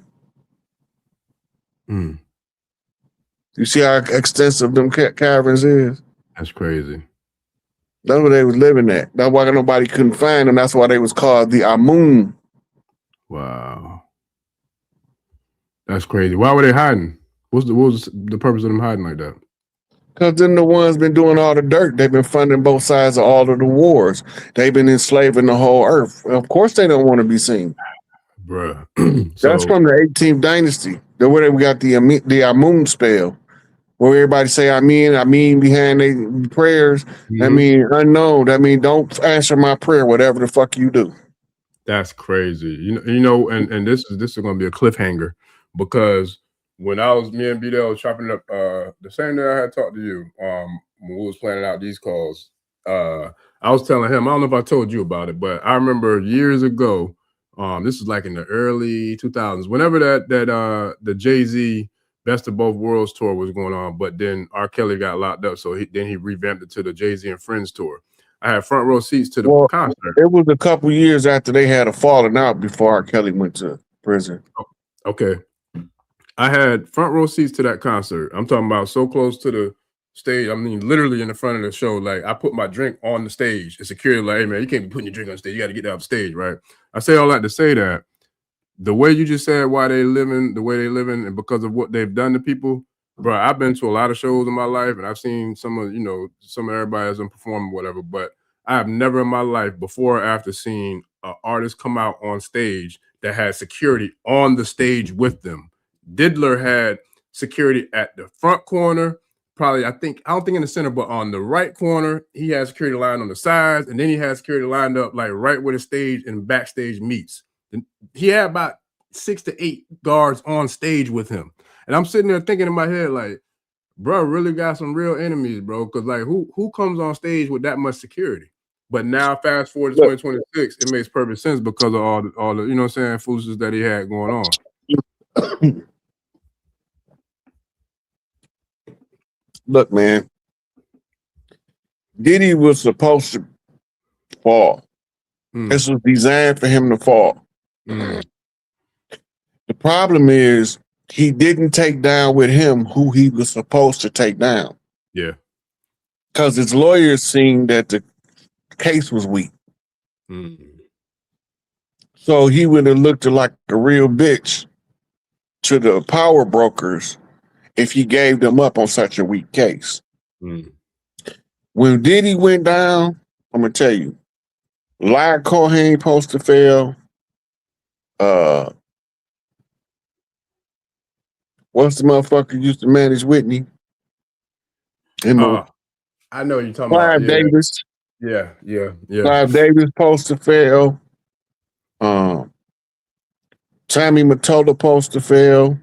You see how extensive them caverns is? That's crazy. That's where they was living at. That's why nobody couldn't find them. That's why they was called the Amun. Wow. That's crazy. Why were they hiding? What was the purpose of them hiding like that? Because then the ones been doing all the dirt. They've been funding both sides of all of the wars. They've been enslaving the whole earth. Of course they don't want to be seen. Bruh. That's from the 18th dynasty. Where we got the Amun spell. Where everybody say, I mean behind their prayers. I mean unknown. I mean, don't answer my prayer, whatever the fuck you do. That's crazy. You know, and this is gonna be a cliffhanger because when me and B-Dell was chopping up the same day I had talked to you, when we was planning out these calls, I was telling him, I don't know if I told you about it, but I remember years ago This is like in the early 2000s, whenever the Jay-Z Best of Both Worlds tour was going on, but then R. Kelly got locked up, so he revamped it to the Jay-Z and Friends tour. I had front row seats to the concert. It was a couple years after they had a falling out before R. Kelly went to prison. Okay. I had front row seats to that concert. I'm talking about so close to the stage. I mean, literally in the front of the show. Like, I put my drink on the stage. And security like, hey, man, you can't be putting your drink on stage. You got to get that off stage, right? I say all that to say that the way you just said why they living the way they living and because of what they've done to people, bro, I've been to a lot of shows in my life and I've seen some of everybody has been performing whatever, but I have never in my life before or after seen an artist come out on stage that had security on the stage with them. Diddler had security at the front corner, probably, I don't think in the center, but on the right corner. He had security lined on the sides, and then he had security lined up like right where the stage and backstage meets. And he had about 6 to 8 guards on stage with him. And I'm sitting there thinking in my head, like, bro, really got some real enemies, bro. Because like who comes on stage with that much security? But now, fast forward to 2026, it makes perfect sense because of all the you know what I'm saying, foolishness that he had going on. Look, man, Diddy was supposed to fall. This was designed for him to fall. The problem is he didn't take down with him who he was supposed to take down. Yeah. Because his lawyers seen that the case was weak. So he would have looked like a real bitch to the power brokers if he gave them up on such a weak case. When Diddy went down, I'm gonna tell you, Lyle Cohen supposed to fail. What's the motherfucker used to manage Whitney? I know you're talking Clive about. Davis. Yeah. Clive Davis supposed to fail. Tommy Mottola supposed to fail.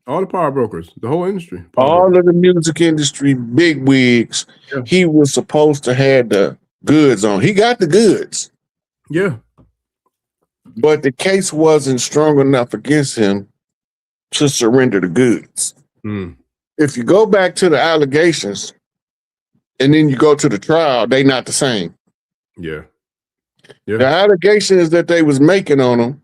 All the power brokers, the whole industry. All of the music industry big wigs, he was supposed to have the goods on. He got the goods. Yeah. But the case wasn't strong enough against him to surrender the goods. If you go back to the allegations and then you go to the trial, they not the same. Yeah. The allegations that they was making on him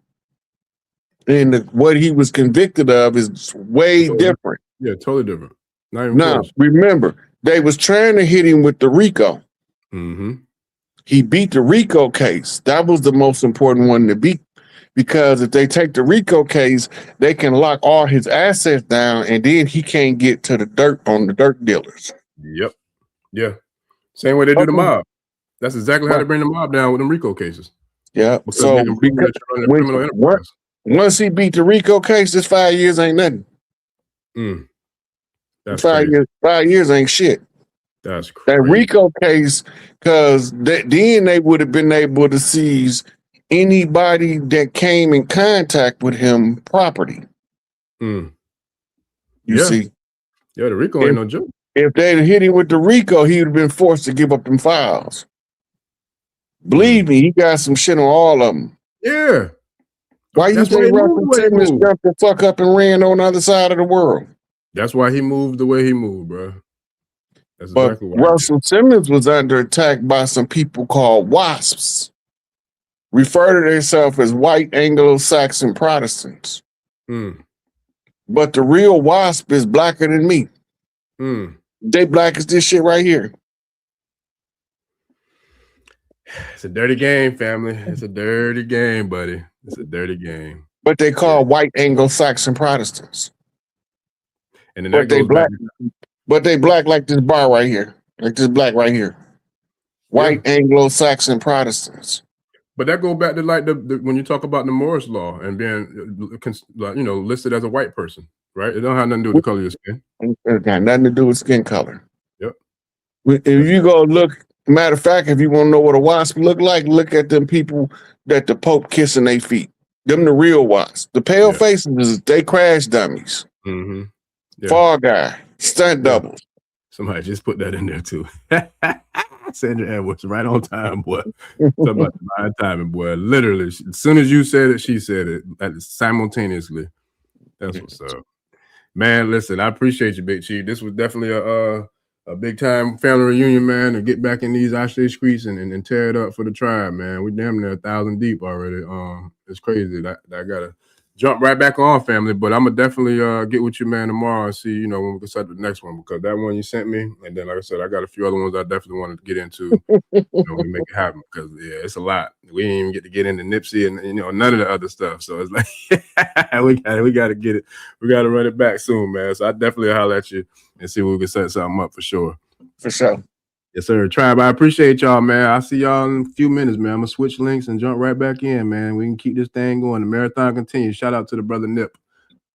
and what he was convicted of is way different. Yeah, totally different. Not even now, close. Remember, they was trying to hit him with the RICO. He beat the RICO case. That was the most important one to beat, because if they take the RICO case, they can lock all his assets down, and then he can't get to the dirt on the dirt dealers. Yep. Yeah. Same way they do the mob. That's exactly how they bring the mob down with them RICO cases. Yeah. Because So they can prove that you're running a criminal enterprise. Once he beat the RICO case, this 5 years ain't nothing. That's 5 years. 5 years ain't shit. That's crazy. That RICO case, because then they would have been able to seize anybody that came in contact with him property. You see? Yeah, the RICO ain't no joke. If they'd hit him with the RICO, he would have been forced to give up them files. Believe me, he got some shit on all of them. Yeah. Why you think Russell Simmons jumped the fuck up and ran on the other side of the world? That's why he moved the way he moved, bro. That's but exactly why. Russell Simmons was under attack by some people called WASPs. Refer to themselves as white Anglo-Saxon Protestants. But the real WASP is blacker than me. They black as this shit right here. It's a dirty game, family. It's a dirty game, buddy. It's a dirty game. But they call white Anglo-Saxon Protestants. And then but they black. But they black like this bar right here. Like this black right here. White Anglo-Saxon Protestants. But that goes back to like the when you talk about the Morris law and being, listed as a white person, right? It don't have nothing to do with the color of your skin. It got nothing to do with skin color. Yep. If you go look, matter of fact, if you want to know what a wasp look like, look at them people that the Pope kissing their feet. Them the real wasps. The pale faces, they crash dummies. Fall guy, stunt doubles. Somebody just put that in there too. Sandra Edwards, right on time, boy. Talk about divine timing, boy. Literally, as soon as you said it, she said it simultaneously. That's what's up. Man, listen, I appreciate you, Big Chief. This was definitely a big time family reunion, man, to get back in these Ashe streets and tear it up for the tribe, man. We damn near 1,000 deep already. It's crazy that I gotta jump right back on, family. But I'm gonna definitely get with you, man, tomorrow and see, you know, when we can start the next one, because that one you sent me, and then like I said, I got a few other ones I definitely wanted to get into. You know, we make it happen, because yeah, it's a lot. We didn't even get to get into Nipsey and, you know, none of the other stuff. So it's like we gotta get it. We gotta run it back soon, man. So I definitely holler at you and see if we can set something up for sure. For sure. Yes, sir. Tribe, I appreciate y'all, man. I'll see y'all in a few minutes, man. I'm gonna switch links and jump right back in, man. We can keep this thing going. The marathon continues. Shout out to the brother Nip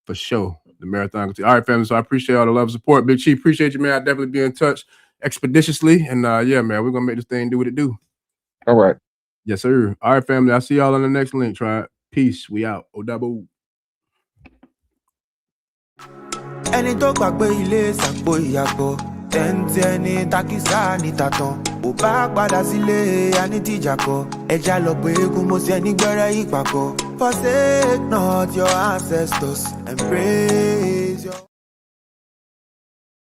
for sure. The marathon continues. All right, family. So I appreciate all the love and support. Big Chief, appreciate you, man. I'll definitely be in touch expeditiously. And yeah, man, we're gonna make this thing do what it do. All right. Yes, sir. All right, family. I'll see y'all on the next link, Tribe. Peace. We out. Odabo. Ẹni tó gbàgbé ilé ṣàpò ìyàgbọ́ tẹ́ǹtẹ́ ní takisa ní tàtàn ò bá padà sílé anítìjà kọ ẹja lọ pé eégún mo ṣe nígbẹ́rẹ́ ìpàkọ́ forsake not your ancestors and praise your.